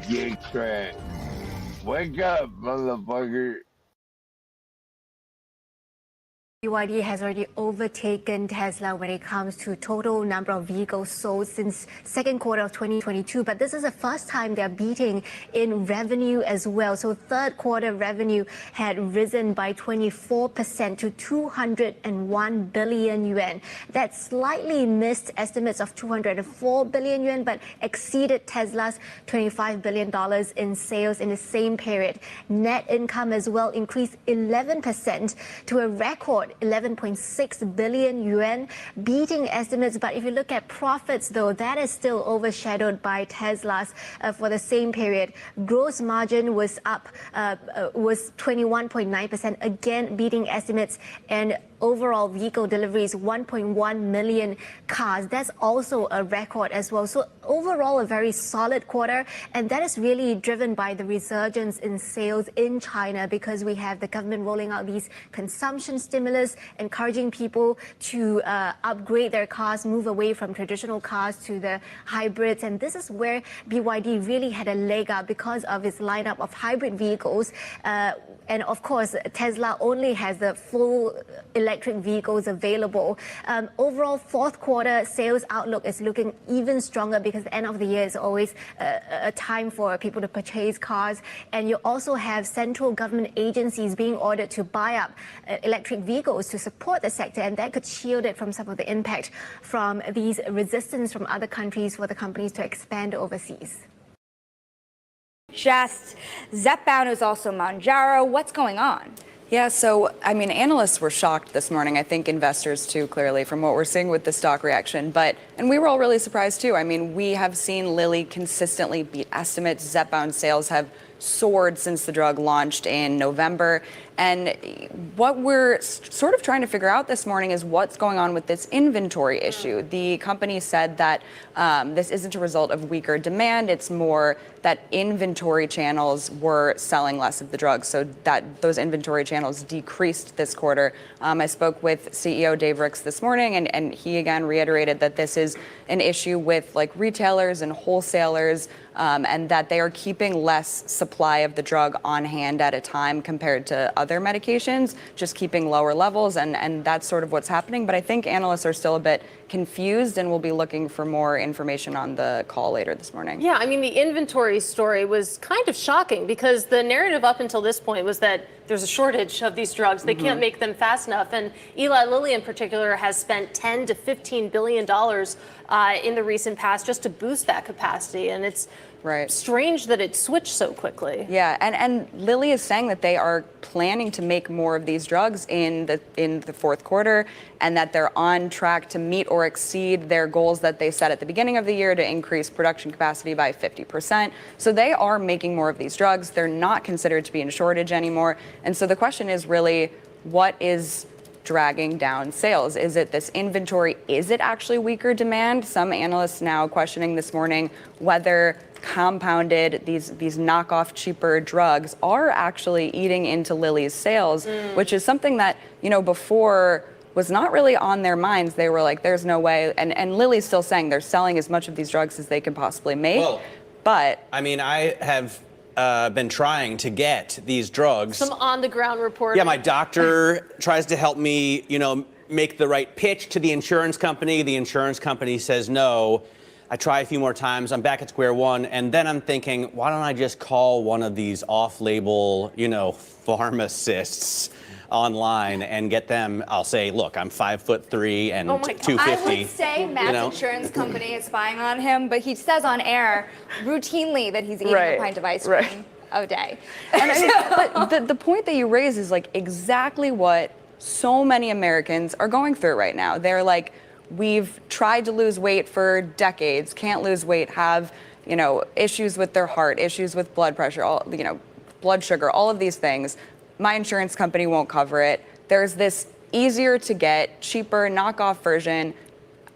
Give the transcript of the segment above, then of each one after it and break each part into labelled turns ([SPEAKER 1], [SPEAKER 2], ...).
[SPEAKER 1] GETCRACK. Wake up, motherfucker.
[SPEAKER 2] BYD has already overtaken Tesla when it comes to total number of vehicles sold since second quarter of 2022. But this is the first time they're beating in revenue as well. So third quarter revenue had risen by 24% to 201 billion yuan. That slightly missed estimates of 204 billion yuan, but exceeded Tesla's $25 billion in sales in the same period. Net income as well increased 11% to a record 11.6 billion yuan, beating estimates. But if you look at profits, though, that is still overshadowed by Tesla's for the same period. Gross margin was up, was 21.9%, again beating estimates, and overall vehicle deliveries 1.1 million cars. That's also a record as well. So overall, a very solid quarter, and that is really driven by the resurgence in sales in China, because we have the government rolling out these consumption stimulus, encouraging people to upgrade their cars, move away from traditional cars to the hybrids. And this is where BYD really had a leg up because of its lineup of hybrid vehicles. And of course, Tesla only has the full electric vehicles available. Overall, fourth quarter sales outlook is looking even stronger, because the end of the year is always a time for people to purchase cars. And you also have central government agencies being ordered to buy up electric vehicles to support the sector, and that could shield it from some of the impact from these resistance from other countries for the companies to expand overseas.
[SPEAKER 3] Just Zepbound is also Mounjaro. What's going on?
[SPEAKER 4] Yeah, so, I mean, analysts were shocked this morning. I think investors, too, clearly, from what we're seeing with the stock reaction. And we were all really surprised, too. I mean, we have seen Lilly consistently beat estimates. Zepbound sales have soared since the drug launched in November. And what we're sort of trying to figure out this morning is what's going on with this inventory issue. The company said that this isn't a result of weaker demand. It's more that inventory channels were selling less of the drug, so that those inventory channels decreased this quarter. I spoke with CEO Dave Ricks this morning, and he again reiterated that this is an issue with like retailers and wholesalers, and that they are keeping less supply of the drug on hand at a time compared to other medications, just keeping lower levels, and that's sort of what's happening. But I think analysts are still a bit confused, and we'll be looking for more information on the call later this morning.
[SPEAKER 5] Yeah, I mean, the inventory story was kind of shocking, because the narrative up until this point was that there's a shortage of these drugs. They can't make them fast enough. And Eli Lilly in particular has spent $10 to $15 billion in the recent past just to boost that capacity. And it's strange that it switched so quickly.
[SPEAKER 4] Yeah, and Lilly is saying that they are planning to make more of these drugs in the fourth quarter, and that they're on track to meet or exceed their goals that they set at the beginning of the year to increase production capacity by 50%. So they are making more of these drugs. They're not considered to be in shortage anymore. And so the question is really, what is dragging down sales? Is it this inventory? Is it actually weaker demand? Some analysts now questioning this morning whether compounded, these knockoff cheaper drugs are actually eating into Lilly's sales, which is something that, before was not really on their minds. They were like, there's no way. And Lilly's still saying they're selling as much of these drugs as they can possibly make.
[SPEAKER 6] Well,
[SPEAKER 4] but
[SPEAKER 6] I mean, I have been trying to get these drugs.
[SPEAKER 5] Some on-the-ground reporting.
[SPEAKER 6] Yeah, my doctor tries to help me, make the right pitch to the insurance company. The insurance company says no. I try a few more times. I'm back at square one. And then I'm thinking, why don't I just call one of these off-label, pharmacists online and get them? I'll say, look, I'm 5'3" and 250.
[SPEAKER 3] I would say Matt's insurance company is spying on him, but he says on air routinely that he's eating a pint of ice cream a day.
[SPEAKER 4] And but the point that you raise is like exactly what so many Americans are going through right now. They're like, we've tried to lose weight for decades, can't lose weight, have, issues with their heart, issues with blood pressure, blood sugar, all of these things. My insurance company won't cover it. There's this easier to get, cheaper, knockoff version.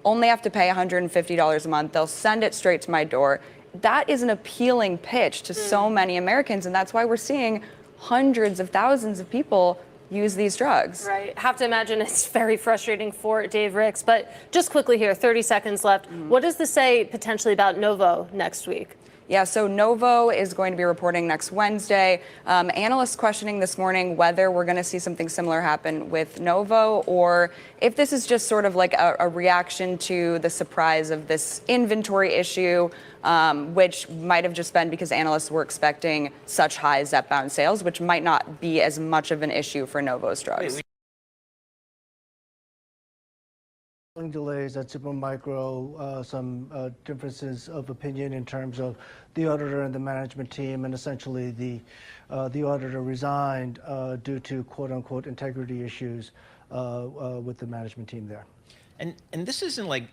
[SPEAKER 4] Only have to pay $150 a month. They'll send it straight to my door. That is an appealing pitch to so many Americans, and that's why we're seeing hundreds of thousands of people use these drugs.
[SPEAKER 5] Right. Have to imagine it's very frustrating for Dave Ricks. But just quickly here, 30 seconds left. What does this say potentially about Novo next week?
[SPEAKER 4] Yeah, so Novo is going to be reporting next Wednesday. Analysts questioning this morning whether we're going to see something similar happen with Novo, or if this is just sort of like a reaction to the surprise of this inventory issue, which might have just been because analysts were expecting such high Zepbound sales, which might not be as much of an issue for Novo's drugs.
[SPEAKER 7] Delays at Supermicro, some differences of opinion in terms of the auditor and the management team, and essentially the auditor resigned due to quote-unquote integrity issues with the management team there.
[SPEAKER 8] And this isn't like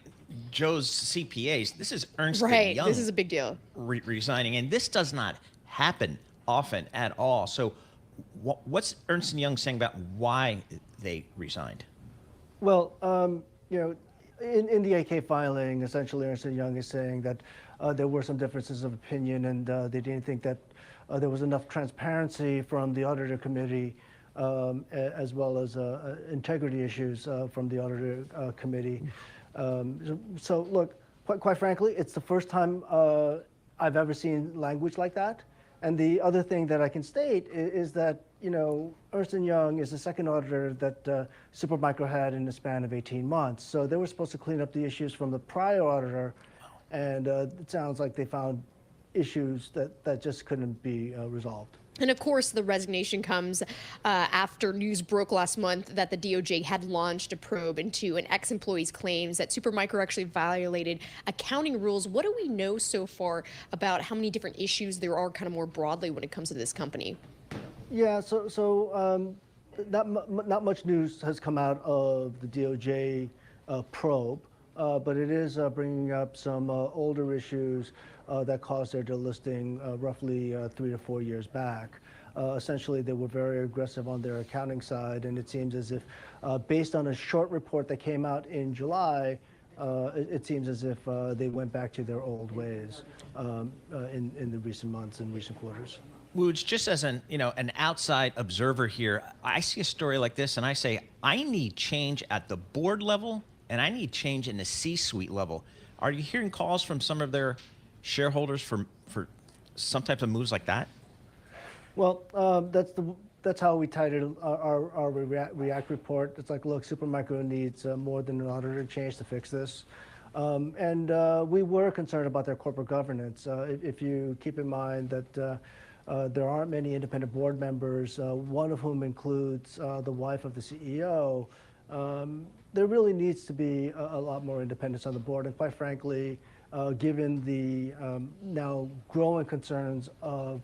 [SPEAKER 8] Joe's CPAs. This is Ernst
[SPEAKER 9] Right.
[SPEAKER 8] Young.
[SPEAKER 9] This is a big deal.
[SPEAKER 8] Resigning, and this does not happen often at all. So, what's Ernst Young saying about why they resigned?
[SPEAKER 7] Well, you know, in the AK filing, essentially Ernst Young is saying that there were some differences of opinion, and they didn't think that there was enough transparency from the auditor committee, as well as integrity issues from the auditor committee. So look, quite frankly, it's the first time I've ever seen language like that. And the other thing that I can state is that, you know, Ernst & Young is the second auditor that Supermicro had in the span of 18 months. So they were supposed to clean up the issues from the prior auditor, and it sounds like they found issues that just couldn't be resolved.
[SPEAKER 9] And of course, the resignation comes after news broke last month that the DOJ had launched a probe into an ex-employee's claims that Supermicro actually violated accounting rules. What do we know so far about how many different issues there are kind of more broadly when it comes to this company?
[SPEAKER 7] Yeah, so not much news has come out of the DOJ probe, but it is bringing up some older issues that caused their delisting roughly 3 to 4 years back. Essentially, they were very aggressive on their accounting side, and it seems as if, based on a short report that came out in July, it seems as if they went back to their old ways in the recent months and recent quarters.
[SPEAKER 8] Woods, just as an outside observer here, I see a story like this and I say, I need change at the board level and I need change in the C-suite level. Are you hearing calls from some of their shareholders for some types of moves like that?
[SPEAKER 7] Well, that's how we titled our React report. It's like, look, Supermicro needs more than an auditor change to fix this. And we were concerned about their corporate governance. If you keep in mind that there aren't many independent board members, one of whom includes the wife of the CEO, there really needs to be a lot more independence on the board. And quite frankly, given the now growing concerns of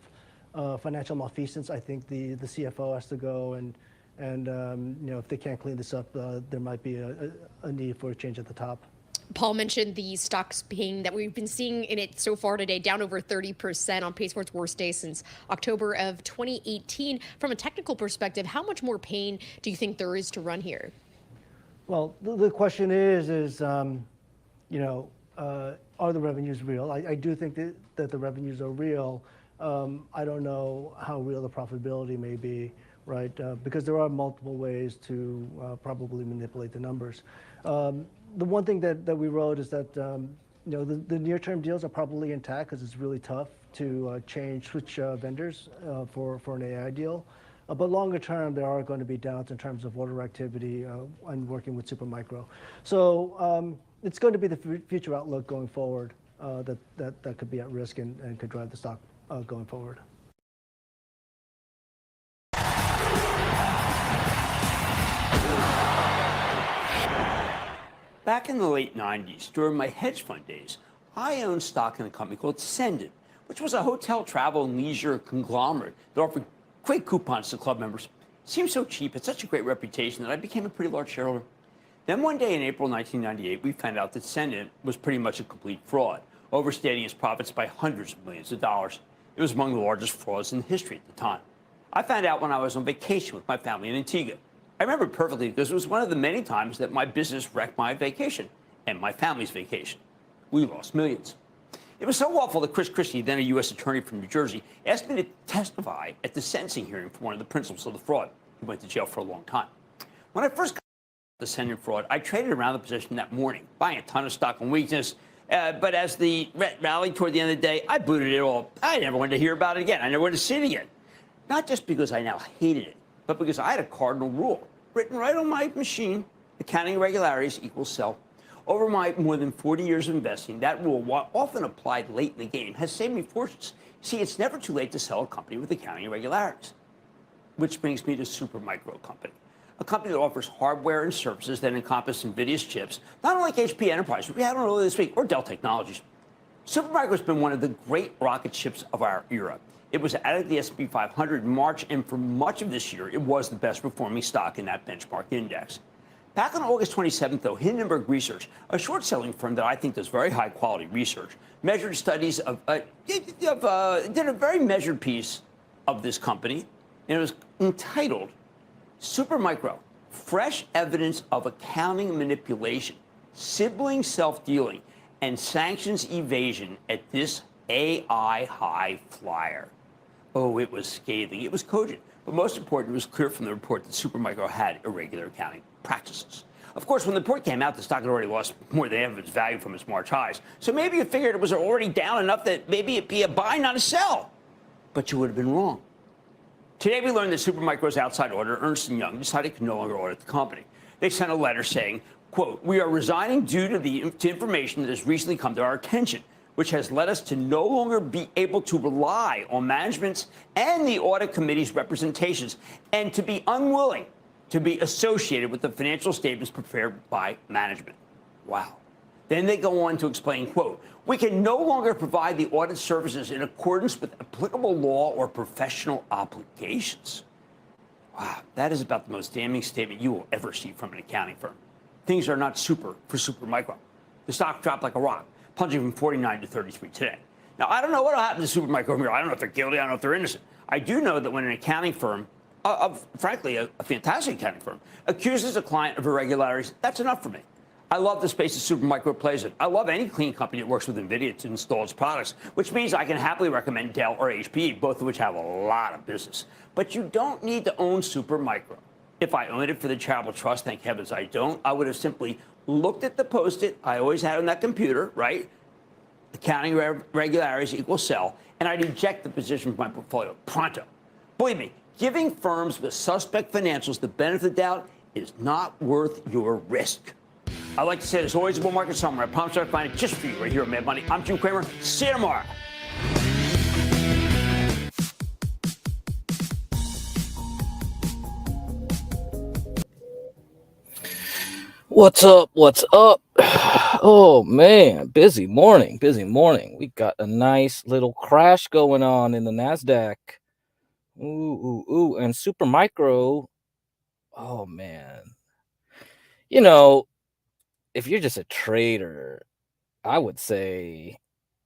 [SPEAKER 7] financial malfeasance, I think the CFO has to go, and you know, if they can't clean this up, there might be a need for a change at the top.
[SPEAKER 9] Paul mentioned the stocks being that we've been seeing in it so far today, down over 30% on pace for its worst day since October of 2018. From a technical perspective, how much more pain do you think there is to run here?
[SPEAKER 7] Well, the question is you know, are the revenues real? I do think that the revenues are real. I don't know how real the profitability may be, right? Because there are multiple ways to probably manipulate the numbers. The one thing that we wrote is that you know, the near-term deals are probably intact because it's really tough to switch vendors for an AI deal. But longer term, there are going to be downs in terms of order activity and working with Supermicro. So it's going to be the future outlook going forward that could be at risk and could drive the stock going forward.
[SPEAKER 10] Back in the late 90s, during my hedge fund days, I owned stock in a company called Sendit, which was a hotel, travel, and leisure conglomerate that offered great coupons to club members. It seemed so cheap, had such a great reputation that I became a pretty large shareholder. Then one day in April 1998, we found out that Sendit was pretty much a complete fraud, overstating its profits by hundreds of millions of dollars. It was among the largest frauds in history at the time. I found out when I was on vacation with my family in Antigua. I remember it perfectly because it was one of the many times that my business wrecked my vacation and my family's vacation. We lost millions. It was so awful that Chris Christie, then a U.S. attorney from New Jersey, asked me to testify at the sentencing hearing for one of the principals of the fraud. He went to jail for a long time. When I first got the Ascendant fraud, I traded around the position that morning, buying a ton of stock on weakness. But as the rally toward the end of the day, I booted it all. I never wanted to hear about it again. I never wanted to see it again. Not just because I now hated it, but because I had a cardinal rule written right on my machine: accounting irregularities equals sell. Over my more than 40 years of investing, that rule, while often applied late in the game, has saved me fortunes. See, it's never too late to sell a company with accounting irregularities. Which brings me to Supermicro Company, a company that offers hardware and services that encompass NVIDIA's chips, not unlike HP Enterprise, which we had on earlier this week, or Dell Technologies. Supermicro has been one of the great rocket ships of our era. It was added to the S&P 500 in March, and for much of this year, it was the best performing stock in that benchmark index. Back on August 27th, though, Hindenburg Research, a short-selling firm that I think does very high-quality research, measured studies did a very measured piece of this company, and it was entitled Supermicro: Fresh Evidence of Accounting Manipulation, Sibling Self-Dealing, and Sanctions Evasion at this AI High Flyer. Oh, it was scathing. It was cogent. But most important, it was clear from the report that Supermicro had irregular accounting practices. Of course, when the report came out, the stock had already lost more than half of its value from its March highs. So maybe you figured it was already down enough that maybe it'd be a buy, not a sell. But you would have been wrong. Today, we learned that Supermicro's outside auditor, Ernst & Young, decided it could no longer audit the company. They sent a letter saying, quote, "We are resigning due to information that has recently come to our attention, which has led us to no longer be able to rely on management's and the audit committee's representations, and to be unwilling to be associated with the financial statements prepared by management." Wow. Then they go on to explain, quote, "We can no longer provide the audit services in accordance with applicable law or professional obligations." Wow, that is about the most damning statement you will ever see from an accounting firm. Things are not super for Supermicro. The stock dropped like a rock, plunging from 49 to 33 today. Now, I don't know what will happen to Supermicro from here. I don't know if they're guilty. I don't know if they're innocent. I do know that when an accounting firm, frankly, a fantastic accounting firm, accuses a client of irregularities, that's enough for me. I love the space that Supermicro plays in. I love any clean company that works with NVIDIA to install its products, which means I can happily recommend Dell or HPE, both of which have a lot of business. But you don't need to own Supermicro. If I owned it for the charitable trust, thank heavens I don't, I would have simply looked at the Post-it I always had on that computer, right? Accounting irregularities equals sell, and I'd eject the position from my portfolio pronto. Believe me, giving firms with suspect financials the benefit of the doubt is not worth your risk. I like to say there's always a bull market somewhere. I promise I'll find it just for you right here on Mad Money. I'm Jim Cramer. See you tomorrow.
[SPEAKER 11] What's up? What's up? Oh man, busy morning, busy morning. We got a nice little crash going on in the NASDAQ. Ooh. And Supermicro, oh man. You know, if you're just a trader, I would say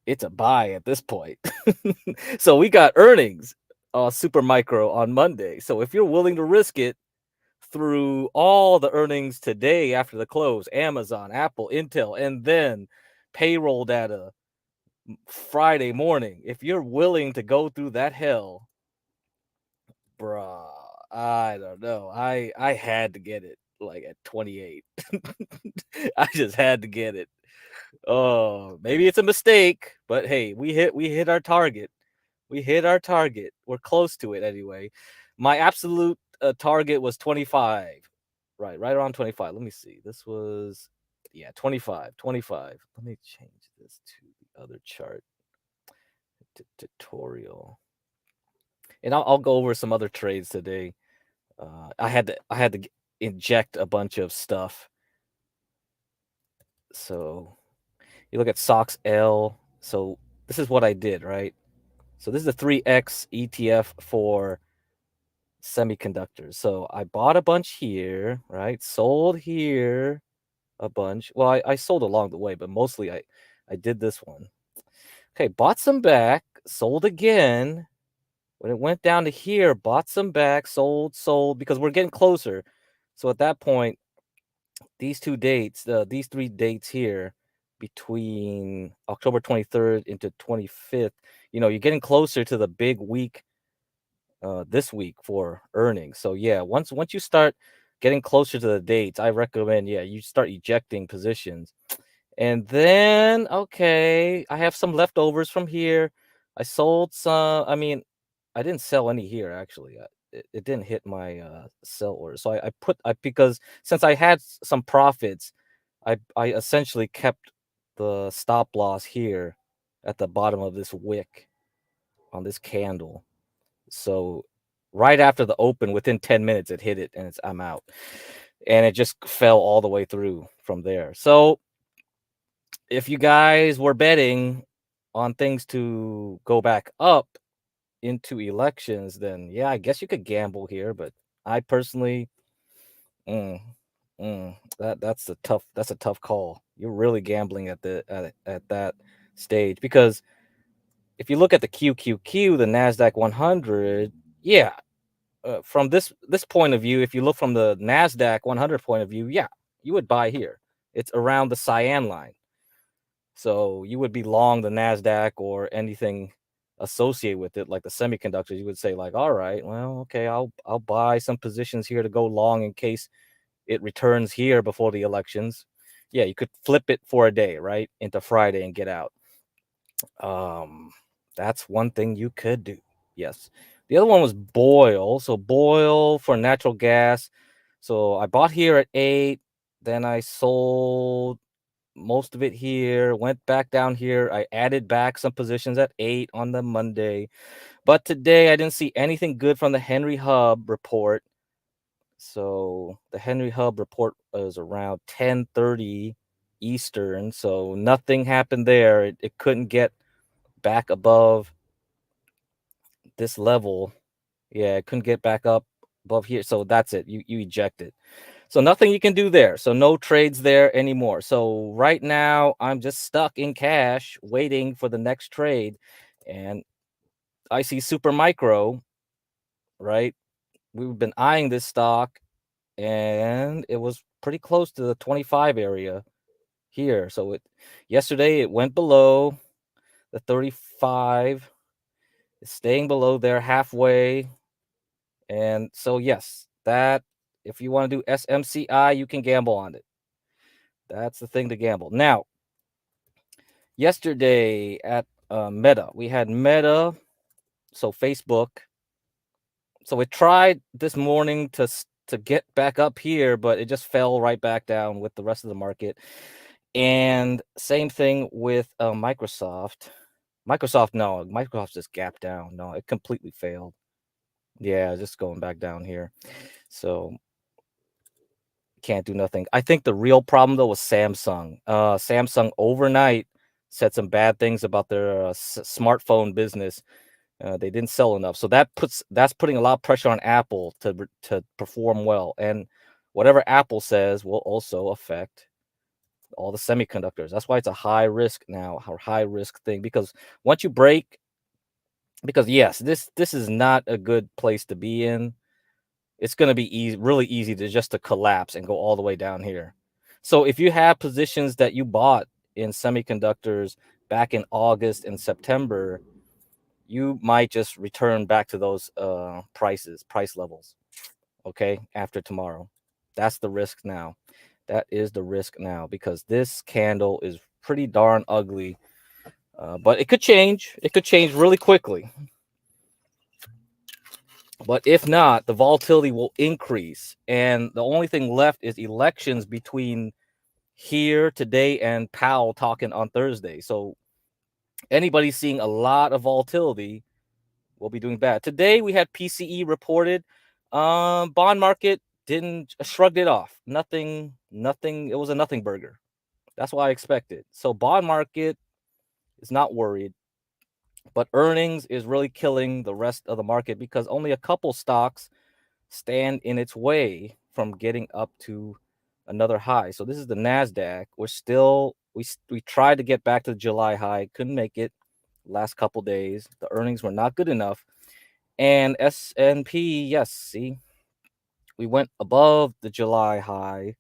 [SPEAKER 11] it's a buy at this point. So we got earnings Supermicro on Monday. So if you're willing to risk it through all the earnings today after the close, Amazon, Apple, Intel, and then payroll data Friday morning, if you're willing to go through that hell, bruh, I don't know. I had to get it like at 28. I just had to get it. Oh, maybe it's a mistake, but hey, we hit our target. We hit our target. We're close to it anyway. My absolute target was 25. Right around 25. Let me see. This was 25. Let me change this to the other chart. Tutorial. And I'll go over some other trades today. I had to inject a bunch of stuff. So you look at SOX L. So this is what I did, right? So this is a 3X ETF for semiconductors. So I bought a bunch here, right? Sold here a bunch. Well, I sold along the way, but mostly I did this one. Okay, bought some back, sold again. When it went down to here, bought some back, sold, because we're getting closer. So at that point, these two dates, these 3 dates here, between October 23rd into 25th, you're getting closer to the big week this week for earnings. So yeah, once you start getting closer to the dates, I recommend you start ejecting positions. And then okay, I have some leftovers from here. I sold some. I mean, I didn't sell any here actually. It didn't hit my sell order. So I because since I had some profits, I essentially kept the stop loss here at the bottom of this wick on this candle. So right after the open, within 10 minutes, it hit it and I'm out. And it just fell all the way through from there. So if you guys were betting on things to go back up into elections, then yeah, I guess you could gamble here. But I personally, that's a tough call. You're really gambling at that stage because if you look at the QQQ, the Nasdaq 100, yeah, from this point of view, if you look from the Nasdaq 100 point of view, yeah, you would buy here. It's around the cyan line, so you would be long the Nasdaq or anything associated with it, like the semiconductors. You would say like, all right, well, okay, I'll buy some positions here to go long in case it returns here before the elections. Yeah, you could flip it for a day, right, into Friday and get out. That's one thing you could do. Yes. The other one was Boyle. So Boyle for natural gas. So I bought here at 8, then I sold most of it here, went back down here. I added back some positions at 8 on the Monday. But today I didn't see anything good from the Henry Hub report. So the Henry Hub report was around 10:30 Eastern. So nothing happened there. It couldn't get back above this level. Yeah, it couldn't get back up above here. So that's it. You eject it. So nothing you can do there. So no trades there anymore. So right now I'm just stuck in cash waiting for the next trade. And I see Super Micro, right? We've been eyeing this stock and it was pretty close to the 25 area here. So yesterday it went below the 35. It's staying below there halfway. And so yes, that if you want to do SMCI, you can gamble on it. That's the thing to gamble. Now, yesterday at Meta, we had Meta, so Facebook. So it tried this morning to get back up here, but it just fell right back down with the rest of the market. And same thing with Microsoft. Microsoft just gapped down. No, it completely failed. Yeah, just going back down here. So can't do nothing. I think the real problem though was Samsung. Samsung overnight said some bad things about their smartphone business. They didn't sell enough, so that's putting a lot of pressure on Apple to perform well. And whatever Apple says will also affect all the semiconductors. That's why it's a high risk thing, because once you break, because yes, this is not a good place to be in. It's going to be really easy to collapse and go all the way down here. So if you have positions that you bought in semiconductors back in August and September, you might just return back to those price levels, okay, after tomorrow. That's the risk now. That is the risk now, because this candle is pretty darn ugly, but it could change. It could change really quickly. But if not, the volatility will increase. And the only thing left is elections between here today and Powell talking on Thursday. So anybody seeing a lot of volatility will be doing bad. Today we had PCE reported. Bond market shrugged it off. Nothing. It was a nothing burger. That's what I expected. So bond market is not worried. But earnings is really killing the rest of the market, because only a couple stocks stand in its way from getting up to another high. So this is the Nasdaq. We tried to get back to the July high, couldn't make it last couple days. The earnings were not good enough. And S&P, yes, see, we went above the July high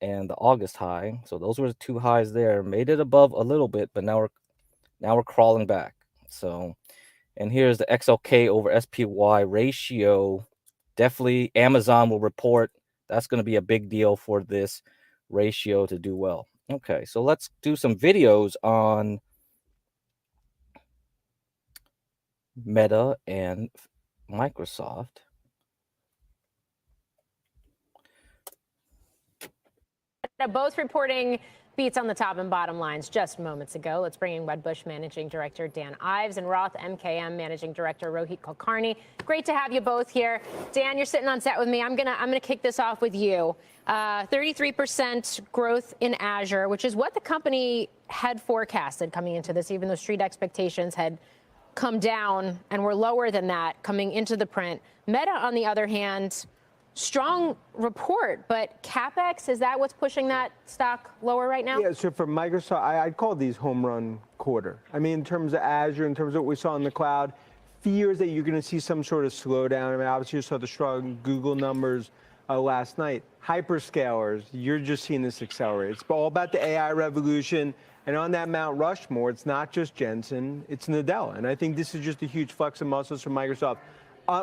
[SPEAKER 11] and the August high. So those were the two highs there. Made it above a little bit, but now we're crawling back. So And here's the XLK over SPY ratio. Definitely Amazon will report. That's going to be a big deal for this ratio to do well. Okay, so let's do some videos on Meta and Microsoft.
[SPEAKER 12] Both reporting beats on the top and bottom lines just moments ago. Let's bring in Wedbush Managing Director Dan Ives and Roth MKM Managing Director Rohit Kulkarni. Great to have you both here. Dan, you're sitting on set with me. I'm gonna kick this off with you. 33% growth in Azure, which is what the company had forecasted coming into this, even though street expectations had come down and were lower than that coming into the print. Meta, on the other hand, strong report, but CapEx, is that what's pushing that stock lower right now?
[SPEAKER 13] Yeah, so for Microsoft, I'd call these home run quarter. I mean, in terms of Azure, in terms of what we saw in the cloud, fears that you're going to see some sort of slowdown. I mean, obviously you saw the strong Google numbers last night. Hyperscalers, you're just seeing this accelerate. It's all about the AI revolution. And on that Mount Rushmore, it's not just Jensen, it's Nadella. And I think this is just a huge flex of muscles from Microsoft.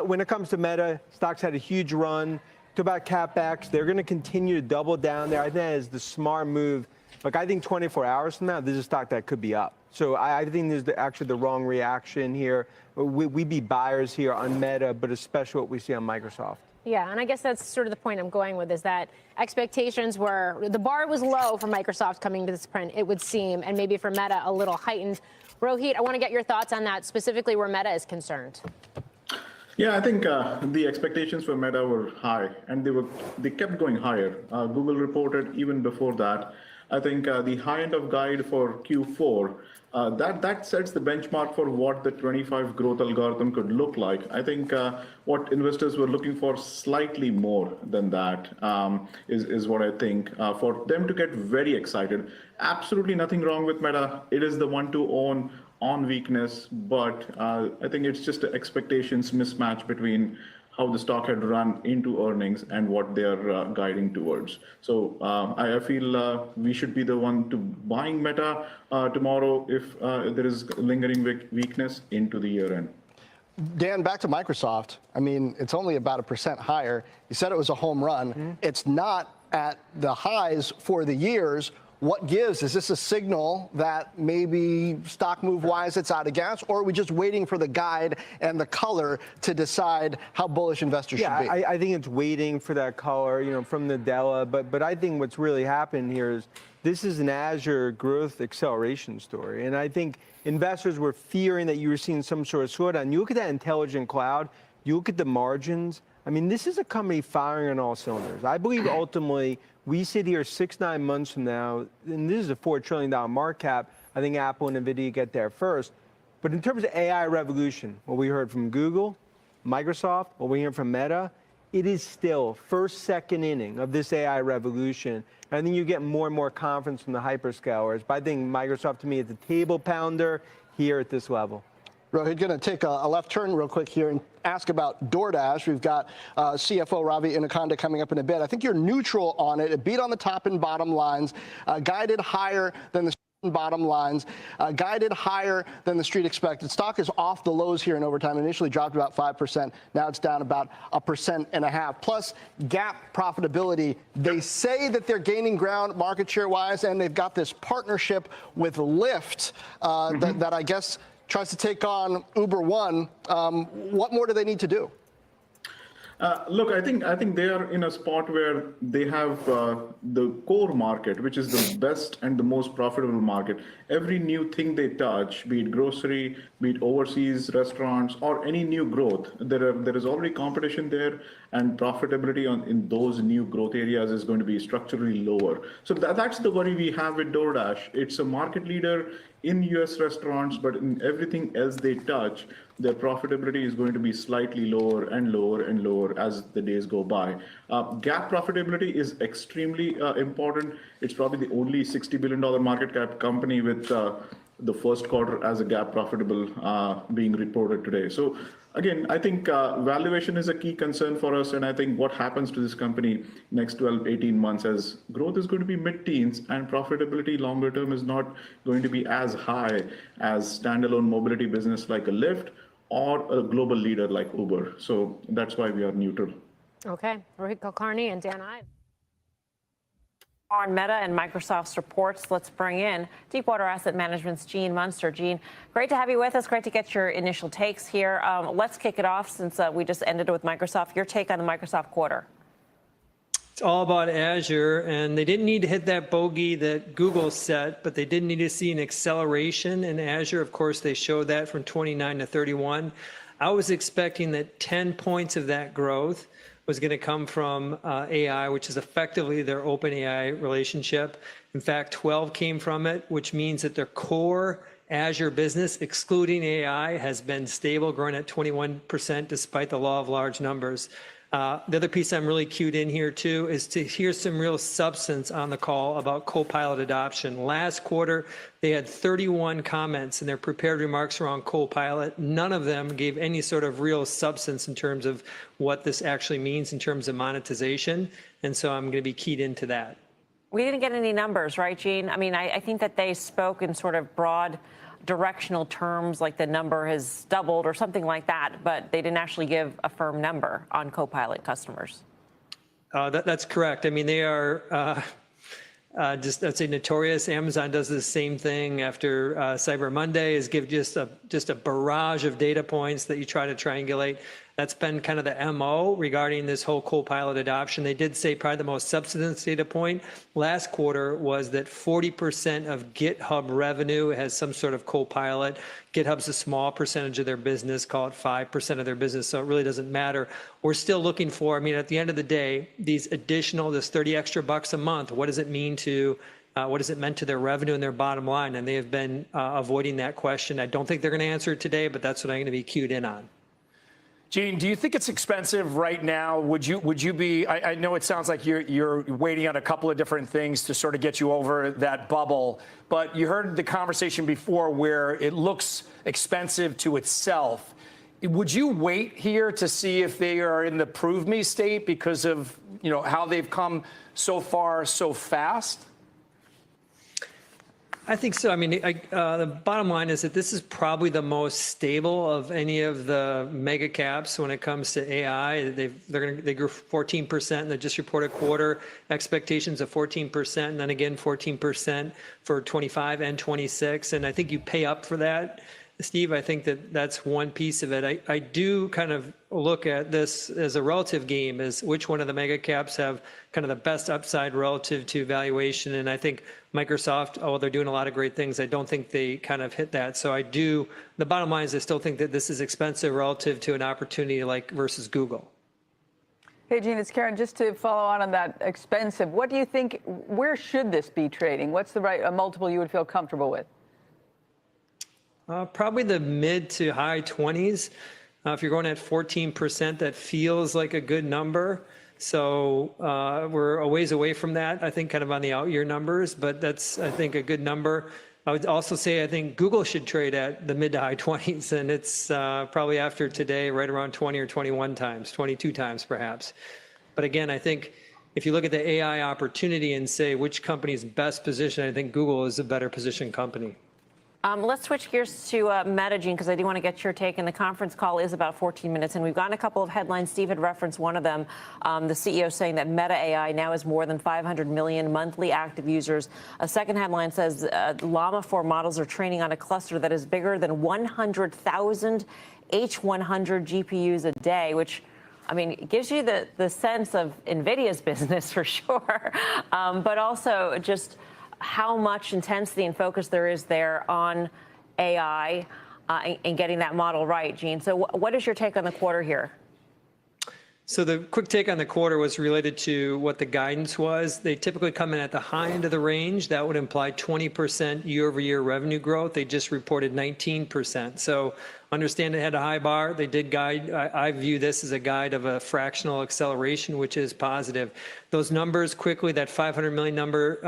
[SPEAKER 13] When it comes to Meta, stocks had a huge run. Talk about CapEx, they're going to continue to double down there. I think that is the smart move. Like, I think 24 hours from now, this is a stock that could be up. So I think this is actually the wrong reaction here. We'd be buyers here on Meta, but especially what we see on Microsoft.
[SPEAKER 12] Yeah, and I guess that's sort of the point I'm going with, is that expectations were, the bar was low for Microsoft coming to this print, it would seem, and maybe for Meta a little heightened. Rohit, I want to get your thoughts on that, specifically where Meta is concerned.
[SPEAKER 14] Yeah, I think the expectations for Meta were high, and they kept going higher. Google reported even before that. I think the high end of guide for Q4, that sets the benchmark for what the 25 growth algorithm could look like. I think what investors were looking for slightly more than that is what I think. For them to get very excited, absolutely nothing wrong with Meta. It is the one to own on weakness, but I think it's just an expectations mismatch between how the stock had run into earnings and what they're guiding towards. So I feel we should be the one to buying Meta tomorrow if there is lingering weakness into the year end.
[SPEAKER 15] Dan, back to Microsoft. I mean, it's only about 1% higher. You said it was a home run. Mm-hmm. It's not at the highs for the years. What gives? Is this a signal that maybe stock move-wise it's out of gas, or are we just waiting for the guide and the color to decide how bullish investors should be?
[SPEAKER 13] I think it's waiting for that color, you know, from Nadella. But I think what's really happened here is this is an Azure growth acceleration story. And I think investors were fearing that you were seeing some sort of slowdown. You look at that intelligent cloud, you look at the margins. I mean, this is a company firing on all cylinders. I believe ultimately we sit here 6-9 months from now, and this is a $4 trillion market cap. I think Apple and NVIDIA get there first. But in terms of AI revolution, what we heard from Google, Microsoft, what we hear from Meta, it is still first, second inning of this AI revolution. And I think you get more and more confidence from the hyperscalers. But I think Microsoft, to me, is a table pounder here at this level.
[SPEAKER 15] Rohit, going to take a left turn real quick here and ask about DoorDash. We've got CFO Ravi Inakonda coming up in a bit. I think you're neutral on it. It beat on the top and bottom lines, guided higher than the bottom lines, guided higher than the street expected. Stock is off the lows here in overtime. Initially dropped about 5%. Now it's down about 1.5%. Plus, GAAP profitability. They say that they're gaining ground market share-wise, and they've got this partnership with Lyft that I guess tries to take on Uber One. What more do they need to do?
[SPEAKER 14] Look, I think they are in a spot where they have the core market, which is the best and the most profitable market. Every new thing they touch, be it grocery, be it overseas restaurants, or any new growth, there is already competition there, and profitability in those new growth areas is going to be structurally lower. So that's the worry we have with DoorDash. It's a market leader in US restaurants, but in everything else they touch, their profitability is going to be slightly lower and lower and lower as the days go by. GAAP profitability is extremely important. It's probably the only $60 billion market cap company with the first quarter as a GAAP profitable being reported today. So again, I think valuation is a key concern for us, and I think what happens to this company next 12, 18 months as growth is going to be mid-teens and profitability longer term is not going to be as high as standalone mobility business like a Lyft or a global leader like Uber. So that's why we are neutral.
[SPEAKER 12] Okay, Rohit Kulkarni and Dan Ives. On Meta and Microsoft's reports, let's bring in Deepwater Asset Management's Gene Munster. Gene, great to have you with us. Great to get your initial takes here. Let's kick it off since we just ended with Microsoft. Your take on the Microsoft quarter.
[SPEAKER 16] It's all about Azure, and they didn't need to hit that bogey that Google set, but they did need to see an acceleration in Azure. Of course, they showed that from 29 to 31. I was expecting that 10 points of that growth was going to come from AI, which is effectively their OpenAI relationship. In fact, 12 came from it, which means that their core Azure business, excluding AI, has been stable, growing at 21% despite the law of large numbers. The other piece I'm really cued in here too is to hear some real substance on the call about Copilot adoption. Last quarter, they had 31 comments in their prepared remarks around Copilot. None of them gave any sort of real substance in terms of what this actually means in terms of monetization. And so I'm going to be keyed into that.
[SPEAKER 12] We didn't get any numbers, right, Gene? I mean, I think that they spoke in sort of broad directional terms, like the number has doubled or something like that, but they didn't actually give a firm number on Copilot customers.
[SPEAKER 16] That's correct. I mean, they are just, I'd say, notorious. Amazon does the same thing after Cyber Monday, is give just a barrage of data points that you try to triangulate. That's been kind of the MO regarding this whole Copilot adoption. They did say probably the most substance data point last quarter was that 40% of GitHub revenue has some sort of Copilot. GitHub's a small percentage of their business, call it 5% of their business, so it really doesn't matter. We're still looking for, I mean, at the end of the day, these additional, this 30 extra bucks a month, what does it mean to what has it meant to their revenue and their bottom line? And they have been avoiding that question. I don't think they're going to answer it today, but that's what I'm going to be cued in on.
[SPEAKER 17] Gene, do you think it's expensive right now? Would you be? I know it sounds like you're waiting on a couple of different things to sort of get you over that bubble, but you heard the conversation before where it looks expensive to itself. Would you wait here to see if they are in the prove me state because of how they've come so far so fast?
[SPEAKER 16] I think so. I mean, the bottom line is that this is probably the most stable of any of the mega caps when it comes to AI. They grew 14% in the just reported quarter, expectations of 14%, and then again 14% for 25 and 26. And I think you pay up for that, Steve. I think that that's one piece of it. I do kind of look at this as a relative game, as which one of the mega caps have kind of the best upside relative to valuation. And I think Microsoft, they're doing a lot of great things, I don't think they kind of hit that. So the bottom line is I still think that this is expensive relative to an opportunity like versus Google.
[SPEAKER 18] Hey, Gene, it's Karen. Just to follow on that expensive, what do you think, where should this be trading? What's the right multiple you would feel comfortable with?
[SPEAKER 16] Probably the mid to high 20s. If you're going at 14%, that feels like a good number. So we're a ways away from that, I think, kind of on the out year numbers, but that's, I think, a good number. I would also say I think Google should trade at the mid to high 20s, and it's probably after today right around 20 or 21 times, 22 times perhaps. But again, I think if you look at the AI opportunity and say which company is best positioned, I think Google is a better positioned company.
[SPEAKER 12] Let's switch gears to Meta, Gene, because I do want to get your take. And the conference call is about 14 minutes, and we've gotten a couple of headlines. Steve had referenced one of them, the CEO saying that Meta AI now has more than 500 million monthly active users. A second headline says Llama 4 models are training on a cluster that is bigger than 100,000 H100 GPUs a day, which, I mean, it gives you the sense of NVIDIA's business for sure, but also just how much intensity and focus there is there on AI and getting that model right, Gene. So what is your take on the quarter here?
[SPEAKER 16] So the quick take on the quarter was related to what the guidance was. They typically come in at the high end of the range. That would imply 20% year-over-year revenue growth. They just reported 19%. So understand it had a high bar. They did guide. I view this as a guide of a fractional acceleration, which is positive. Those numbers quickly, that 500 million number,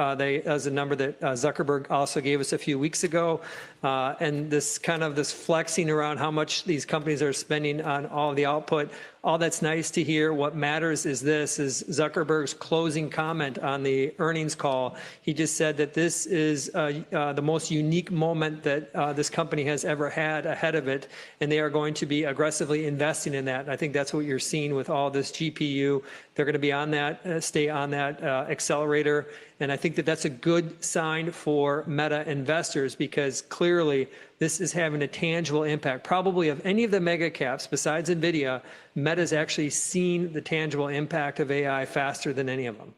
[SPEAKER 16] as a number that Zuckerberg also gave us a few weeks ago. And this kind of this flexing around how much these companies are spending on all the output. All that's nice to hear. What matters is this, is Zuckerberg's closing comment on the earnings call. He just said that this is the most unique moment that this company has ever had ahead of it. it, and they are going to be aggressively investing in that. And I think that's what you're seeing with all this GPU. They're going to be on that, stay on that accelerator. And I think that that's a good sign for Meta investors, because clearly this is having a tangible impact. Probably of any of the mega caps besides NVIDIA, Meta's actually seen the tangible impact of AI faster than any of them.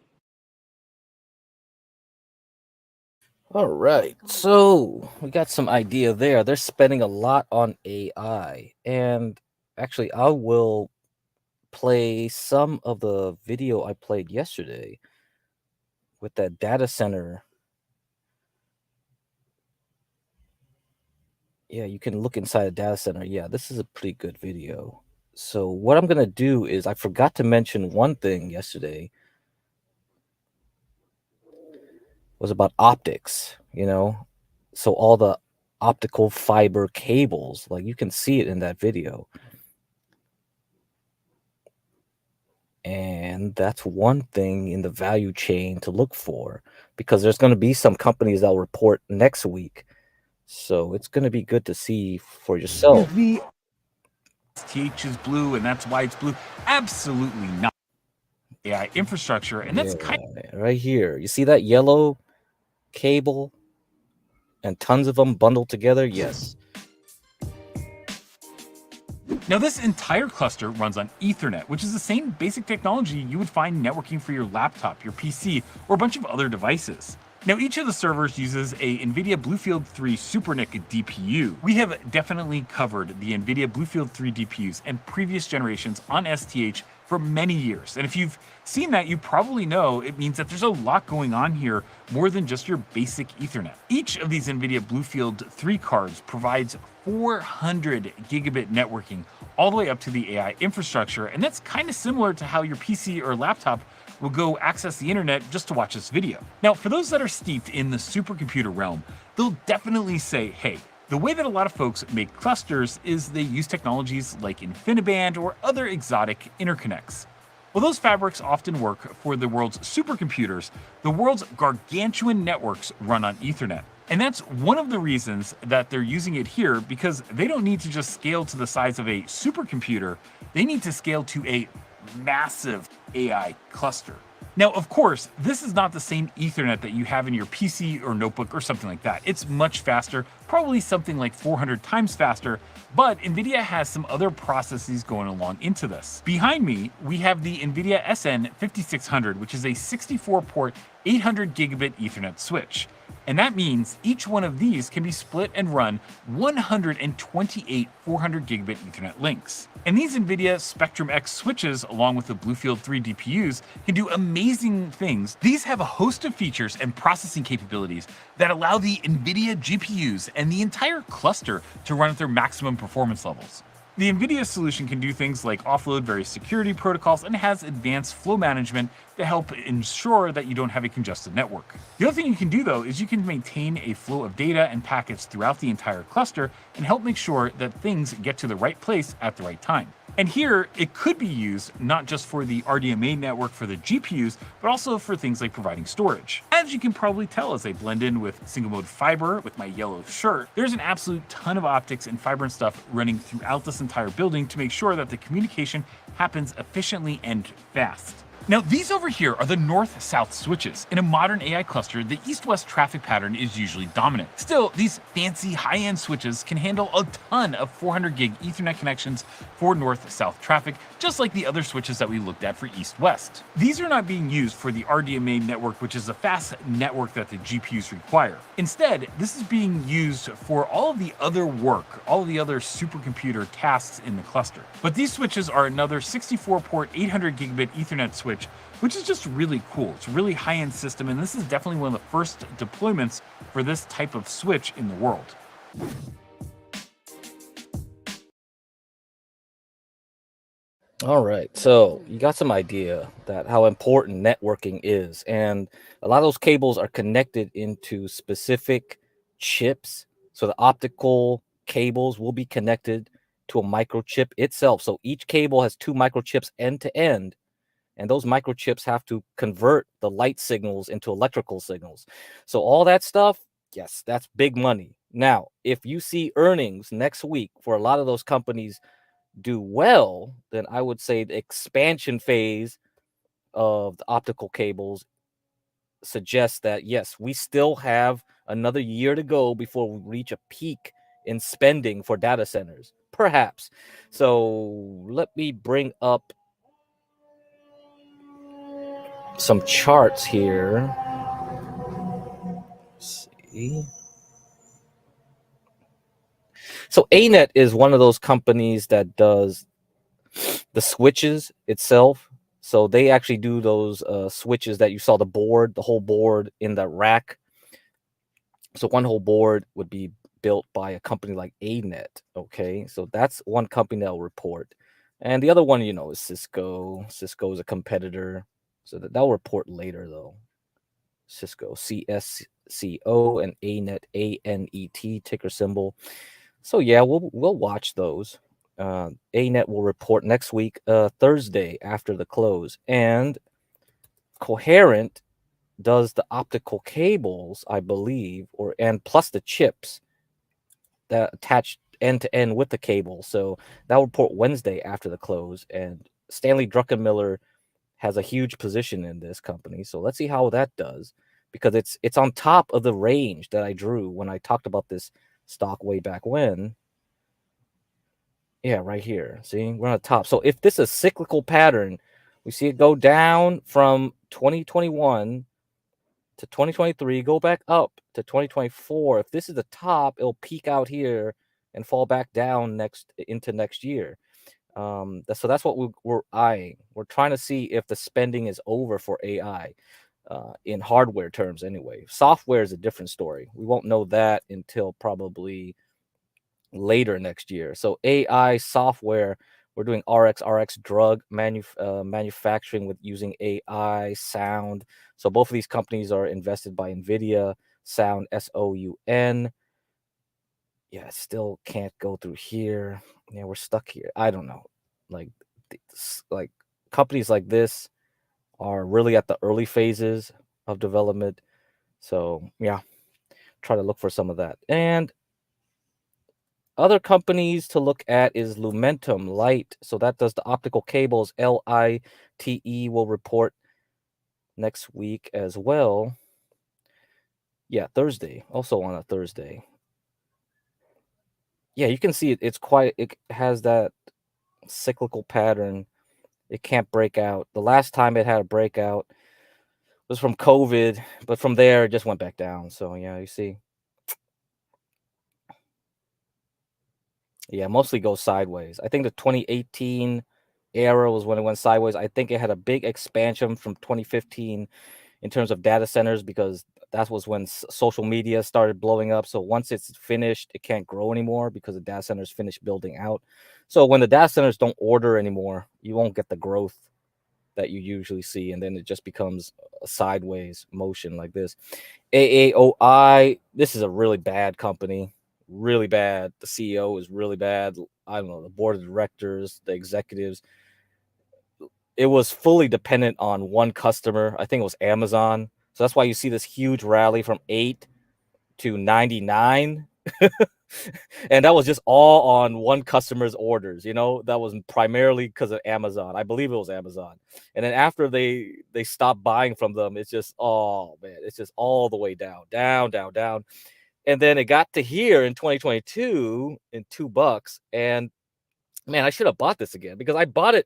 [SPEAKER 11] All right, so we got some idea there. They're spending a lot on AI, and actually I will play some of the video I played yesterday with that data center. Yeah, you can look inside a data center. Yeah, this is a pretty good video. So what I'm gonna do is, I forgot to mention one thing yesterday, was about optics, so all the optical fiber cables, like you can see it in that video. And that's one thing in the value chain to look for, because there's going to be some companies that'll report next week. So it's going to be good to see for yourself.
[SPEAKER 19] The STH is blue, and that's why it's blue. Absolutely not. AI infrastructure, and that's kind
[SPEAKER 11] of right here. You see that yellow cable and tons of them bundled together? Yes.
[SPEAKER 19] Now, this entire cluster runs on Ethernet, which is the same basic technology you would find networking for your laptop, your PC, or a bunch of other devices. Now, each of the servers uses a NVIDIA BlueField 3 SuperNIC DPU. We have definitely covered the NVIDIA BlueField 3 DPUs and previous generations on STH for many years. And if you've seen that, you probably know it means that there's a lot going on here, more than just your basic Ethernet. Each of these NVIDIA BlueField 3 cards provides 400 gigabit networking all the way up to the AI infrastructure, and that's kind of similar to how your PC or laptop will go access the internet just to watch this video. Now, for those that are steeped in the supercomputer realm, they'll definitely say, hey, the way that a lot of folks make clusters is they use technologies like InfiniBand or other exotic interconnects. Well, those fabrics often work for the world's supercomputers. The world's gargantuan networks run on Ethernet. And that's one of the reasons that they're using it here, because they don't need to just scale to the size of a supercomputer. They need to scale to a massive AI cluster. Now, of course, this is not the same Ethernet that you have in your PC or notebook or something like that. It's much faster, probably something like 400 times faster, but NVIDIA has some other processes going along into this. Behind me, we have the NVIDIA SN5600, which is a 64-port, 800 gigabit Ethernet switch. And that means each one of these can be split and run 128 400 gigabit Ethernet links. And these NVIDIA Spectrum X switches, along with the BlueField 3 DPUs, can do amazing things. These have a host of features and processing capabilities that allow the NVIDIA GPUs and the entire cluster to run at their maximum performance levels. The NVIDIA solution can do things like offload various security protocols and has advanced flow management to help ensure that you don't have a congested network. The other thing you can do, though, is you can maintain a flow of data and packets throughout the entire cluster and help make sure that things get to the right place at the right time. And here, it could be used not just for the RDMA network for the GPUs, but also for things like providing storage. As you can probably tell as I blend in with single mode fiber with my yellow shirt, there's an absolute ton of optics and fiber and stuff running throughout this entire building to make sure that the communication happens efficiently and fast. Now, these over here are the north-south switches. In a modern AI cluster, the east-west traffic pattern is usually dominant. Still, these fancy high-end switches can handle a ton of 400 gig Ethernet connections for north-south traffic, just like the other switches that we looked at for east-west. These are not being used for the RDMA network, which is a fast network that the GPUs require. Instead, this is being used for all of the other work, all of the other supercomputer tasks in the cluster. But these switches are another 64-port 800 gigabit Ethernet switch, which is just really cool. It's a really high-end system, and this is definitely one of the first deployments for this type of switch in the world.
[SPEAKER 11] All right, so you got some idea that how important networking is, and a lot of those cables are connected into specific chips. So the optical cables will be connected to a microchip itself. So each cable has 2 microchips end to end, and those microchips have to convert the light signals into electrical signals. So all that stuff, yes, that's big money. Now, if you see earnings next week for a lot of those companies do well, then I would say the expansion phase of the optical cables suggests that yes, we still have another year to go before we reach a peak in spending for data centers, perhaps. So let me bring up some charts here. Let's see. So ANET is one of those companies that does the switches itself. So they actually do those switches that you saw the whole board in the rack. So one whole board would be built by a company like ANET. Okay, so that's one company that will report, and the other one, is Cisco. Cisco is a competitor, so that'll report later though. Cisco, CSCO, and ANET, ANET ticker symbol. So yeah, we'll watch those. ANET will report next week, Thursday after the close, and Coherent does the optical cables, I believe, and plus the chips that attach end to end with the cable. So that will report Wednesday after the close, and Stanley Druckenmiller has a huge position in this company. So let's see how that does, because it's on top of the range that I drew when I talked about this stock way back when. Yeah, right here. See, we're on the top. So if this is a cyclical pattern, we see it go down from 2021 to 2023, go back up to 2024. If this is the top, it'll peak out here and fall back down into next year. So that's what we're eyeing. We're trying to see if the spending is over for AI, in hardware terms anyway. Software is a different story. We won't know that until probably later next year. So AI software, we're doing RX drug manufacturing with using AI sound. So both of these companies are invested by NVIDIA. Sound, SOUN. Yeah, I still can't go through here. Yeah, we're stuck here. I don't know. Like companies like this are really at the early phases of development. So yeah, try to look for some of that. And other companies to look at is Lumentum Light. So that does the optical cables. LITE will report next week as well. Yeah, Thursday. Also on a Thursday. Yeah, you can see it. It has that cyclical pattern. It can't break out. The last time it had a breakout was from COVID, but from there it just went back down. So yeah, you see. Yeah, mostly goes sideways. I think the 2018 era was when it went sideways. I think it had a big expansion from 2015 in terms of data centers, because that was when social media started blowing up. So once it's finished, it can't grow anymore because the data centers finished building out. So when the data centers don't order anymore, you won't get the growth that you usually see, and then it just becomes a sideways motion like this. AAOI, this is a really bad company. Really bad. The CEO is really bad. I don't know, the board of directors, the executives. It was fully dependent on one customer. I think it was Amazon. So that's why you see this huge rally from 8 to 99. And that was just all on one customer's orders. That was primarily because of Amazon. I believe it was Amazon. And then after they stopped buying from them, it's just, oh man, it's just all the way down. And then it got to here in 2022 in $2. And man, I should have bought this again, because I bought it.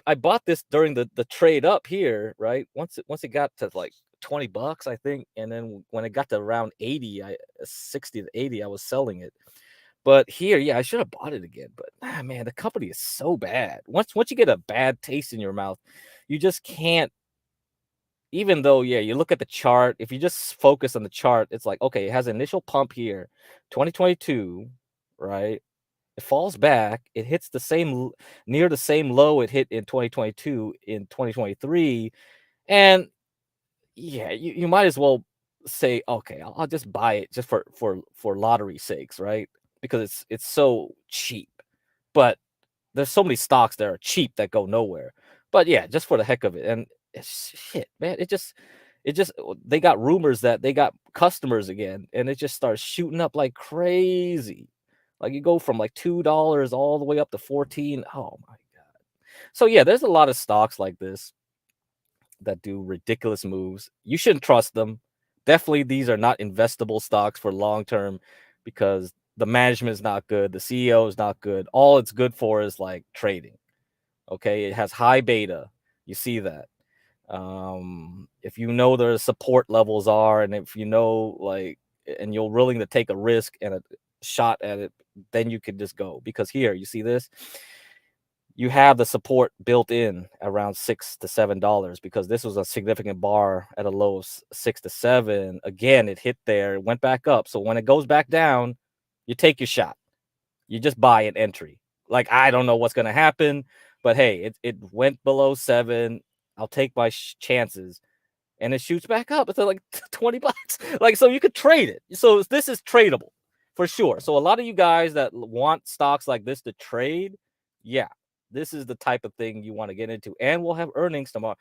[SPEAKER 11] I bought this during the trade up here, right? Once it got to like $20, I think, and then when it got to around 60 to 80, I was selling it. But here, yeah, I should have bought it again. But man, the company is so bad. Once you get a bad taste in your mouth, you just can't. Even though, yeah, you look at the chart, if you just focus on the chart, it's like, okay, it has an initial pump here, 2022, right? It falls back. It hits near the same low it hit in 2022 in 2023. And yeah, you might as well say, okay, I'll just buy it just for lottery sakes, right? Because it's so cheap. But there's so many stocks that are cheap that go nowhere. But yeah, just for the heck of it. And shit, man, it just, they got rumors that they got customers again, and it just starts shooting up like crazy. Like you go from like $2 all the way up to 14. Oh my God. So yeah, there's a lot of stocks like this that do ridiculous moves. You shouldn't trust them. Definitely, these are not investable stocks for long term because the management is not good, the CEO is not good. All it's good for is like trading. Okay, it has high beta. You see that. If you know the support levels are, and if you know like, and you're willing to take a risk and a shot at it, then you could just go. Because here, you see this, you have the support built in around $6 to $7 because this was a significant bar at a low of 6 to 7. Again, it hit there, it went back up. So when it goes back down, you take your shot. You just buy an entry. Like, I don't know what's going to happen, but hey, it went below 7. I'll take my chances. And it shoots back up. It's like $20. Like, so you could trade it. So this is tradable for sure. So a lot of you guys that want stocks like this to trade, yeah, this is the type of thing you want to get into. And we'll have earnings tomorrow,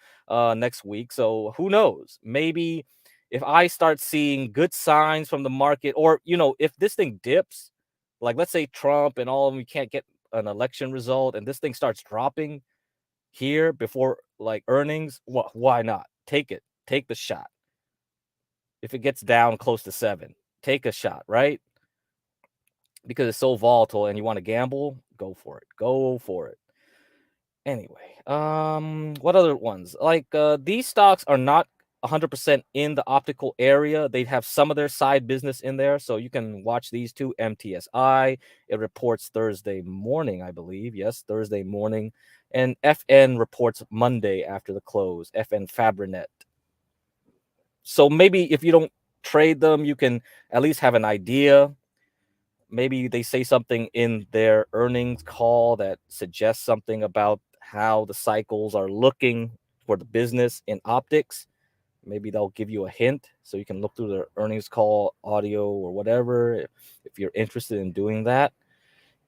[SPEAKER 11] next week. So who knows? Maybe if I start seeing good signs from the market, or, you know, if this thing dips, like let's say Trump and all of them, we can't get an election result and this thing starts dropping here before like earnings, well, why not? Take it. Take the shot. If it gets down close to 7, take a shot, right? Because it's so volatile and you want to gamble, go for it. Go for it. Anyway, what other ones? Like these stocks are not 100% in the optical area. They have some of their side business in there, so you can watch these two. MTSI, it reports Thursday morning, I believe. Yes, Thursday morning. And FN reports Monday after the close. FN Fabrinet. So maybe if you don't trade them, you can at least have an idea. Maybe they say something in their earnings call that suggests something about how the cycles are looking for the business in optics. Maybe they'll give you a hint so you can look through their earnings call audio or whatever if you're interested in doing that.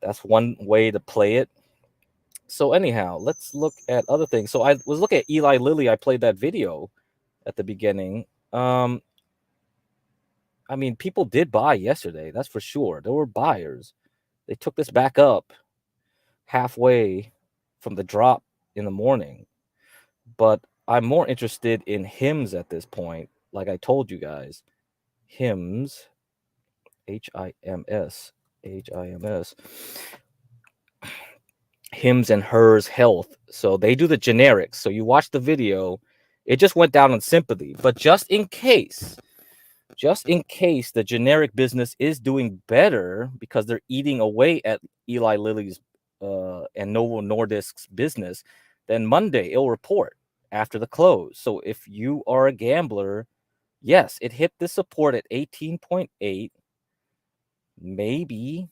[SPEAKER 11] That's one way to play it. So anyhow, let's look at other things. So I was looking at Eli Lilly. I played that video at the beginning. I mean, people did buy yesterday. That's for sure. There were buyers. They took this back up halfway from the drop in the morning. But I'm more interested in HIMS at this point. Like I told you guys, HIMS, HIMS, HIMS, HIMS and Hers Health. So they do the generics. So you watch the video, it just went down on sympathy. But just in case the generic business is doing better because they're eating away at Eli Lilly's and Novo Nordisk's business, then Monday it'll report after the close. So if you are a gambler, yes, it hit the support at 18.8. Maybe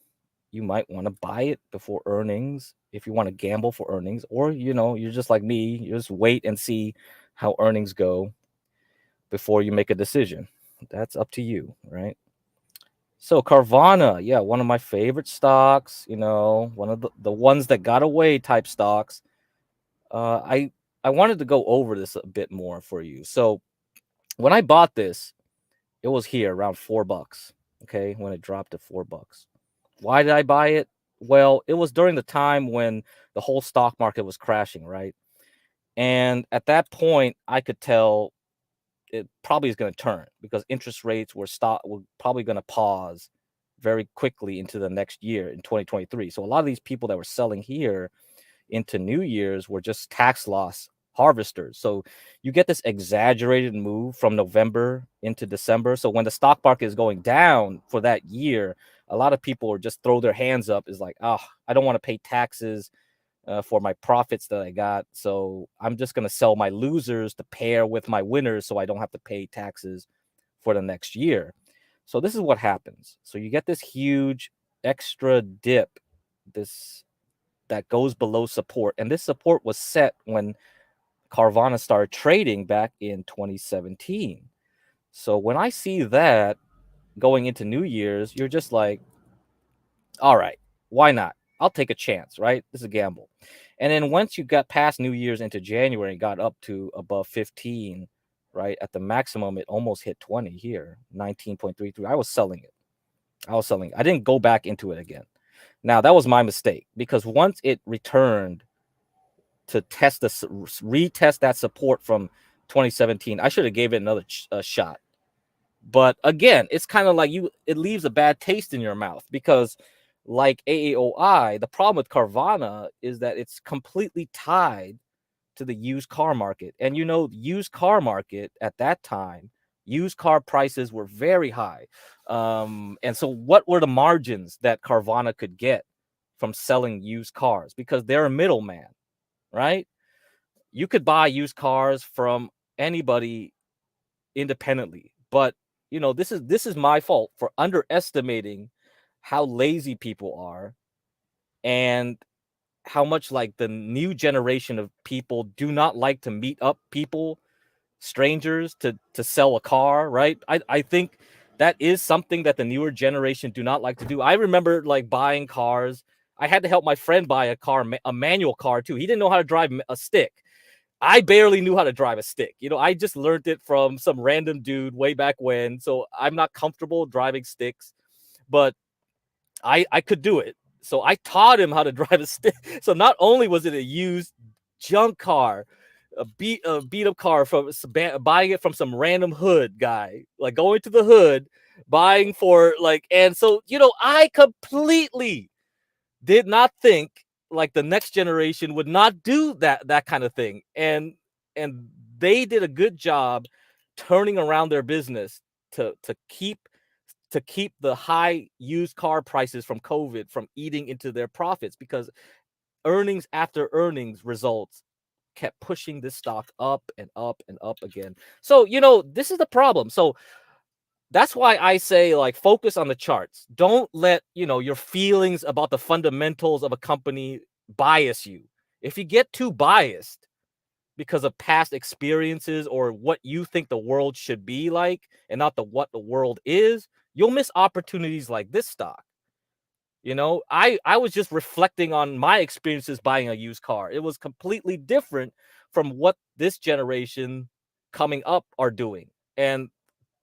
[SPEAKER 11] you might want to buy it before earnings if you want to gamble for earnings, or, you know, you're just like me, you just wait and see how earnings go before you make a decision. That's up to you, right? So Carvana, yeah, one of my favorite stocks, you know, one of the ones that got away type stocks. I wanted to go over this a bit more for you. So when I bought this, it was here around $4. Okay, when it dropped to $4. Why did I buy it? Well, it was during the time when the whole stock market was crashing, right? And at that point, I could tell it probably is going to turn because interest rates were probably going to pause very quickly into the next year in 2023. So a lot of these people that were selling here into New Year's were just tax loss harvesters. So you get this exaggerated move from November into December. So when the stock market is going down for that year, a lot of people are just throw their hands up, is like, oh, I don't want to pay taxes for my profits that I got. So I'm just going to sell my losers to pair with my winners so I don't have to pay taxes for the next year. So this is what happens. So you get this huge extra dip, that goes below support. And this support was set when Carvana started trading back in 2017. So when I see that going into New Year's, you're just like, all right, why not? I'll take a chance, right? This is a gamble. And then once you got past New Year's into January and got up to above 15, right? At the maximum, it almost hit 20 here, 19.33. I was selling it. I didn't go back into it again. Now, that was my mistake, because once it returned to retest that support from 2017, I should have gave it another shot. But again, it's kind of like it leaves a bad taste in your mouth, because like AAOI, the problem with Carvana is that it's completely tied to the used car market. And used car market at that time, used car prices were very high. And so what were the margins that Carvana could get from selling used cars? Because they're a middleman, right? You could buy used cars from anybody independently, but this is my fault for underestimating how lazy people are, and how much like the new generation of people do not like to meet up people, strangers, to sell a car, right? I think that is something that the newer generation do not like to do. I remember like buying cars. I had to help my friend buy a car, a manual car too. He didn't know how to drive a stick. I barely knew how to drive a stick. I just learned it from some random dude way back when. So I'm not comfortable driving sticks, but I could do it. So I taught him how to drive a stick. So not only was it a used junk car, a beat up car from buying it from some random hood guy, like going to the hood, buying for like, and so I completely did not think like the next generation would not do that kind of thing, and they did a good job turning around their business to keep the high used car prices from COVID from eating into their profits, because earnings after earnings results kept pushing this stock up and up and up again. So this is the problem. So that's why I say, like, focus on the charts. Don't let your feelings about the fundamentals of a company bias you. If you get too biased because of past experiences or what you think the world should be like, and not what the world is, you'll miss opportunities like this stock. I was just reflecting on my experiences buying a used car. It was completely different from what this generation coming up are doing. And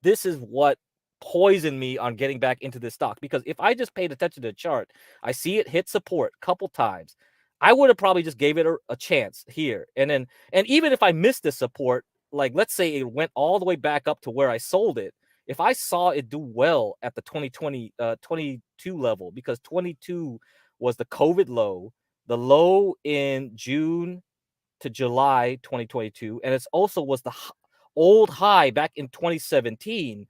[SPEAKER 11] this is what poisoned me on getting back into this stock, because if I just paid attention to the chart, I see it hit support a couple times, I would have probably just gave it a chance here. And even if I missed the support, like let's say it went all the way back up to where I sold it, if I saw it do well at the 22 level, because 22 was the COVID low, the low in June to July 2022, and it also was the old high back in 2017,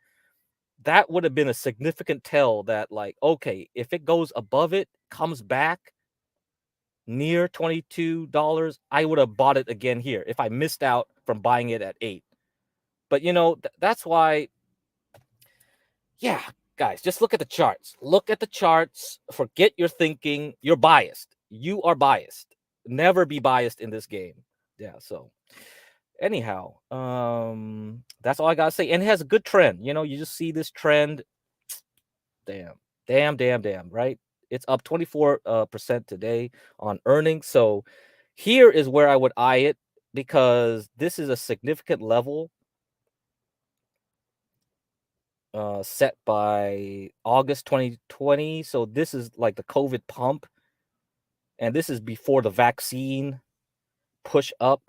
[SPEAKER 11] that would have been a significant tell that, like, okay, if it goes above it, comes back near $22, I would have bought it again here if I missed out from buying it at 8. But that's why, yeah, guys, just look at the charts. Look at the charts. Forget your thinking. You're biased. You are biased. Never be biased in this game. Yeah, so anyhow, that's all I gotta say. And it has a good trend. You just see this trend. Damn, right? It's up 24% today on earnings. So here is where I would eye it, because this is a significant level set by August 2020. So this is like the COVID pump, and this is before the vaccine push up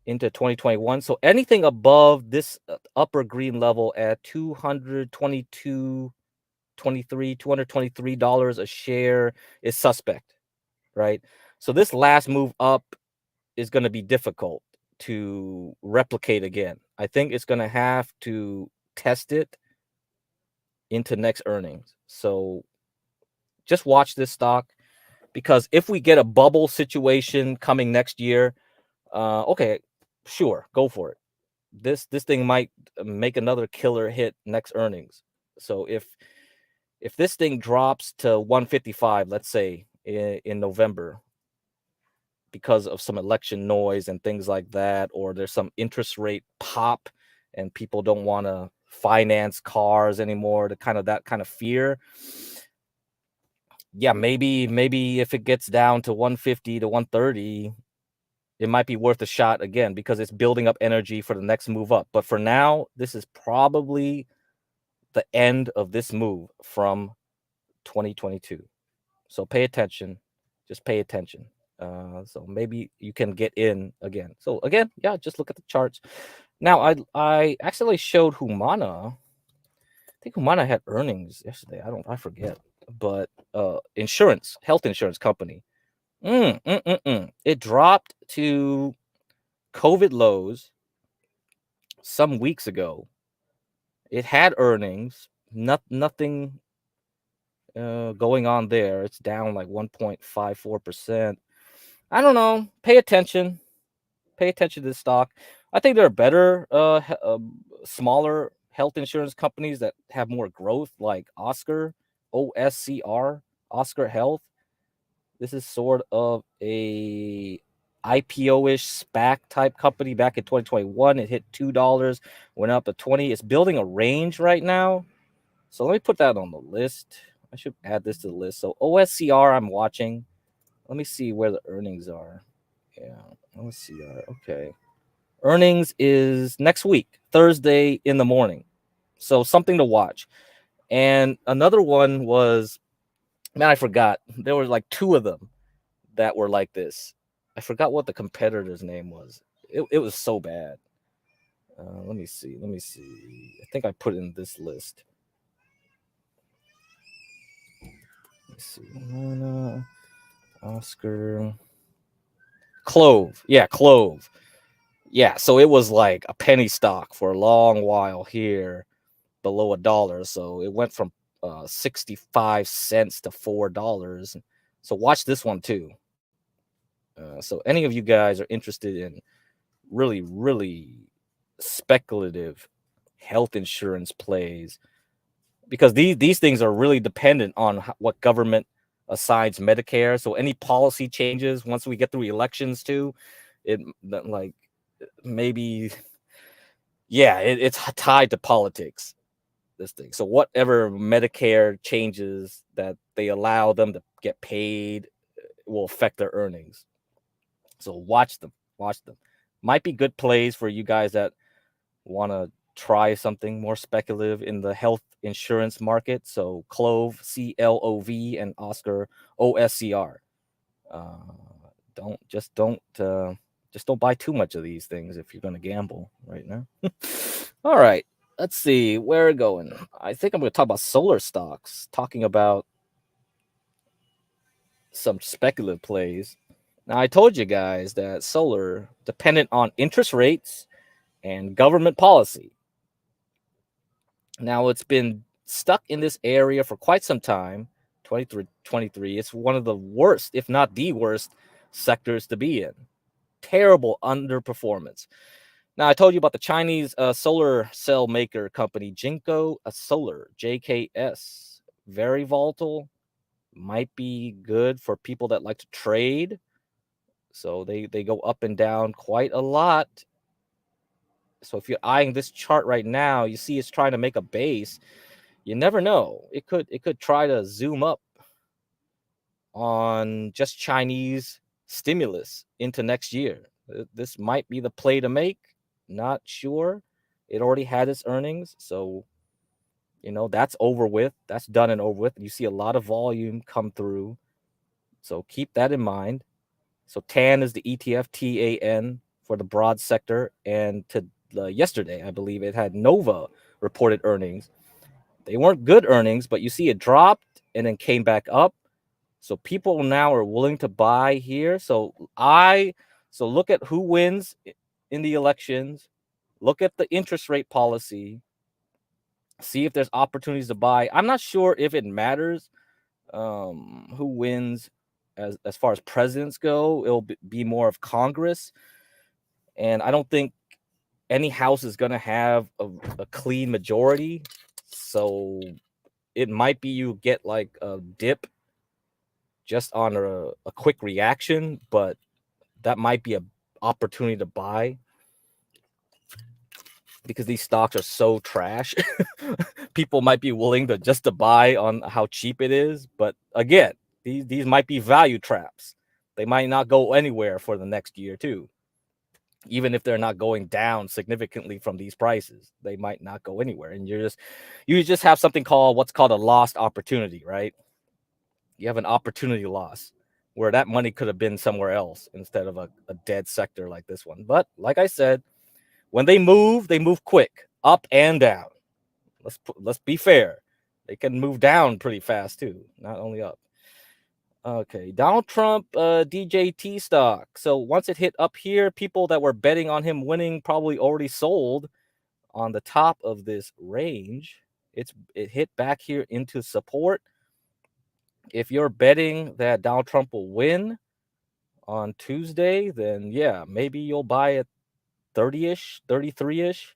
[SPEAKER 11] into 2021. So anything above this upper green level at $223 a share is suspect, right? So this last move up is going to be difficult to replicate again. I think it's going to have to test it into next earnings. So just watch this stock, because if we get a bubble situation coming next year, okay, sure, go for it. This thing might make another killer hit next earnings. So if this thing drops to 155, let's say in November, because of some election noise and things like that, or there's some interest rate pop and people don't want to finance cars anymore, that kind of fear. Yeah, maybe if it gets down to 150 to 130, it might be worth a shot again because it's building up energy for the next move up. But for now, this is probably the end of this move from 2022. So pay attention. Just pay attention. So maybe you can get in again. So again, yeah, just look at the charts. Now, I accidentally showed Humana. I think Humana had earnings yesterday. I forget. But health insurance company. It dropped to COVID lows some weeks ago. It had earnings. Nothing going on there. It's down like 1.54%. I don't know. Pay attention. Pay attention to this stock. I think there are better, smaller health insurance companies that have more growth, like Oscar, OSCR, Oscar Health. This is sort of a IPO-ish SPAC type company back in 2021. It hit $2, went up to 20. It's building a range right now. So let me put that on the list. I should add this to the list. So OSCR, I'm watching. Let me see where the earnings are. Yeah, OSCR. Okay. Earnings is next week, Thursday in the morning. So something to watch. And another one was, man, I forgot. There were like two of them that were like this. I forgot what the competitor's name was. It was so bad. Let me see. I think I put it in this list. Let's see. Oscar. Clove. Yeah, Clove. Yeah, so it was like a penny stock for a long while here, below $1. So it went from 65 cents to $4. So watch this one too. So any of you guys are interested in really, really speculative health insurance plays, because these things are really dependent on what government assigns Medicare. So any policy changes once we get through elections too, maybe, yeah, it's tied to politics, this thing. So whatever Medicare changes that they allow them to get paid will affect their earnings. So watch them. Might be good plays for you guys that want to try something more speculative in the health insurance market. So Clove, CLOV, and Oscar, OSCR. Don't buy too much of these things if you're going to gamble right now. All right, let's see where we're going. I think I'm going to talk about solar stocks, talking about some speculative plays. Now, I told you guys that solar dependent on interest rates and government policy. Now, it's been stuck in this area for quite some time. 23. It's one of the worst, if not the worst, sectors to be in. Terrible underperformance. Now, I told you about the Chinese solar cell maker company, Jinko Solar, JKS. Very volatile. Might be good for people that like to trade. So they go up and down quite a lot. So if you're eyeing this chart right now, you see it's trying to make a base. You never know. It could try to zoom up on just Chinese stimulus into next year. This might be the play to make. Not sure. It already had its earnings, so that's over with. That's done and over with. You see a lot of volume come through, so keep that in mind. So TAN is the ETF, TAN, for the broad sector. And yesterday, I believe it had Nova reported earnings. They weren't good earnings, but you see it dropped and then came back up. So people now are willing to buy here. So look at who wins in the elections. Look at the interest rate policy. See if there's opportunities to buy. I'm not sure if it matters who wins as far as presidents go. It'll be more of Congress. And I don't think any house is going to have a clean majority. So it might be you get like a dip just on a quick reaction, but that might be an opportunity to buy because these stocks are so trash. People might be willing to buy on how cheap it is. But again, these might be value traps. They might not go anywhere for the next year too. Even if they're not going down significantly from these prices, they might not go anywhere. And you just have something called what's called a lost opportunity, right? You have an opportunity loss where that money could have been somewhere else instead of a dead sector like this one. But like I said, when they move quick, up and down. Let's be fair. They can move down pretty fast too, not only up. Okay, Donald Trump, DJT stock. So once it hit up here, people that were betting on him winning probably already sold on the top of this range. It hit back here into support. If you're betting that Donald Trump will win on Tuesday, then yeah, maybe you'll buy at 30-ish, 33-ish.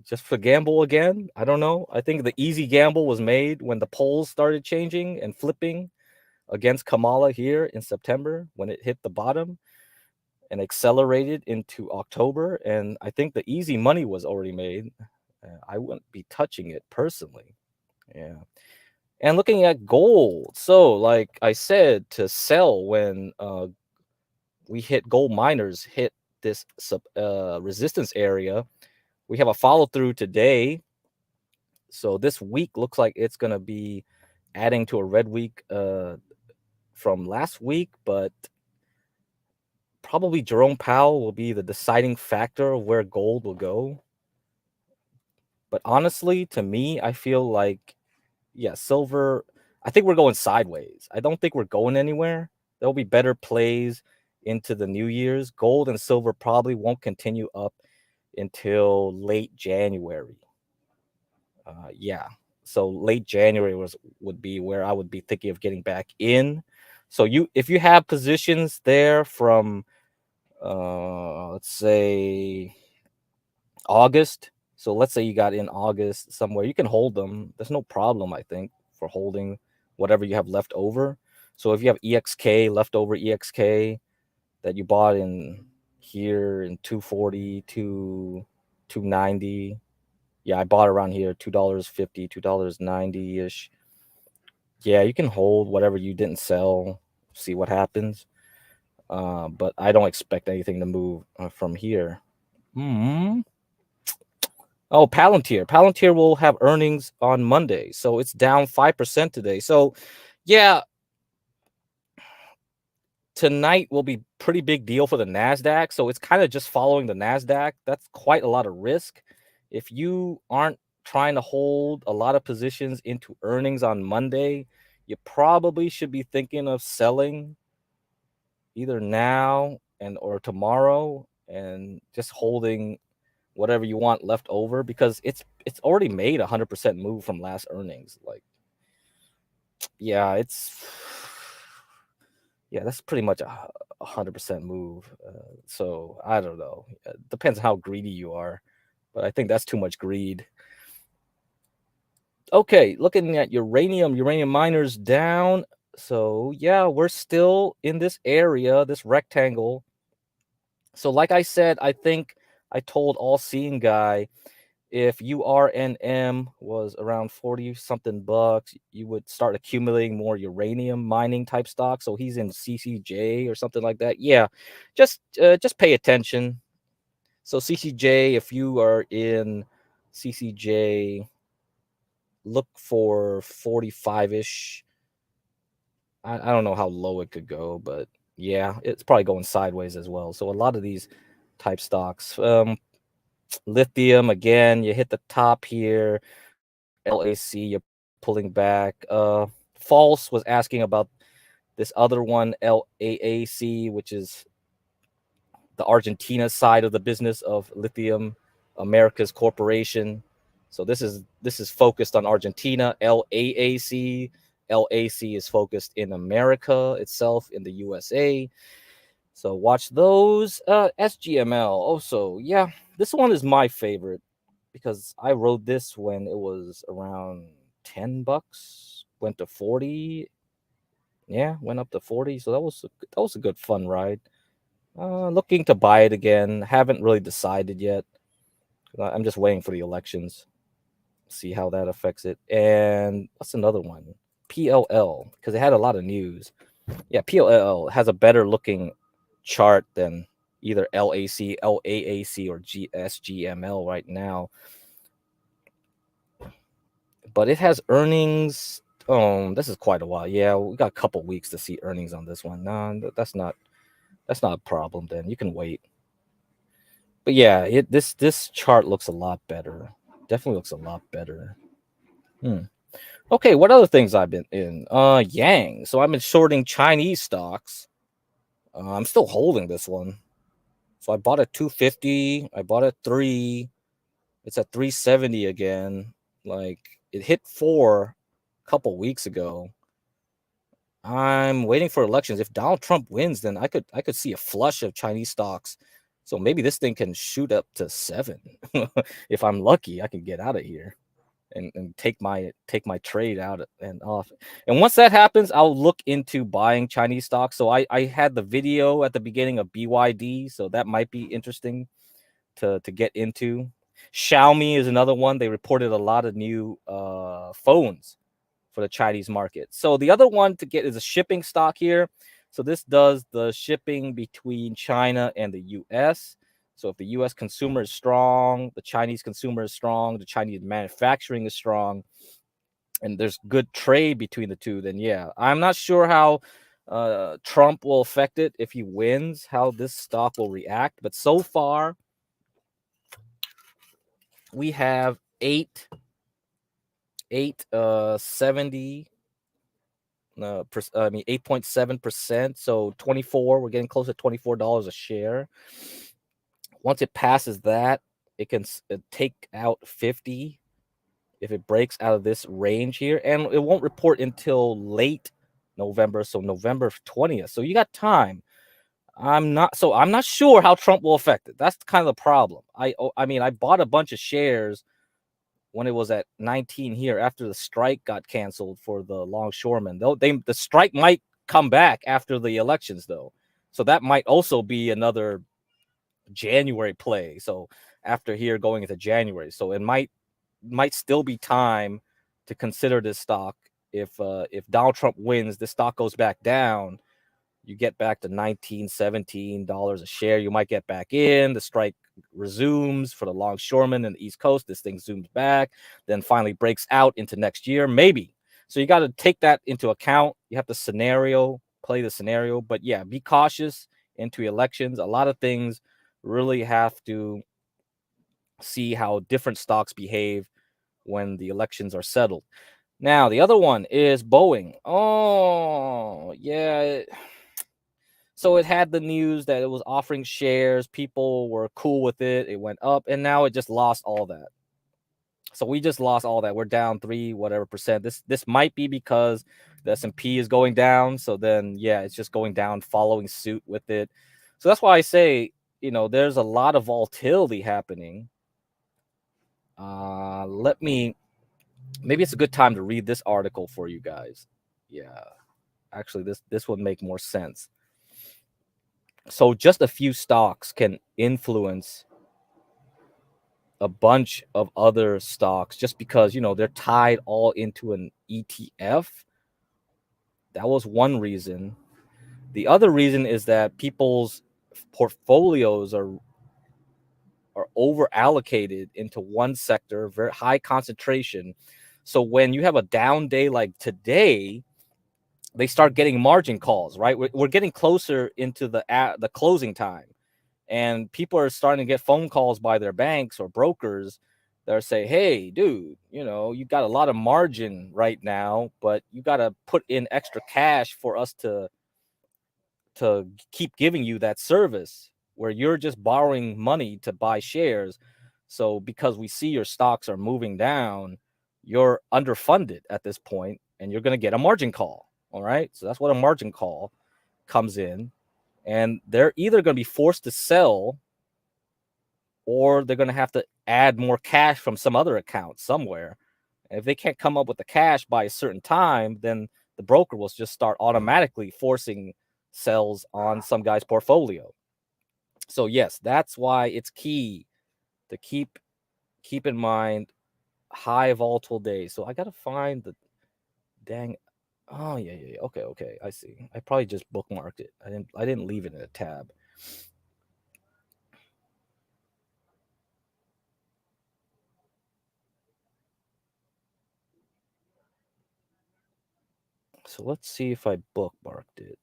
[SPEAKER 11] Just for gamble again. I don't know. I think the easy gamble was made when the polls started changing and flipping against Kamala here in September when it hit the bottom and accelerated into October. And I think the easy money was already made. I wouldn't be touching it personally. Yeah. And looking at gold. So like I said, to sell when we hit gold miners hit this resistance area. We have a follow through today. So this week looks like it's going to be adding to a red week from last week, but probably Jerome Powell will be the deciding factor of where gold will go. But honestly, to me, I feel like, yeah, silver, I think we're going sideways. I don't think we're going anywhere. There'll be better plays into the New Year's. Gold and silver probably won't continue up until late January. Yeah. So late January would be where I would be thinking of getting back in. So if you have positions there from let's say August. So let's say you got in August somewhere, you can hold them. There's no problem, I think, for holding whatever you have left over. So if you have EXK, leftover EXK that you bought in here in 240 to 290. Yeah, I bought around here $2.50, $2.90-ish. Yeah, you can hold whatever you didn't sell, see what happens. But I don't expect anything to move from here. Oh, Palantir. Palantir will have earnings on Monday. So it's down 5% today. So yeah, tonight will be pretty big deal for the NASDAQ. So it's kind of just following the NASDAQ. That's quite a lot of risk. If you aren't trying to hold a lot of positions into earnings on Monday, you probably should be thinking of selling either now or tomorrow and just holding whatever you want left over, because it's already made 100% move from last earnings. Like, yeah, that's pretty much a 100% move. So I don't know. It depends on how greedy you are, but I think that's too much greed. Okay, looking at uranium miners down. So yeah, we're still in this area, this rectangle. So like I said, I think I told All Seeing Guy, if URNM was around 40 something bucks, you would start accumulating more uranium mining type stock. So he's in CCJ or something like that. Yeah, just pay attention. So CCJ, if you are in CCJ, look for 45-ish. I don't know how low it could go, but yeah, it's probably going sideways as well. So a lot of these type stocks, lithium, again, you hit the top here. LAC, you're pulling back. False was asking about this other one, LAAC, which is the Argentina side of the business of Lithium Americas Corporation. So this is focused on Argentina. LAAC is focused in America itself, in the USA. So watch those. SGML also, yeah, this one is my favorite because I rode this when it was around 10 bucks, went to 40. Yeah, went up to 40. So that was a good fun ride. Looking to buy it again. Haven't really decided yet. I'm just waiting for the elections. See how that affects it. And what's another one? PLL, because it had a lot of news. Yeah, PLL has a better looking chart than either LAC, LAAC, or SGML right now. But it has earnings. This is quite a while. Yeah, we got a couple weeks to see earnings on this one. No, that's not a problem. Then you can wait. But yeah, this chart looks a lot better. Definitely looks a lot better. Okay, what other things I've been in? Yang. So I've been shorting Chinese stocks. I'm still holding this one. So I bought at 250. I bought at 3. It's at 370 again. Like it hit 4 a couple weeks ago. I'm waiting for elections. If Donald Trump wins, then I could see a flush of Chinese stocks. So maybe this thing can shoot up to 7. If I'm lucky, I can get out of here and take my trade out and off. And once that happens, I'll look into buying Chinese stocks. So I had the video at the beginning of BYD, so that might be interesting to get into. Xiaomi is another one. They reported a lot of new phones for the Chinese market. So the other one to get is a shipping stock here. So this does the shipping between China and the US. So if the US consumer is strong, the Chinese consumer is strong, the Chinese manufacturing is strong, and there's good trade between the two, then yeah. I'm not sure how Trump will affect it if he wins, how this stock will react. But so far, we have 8.70. I mean 8.7%. So 24. We're getting close to $24 a share. Once it passes that, it can take out 50 if it breaks out of this range here, and it won't report until late November, so November 20th. So you got time. I'm not sure how Trump will affect it. That's kind of the problem. I mean, I bought a bunch of shares when it was at 19 here after the strike got canceled for the longshoremen. The strike might come back after the elections though. So that might also be another January play. So after here going into January. So it might still be time to consider this stock. If Donald Trump wins, this stock goes back down. You get back to $19, $17 a share. You might get back in. The strike resumes for the longshoremen in the East Coast. This thing zooms back, then finally breaks out into next year, maybe. So you got to take that into account. You have to play the scenario. But yeah, be cautious into elections. A lot of things really have to see how different stocks behave when the elections are settled. Now, the other one is Boeing. Oh, yeah. So it had the news that it was offering shares. People were cool with it. It went up, and now it just lost all that. So we just lost all that. We're down 3 whatever percent. This might be because the S&P is going down. So then, yeah, it's just going down, following suit with it. So that's why I say, there's a lot of volatility happening. Maybe it's a good time to read this article for you guys. Yeah, actually, this would make more sense. So just a few stocks can influence a bunch of other stocks just because, they're tied all into an ETF. That was one reason. The other reason is that people's portfolios are over allocated into one sector, very high concentration. So when you have a down day like today, they start getting margin calls, right? We're getting closer into the closing time, and people are starting to get phone calls by their banks or brokers that are saying, hey, dude, you got a lot of margin right now, but you got to put in extra cash for us to keep giving you that service where you're just borrowing money to buy shares. So because we see your stocks are moving down, you're underfunded at this point, and you're going to get a margin call. All right. So that's what a margin call comes in. And they're either going to be forced to sell, or they're going to have to add more cash from some other account somewhere. And if they can't come up with the cash by a certain time, then the broker will just start automatically forcing sells on some guy's portfolio. So yes, that's why it's key to keep in mind high volatile days. So I got to find the dang Oh yeah, yeah, yeah. Okay, okay. I see. I probably just bookmarked it. I didn't leave it in a tab. So let's see if I bookmarked it.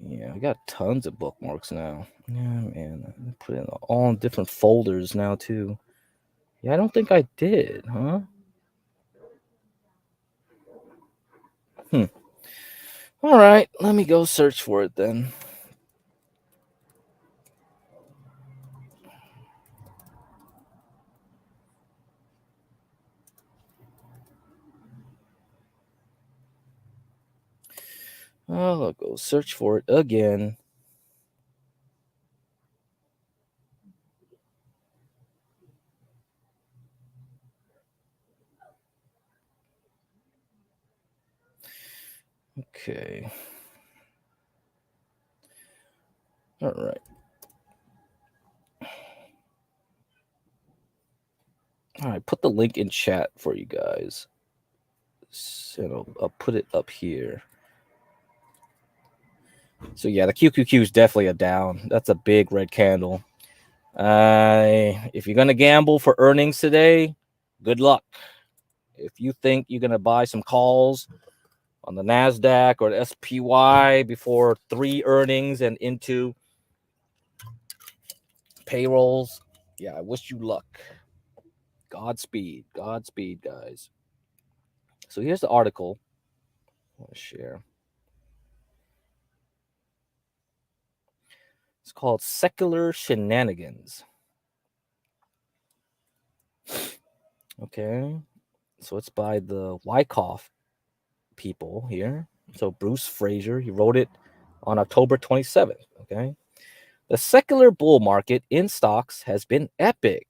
[SPEAKER 11] Yeah, I got tons of bookmarks now. Yeah, man. I put it in all in different folders now too. Yeah, I don't think I did, huh? All right, let me go search for it then. I'll go search for it again. Okay. All right. All right, put the link in chat for you guys. So I'll put it up here. So yeah, the QQQ is definitely a down. That's a big red candle. If you're gonna gamble for earnings today, good luck. If you think you're gonna buy some calls on the Nasdaq or the SPY before 3 earnings and into payrolls, yeah, I wish you luck. Godspeed, Godspeed, guys. So here's the article. I'll share. It's called Secular Shenanigans. Okay. So it's by the Wyckoff people here. So Bruce Fraser, he wrote it on October 27th. Okay. The secular bull market in stocks has been epic.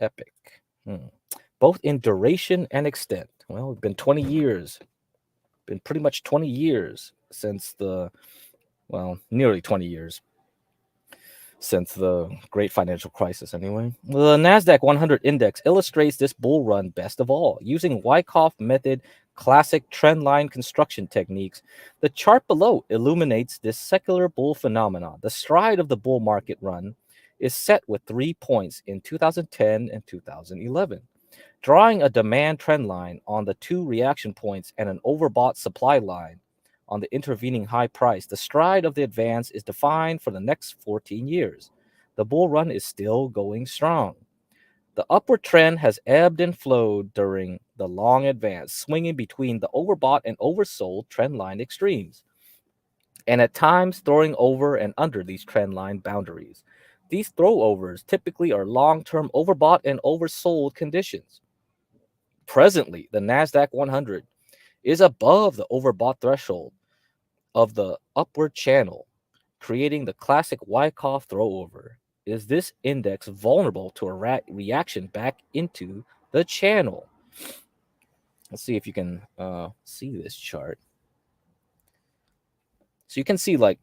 [SPEAKER 11] Epic. Both in duration and extent. Well, it's been 20 years. Been pretty much 20 years since nearly 20 years since the great financial crisis anyway. The NASDAQ 100 index illustrates this bull run best of all. Using Wyckoff method classic trend line construction techniques, the chart below illuminates this secular bull phenomenon. The stride of the bull market run is set with 3 points in 2010 and 2011. Drawing a demand trend line on the 2 reaction points and an overbought supply line on the intervening high price, the stride of the advance is defined for the next 14 years. The bull run is still going strong. The upward trend has ebbed and flowed during the long advance, swinging between the overbought and oversold trend line extremes, and at times throwing over and under these trend line boundaries. These throwovers typically are long-term overbought and oversold conditions. Presently, the NASDAQ 100 is above the overbought threshold of the upward channel, creating the classic Wyckoff throwover. Is this index vulnerable to a reaction back into the channel? Let's see if you can see this chart. So you can see like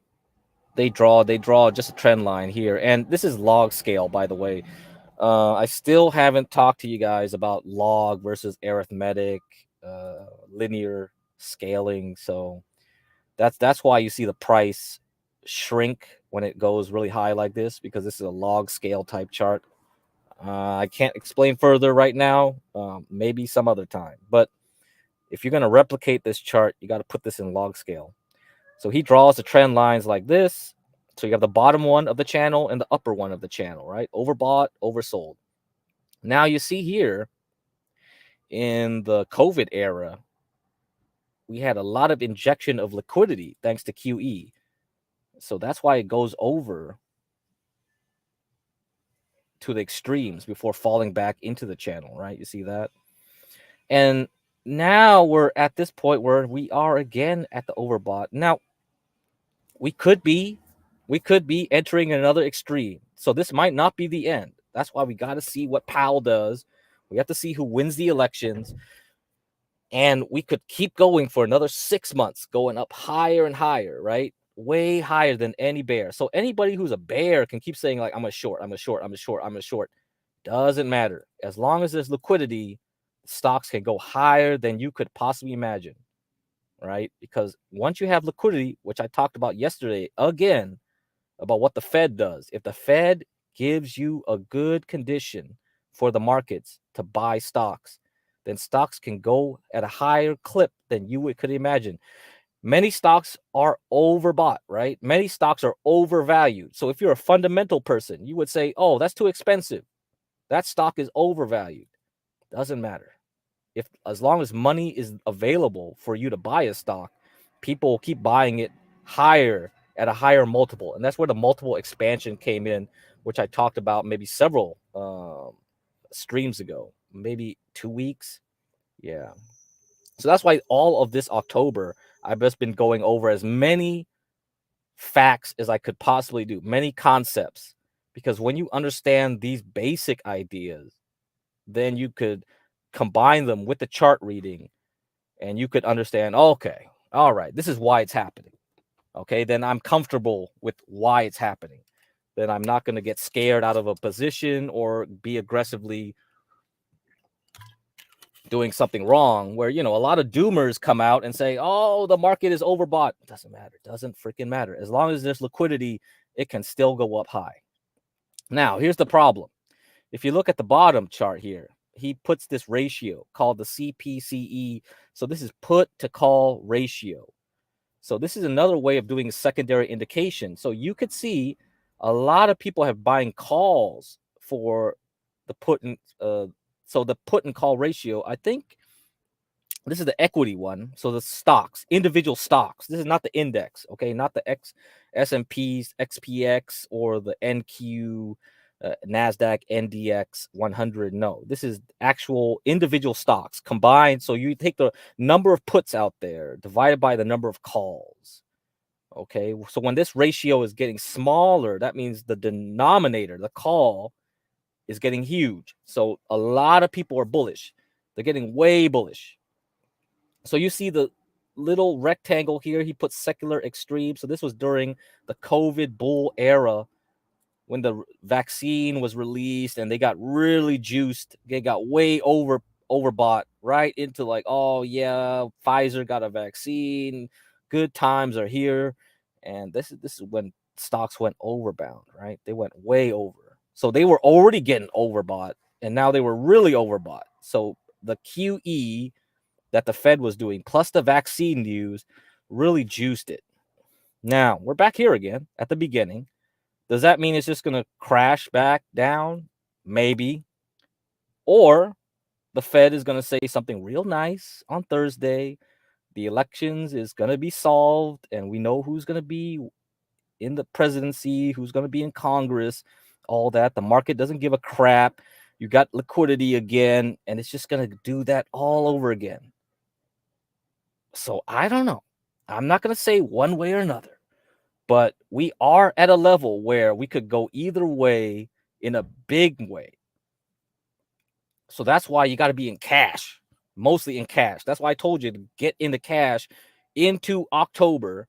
[SPEAKER 11] they draw just a trend line here, and this is log scale, by the way. I still haven't talked to you guys about log versus arithmetic, linear scaling. So that's why you see the price shrink when it goes really high like this, because this is a log scale type chart. I can't explain further right now, maybe some other time. But if you're going to replicate this chart, you got to put this in log scale. So he draws the trend lines like this. So you have the bottom one of the channel and the upper one of the channel, right? Overbought, oversold. Now you see here in the COVID era, we had a lot of injection of liquidity thanks to QE. So that's why it goes over to the extremes before falling back into the channel, right? You see that? And now we're at this point where we are again at the overbought. Now, we could be We could be entering another extreme. So this might not be the end. That's why we got to see what Powell does. We have to see who wins the elections. And we could keep going for another 6 months, going up higher and higher, right? Way higher than any bear. So anybody who's a bear can keep saying, like, I'm a short, I'm a short, I'm a short, I'm a short. Doesn't matter. As long as there's liquidity, stocks can go higher than you could possibly imagine, right? Because once you have liquidity, which I talked about yesterday, again, about what the Fed does. If the Fed gives you a good condition for the markets to buy stocks, then stocks can go at a higher clip than you could imagine. Many stocks are overbought, right? Many stocks are overvalued. So if you're a fundamental person, you would say, oh, that's too expensive. That stock is overvalued. Doesn't matter. As long as money is available for you to buy a stock, people will keep buying it higher at a higher multiple. And that's where the multiple expansion came in, which I talked about maybe several streams ago, maybe 2 weeks. Yeah. So that's why all of this October, I've just been going over as many facts as I could possibly do, many concepts, because when you understand these basic ideas, then you could combine them with the chart reading and you could understand, okay, all right, this is why it's happening. Okay, then I'm comfortable with why it's happening. Then I'm not going to get scared out of a position or be aggressively doing something wrong where, a lot of doomers come out and say, oh, the market is overbought. It doesn't matter. It doesn't freaking matter. As long as there's liquidity, it can still go up high. Now, here's the problem. If you look at the bottom chart here, he puts this ratio called the CPCE. So this is put to call ratio. So this is another way of doing a secondary indication. So you could see a lot of people have buying calls for the put and so the put and call ratio. I think this is the equity one. So the stocks, individual stocks. This is not the index, okay? Not the S&Ps, XPX, or the NQ, NASDAQ, NDX 100. No, this is actual individual stocks combined. So you take the number of puts out there divided by the number of calls. Okay, so when this ratio is getting smaller, that means the denominator, the call, is getting huge. So a lot of people are bullish. They're getting way bullish. So you see the little rectangle here. He put secular extreme. So this was during the COVID bull era, when the vaccine was released and they got really juiced. They got way overbought, right into like, oh yeah, Pfizer got a vaccine, good times are here. And this is when stocks went overbound, right? They went way over. So they were already getting overbought and now they were really overbought. So the QE that the Fed was doing plus the vaccine news really juiced it. Now we're back here again at the beginning. Does that mean it's just going to crash back down? Maybe. Or the Fed is going to say something real nice on Thursday. The elections is going to be solved, and we know who's going to be in the presidency, who's going to be in Congress, all that. The market doesn't give a crap. You got liquidity again, and it's just going to do that all over again. So I don't know. I'm not going to say one way or another. But we are at a level where we could go either way in a big way. So that's why you got to be in cash, mostly in cash. That's why I told you to get into cash into October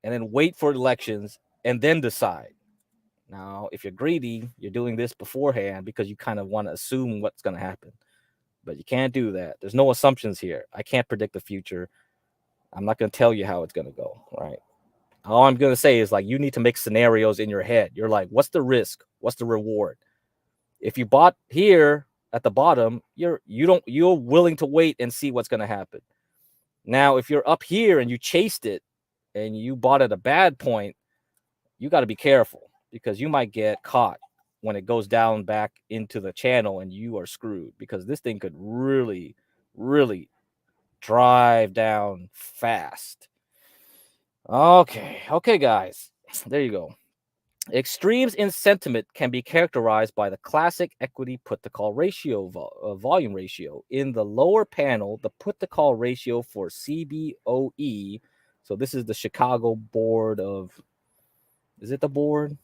[SPEAKER 11] and then wait for elections and then decide. Now, if you're greedy, you're doing this beforehand because you kind of want to assume what's going to happen. But you can't do that. There's no assumptions here. I can't predict the future. I'm not going to tell you how it's going to go, right? All I'm going to say is, like, you need to make scenarios in your head. You're like, what's the risk? What's the reward? If you bought here at the bottom, you're willing to wait and see what's going to happen. Now, if you're up here and you chased it and you bought at a bad point, you got to be careful because you might get caught when it goes down back into the channel and you are screwed because this thing could really, really drive down fast. Okay, guys, there you go. Extremes in sentiment can be characterized by the classic equity put-to-call ratio, volume ratio. In the lower panel, the put-to-call ratio for CBOE, so this is the Chicago Board of Is it the board?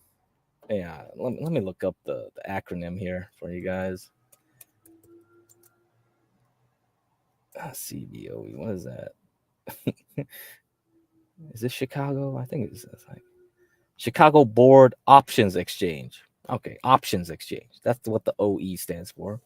[SPEAKER 11] Yeah, let me look up the acronym here for you guys. CBOE, what is that? Is this Chicago? I think it's like Chicago Board Options Exchange. Okay, Options Exchange. That's what the OE stands for.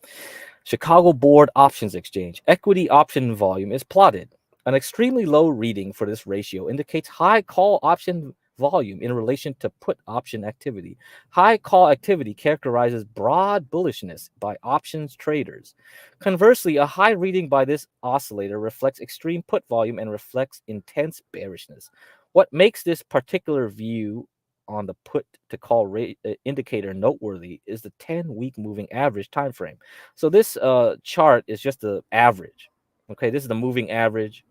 [SPEAKER 11] Chicago Board Options Exchange. Equity option volume is plotted. An extremely low reading for this ratio indicates high call option volume in relation to put option activity. High call activity characterizes broad bullishness by options traders. Conversely, a high reading by this oscillator reflects extreme put volume and reflects intense bearishness. What makes this particular view on the put to call rate indicator noteworthy is the 10-week moving average time frame. So this chart is just the average. Okay, this is the moving average.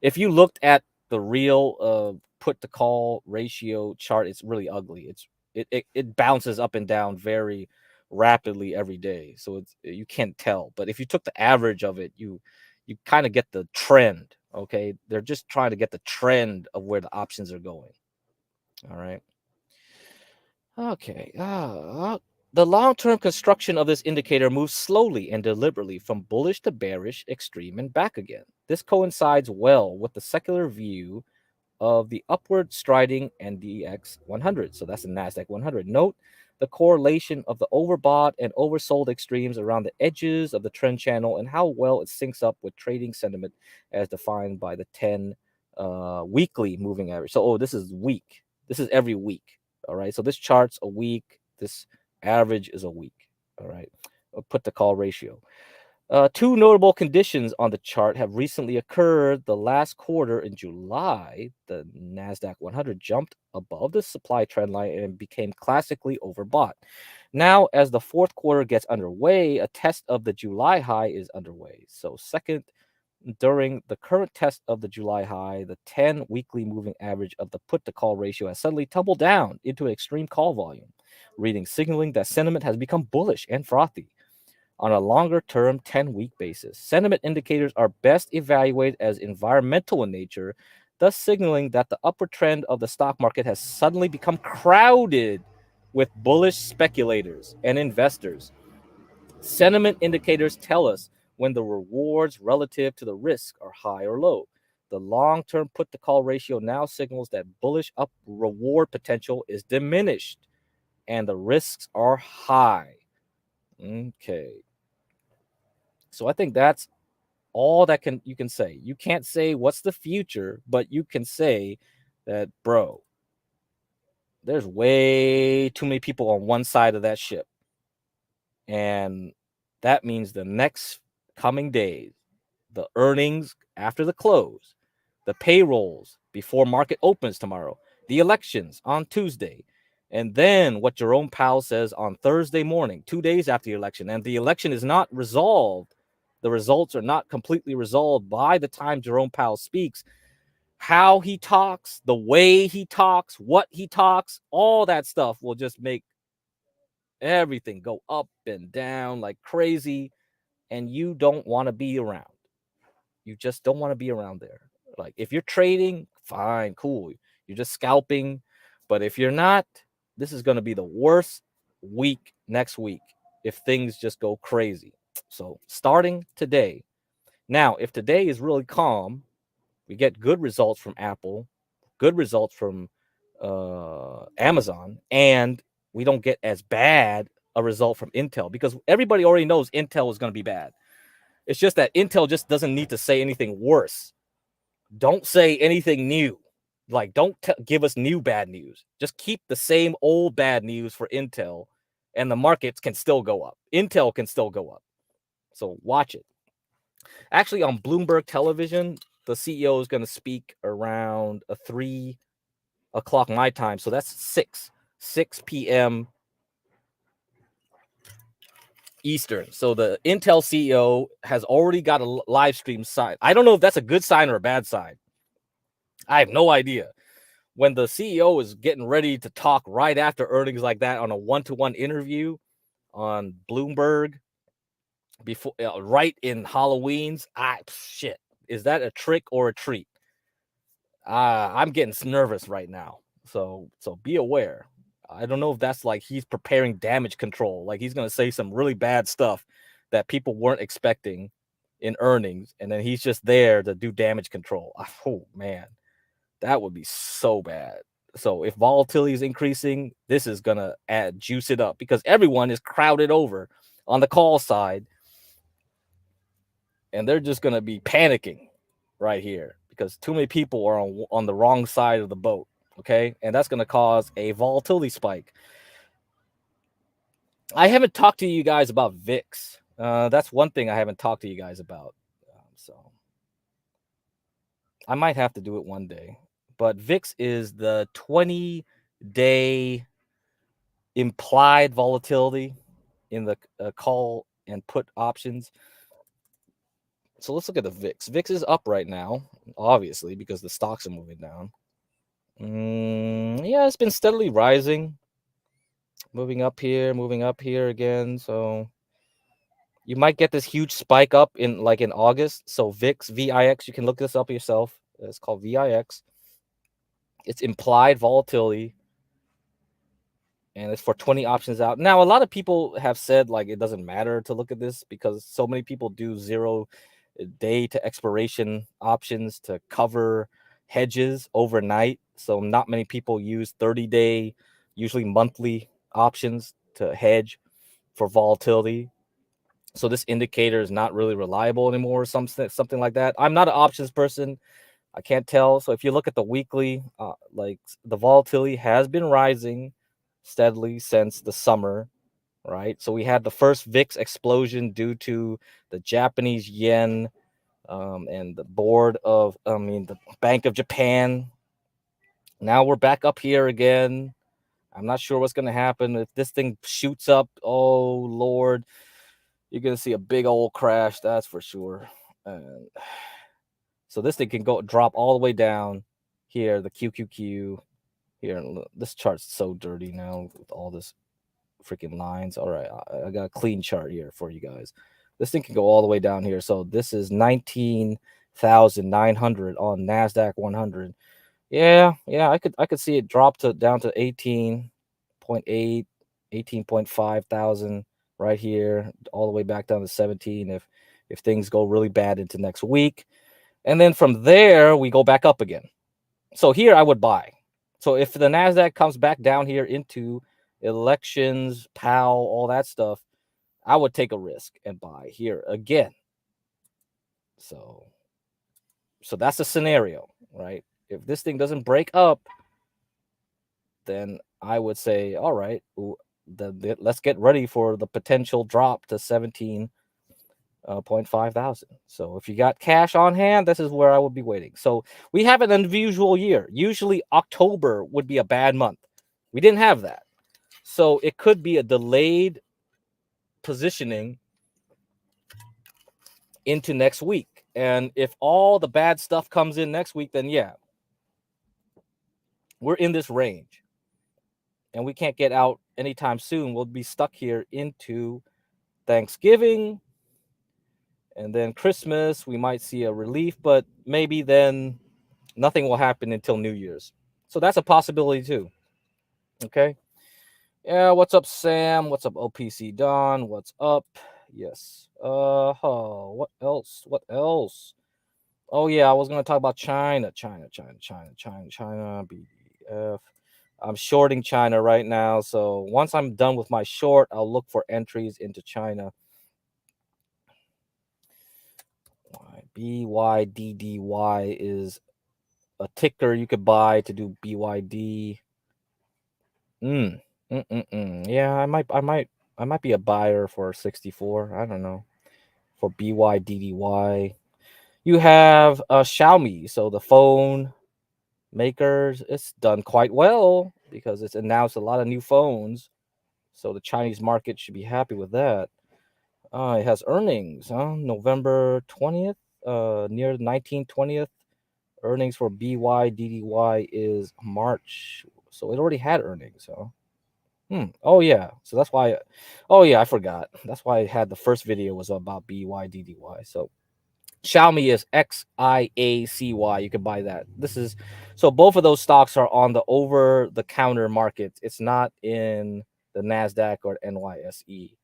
[SPEAKER 11] If you looked at the real put to call ratio chart, it's really ugly. It bounces up and down very rapidly every day, so you can't tell. But if you took the average of it, you kind of get the trend. Okay, they're just trying to get the trend of where the options are going. All right. Okay. The long-term construction of this indicator moves slowly and deliberately from bullish to bearish, extreme, and back again. This coincides well with the secular view of the upward striding NDX 100. So that's the NASDAQ 100. Note the correlation of the overbought and oversold extremes around the edges of the trend channel and how well it syncs up with trading sentiment as defined by the 10 weekly moving average. So, this is week. This is every week. All right. So this chart's a week. This average is a week. All right. Put the call ratio. Two notable conditions on the chart have recently occurred. The last quarter in July, the NASDAQ 100 jumped above the supply trend line and became classically overbought. Now, as the fourth quarter gets underway, a test of the July high is underway. So, second, during the current test of the July high, the 10 weekly moving average of the put to call ratio has suddenly tumbled down into an extreme call volume, reading signaling that sentiment has become bullish and frothy. On a longer term 10-week basis, sentiment indicators are best evaluated as environmental in nature, thus signaling that the upward trend of the stock market has suddenly become crowded with bullish speculators and investors. Sentiment indicators tell us when the rewards relative to the risk are high or low. The long-term put-to-call ratio now signals that bullish up reward potential is diminished and the risks are high. Okay. So I think that's all that you can say. You can't say what's the future, but you can say that, bro, there's way too many people on one side of that ship. And that means the next coming days, the earnings after the close, the payrolls before market opens tomorrow, the elections on Tuesday, and then what Jerome Powell says on Thursday morning, 2 days after the election. And the election is not resolved. The results are not completely resolved by the time Jerome Powell speaks. How he talks, the way he talks, what he talks, all that stuff will just make everything go up and down like crazy. And you don't want to be around. You just don't want to be around there. Like if you're trading, fine, cool. You're just scalping. But if you're not, this is going to be the worst week next week if things just go crazy. So starting today. Now, if today is really calm, we get good results from Apple, good results from Amazon, and we don't get as bad a result from Intel because everybody already knows Intel is going to be bad. It's just that Intel just doesn't need to say anything worse. Don't say anything new. Like, don't give us new bad news. Just keep the same old bad news for Intel, and the markets can still go up. Intel can still go up. So watch it. Actually, on Bloomberg television, the CEO is going to speak around 3 o'clock my time. So that's 6 p.m. Eastern. So the Intel CEO has already got a live stream sign. I don't know if that's a good sign or a bad sign. I have no idea. When the CEO is getting ready to talk right after earnings like that on a one-to-one interview on Bloomberg before right in Halloween's, shit. Is that a trick or a treat? I'm getting nervous right now. So be aware. I don't know if that's like he's preparing damage control. Like he's going to say some really bad stuff that people weren't expecting in earnings. And then he's just there to do damage control. Oh, man, that would be so bad. So if volatility is increasing, this is going to juice it up because everyone is crowded over on the call side. And they're just going to be panicking right here because too many people are on the wrong side of the boat. Okay. And that's going to cause a volatility spike. I haven't talked to you guys about VIX. That's one thing I haven't talked to you guys about. So I might have to do it one day. But VIX is the 20-day implied volatility in the call and put options. So let's look at the VIX. VIX is up right now, obviously, because the stocks are moving down. Yeah, it's been steadily rising. Moving up here again. So you might get this huge spike up in August. So VIX, VIX, you can look this up yourself. It's called VIX. It's implied volatility. And it's for 20 options out. Now, a lot of people have said like it doesn't matter to look at this because so many people do 0-day to expiration options to cover hedges overnight. So not many people use 30-day, usually monthly options to hedge for volatility. So this indicator is not really reliable anymore, or something like that. I'm not an options person. I can't tell. So if you look at the weekly, like the volatility has been rising steadily since the summer, right? So we had the first VIX explosion due to the Japanese yen and the the Bank of Japan. Now we're back up here again. I'm not sure what's going to happen. If this thing shoots up, oh, Lord, you're going to see a big old crash. That's for sure. And so this thing can drop all the way down here, the QQQ. Here, this chart's so dirty now with all this freaking lines. All right, I got a clean chart here for you guys. This thing can go all the way down here. So this is 19,900 on NASDAQ 100. Yeah, I could see it drop down to 18.8, 18.5 thousand right here, all the way back down to 17 if things go really bad into next week. And then from there, we go back up again. So here I would buy. So if the NASDAQ comes back down here into elections, Powell, all that stuff, I would take a risk and buy here again. So that's a scenario, right? If this thing doesn't break up, then I would say, all right, let's get ready for the potential drop to 17.5 thousand. So if you got cash on hand, this is where I would be waiting. So we have an unusual year. Usually October would be a bad month. We didn't have that. So it could be a delayed positioning into next week. And if all the bad stuff comes in next week, then yeah, we're in this range. And we can't get out anytime soon. We'll be stuck here into Thanksgiving. And then Christmas, we might see a relief, but maybe then nothing will happen until New Year's. So that's a possibility too. Okay. Yeah, what's up, Sam? What's up, OPC Don? What's up? Yes. What else? Oh yeah, I was gonna talk about China. BDF. I'm shorting China right now. So once I'm done with my short, I'll look for entries into China. BYDDY is a ticker you could buy to do BYD. Yeah, I might be a buyer for 64. I don't know. For BYDDY. You have Xiaomi, so the phone makers, it's done quite well because it's announced a lot of new phones. So the Chinese market should be happy with that. It has earnings, November 20th, near the 19th, 20th. Earnings for BYDDY is March. So it already had earnings, huh? Oh yeah. So that's why. Oh yeah, I forgot. That's why I had the first video was about BYDDY. So Xiaomi is XIACY. You can buy that. So both of those stocks are on the over-the-counter market. It's not in the NASDAQ or NYSE.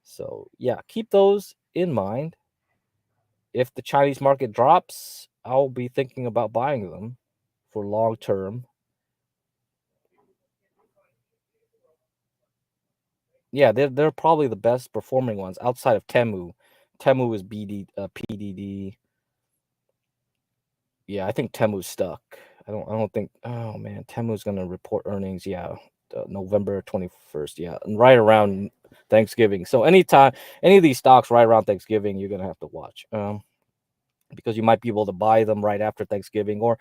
[SPEAKER 11] So yeah, keep those in mind. If the Chinese market drops, I'll be thinking about buying them for long term. Yeah, they're probably the best performing ones outside of Temu. Temu is PDD. Yeah, I think Temu's stuck. I don't think. Oh man, Temu's gonna report earnings. Yeah, November 21st. Yeah, and right around Thanksgiving. So any of these stocks right around Thanksgiving, you're gonna have to watch. Because you might be able to buy them right after Thanksgiving, or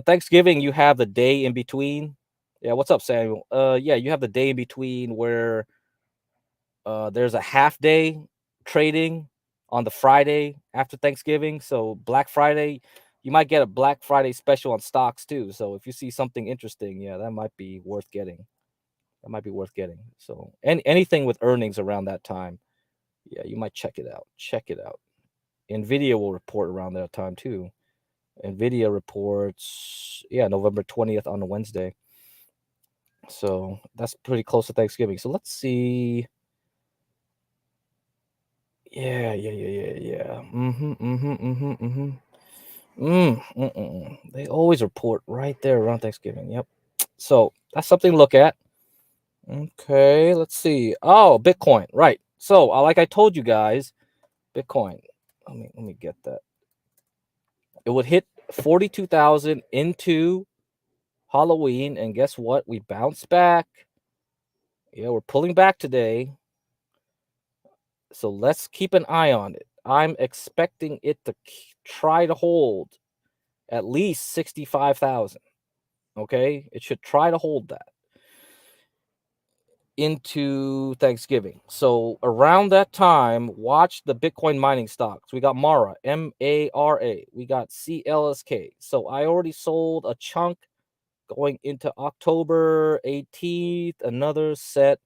[SPEAKER 11] Thanksgiving you have the day in between. Yeah, what's up, Samuel? Yeah, you have the day in between where there's a half day trading on the Friday after Thanksgiving. So Black Friday, you might get a Black Friday special on stocks too. So if you see something interesting, yeah, that might be worth getting. So anything with earnings around that time, yeah, you might check it out. Nvidia will report around that time too. Nvidia reports, yeah, November 20th on a Wednesday. So that's pretty close to Thanksgiving. So let's see. Yeah. They always report right there around Thanksgiving. Yep. So that's something to look at. Okay, let's see. Oh, Bitcoin. Right. So, like I told you guys, Bitcoin. Let me get that. It would hit 42,000 into Halloween, and guess what? We bounced back. Yeah, we're pulling back today. So let's keep an eye on it. I'm expecting it to try to hold at least 65,000. Okay, it should try to hold that into Thanksgiving. So around that time, watch the Bitcoin mining stocks. We got Mara, MARA. We got CLSK. So I already sold a chunk going into October 18th, another set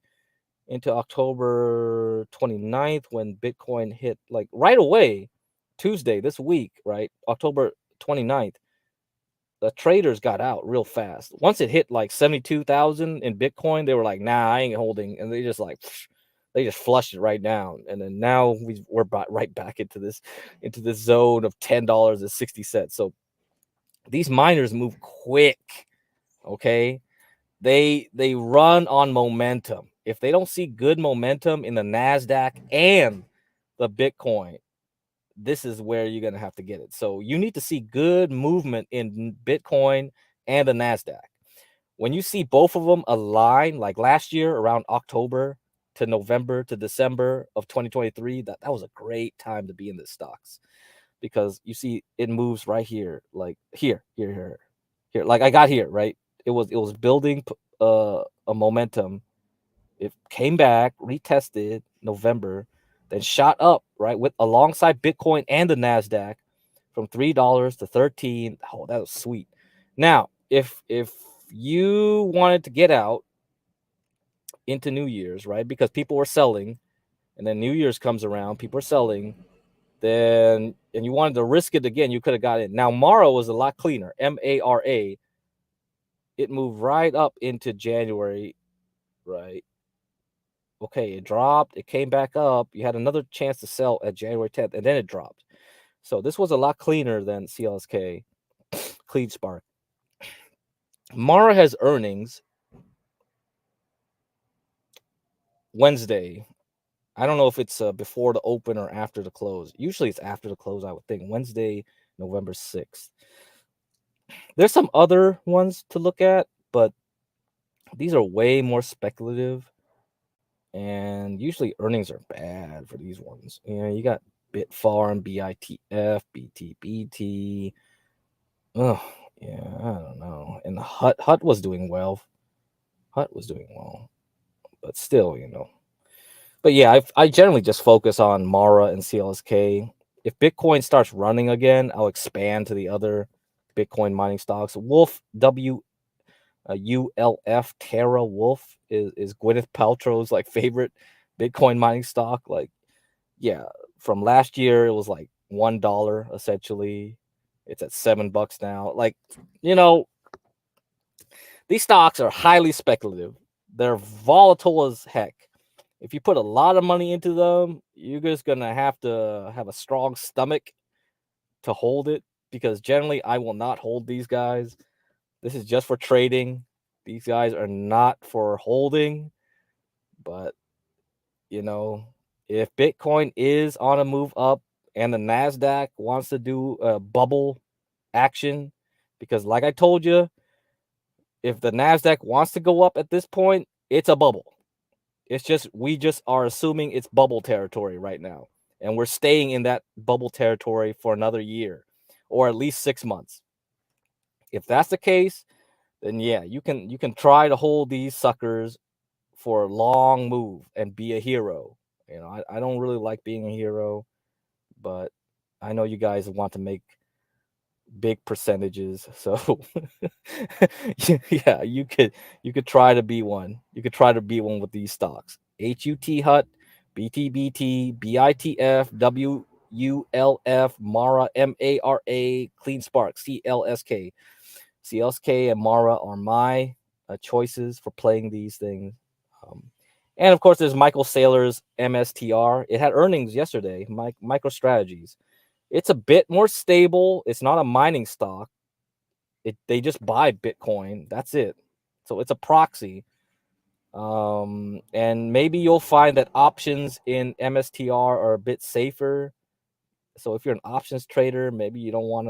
[SPEAKER 11] into October 29th when Bitcoin hit like right away, Tuesday this week, right? October 29th. The traders got out real fast. Once it hit like 72,000 in Bitcoin, they were like, "Nah, I ain't holding," and they just flushed it right down. And then now we're right back into this zone of $10.60. So these miners move quick. Okay, they run on momentum. If they don't see good momentum in the NASDAQ and the Bitcoin, this is where you're going to have to get it. So you need to see good movement in Bitcoin and the NASDAQ. When you see both of them align, like last year around October to November to December of 2023, that was a great time to be in the stocks, because you see it moves right here, like here. Like I got here, right? It was building a momentum. It came back, retested November, then shot up, right, with alongside Bitcoin and the NASDAQ from $3 to 13. Oh, that was sweet. Now, if you wanted to get out into New Year's, right, because people were selling, and then New Year's comes around, people are selling, then, and you wanted to risk it again, you could have got in. Now, Mara was a lot cleaner, MARA. It moved right up into January, right? Okay, it dropped, it came back up. You had another chance to sell at January 10th, and then it dropped. So this was a lot cleaner than CLSK, Clean Spark. Mara has earnings Wednesday. I don't know if it's before the open or after the close. Usually it's after the close, I would think. Wednesday, November 6th. There's some other ones to look at, but these are way more speculative. And usually earnings are bad for these ones. You got Bitfarm, BITF, BTBT. Oh, yeah, I don't know. And Hut was doing well. But still, But yeah, I generally just focus on Mara and CLSK. If Bitcoin starts running again, I'll expand to the other Bitcoin mining stocks. Wolf, ULF, Terra Wolf is Gwyneth Paltrow's favorite Bitcoin mining stock. Yeah, from last year it was $1 essentially. It's at $7 now. Like, you know, these stocks are highly speculative. They're volatile as heck. If you put a lot of money into them, you're just gonna have to have a strong stomach to hold it, because generally I will not hold these guys. This is just for trading. These guys are not for holding. But, you know, if Bitcoin is on a move up and the NASDAQ wants to do a bubble action, because like I told you, if the NASDAQ wants to go up at this point, it's a bubble. It's just, we just are assuming it's bubble territory right now. And we're staying in that bubble territory for another year or at least 6 months. If that's the case, then yeah, you can try to hold these suckers for a long move and be a hero. You know, I don't really like being a hero, but I know you guys want to make big percentages. So yeah, you could try to be one. You could try to be one with these stocks. HUT, BTBT, BITF, WULF, MARA, MARA, Clean Spark, CLSK. CLSK and MARA are my choices for playing these things. And of course, there's Michael Saylor's MSTR. It had earnings yesterday, MicroStrategies. It's a bit more stable. It's not a mining stock. They just buy Bitcoin. That's it. So it's a proxy. And maybe you'll find that options in MSTR are a bit safer. So if you're an options trader, maybe you don't want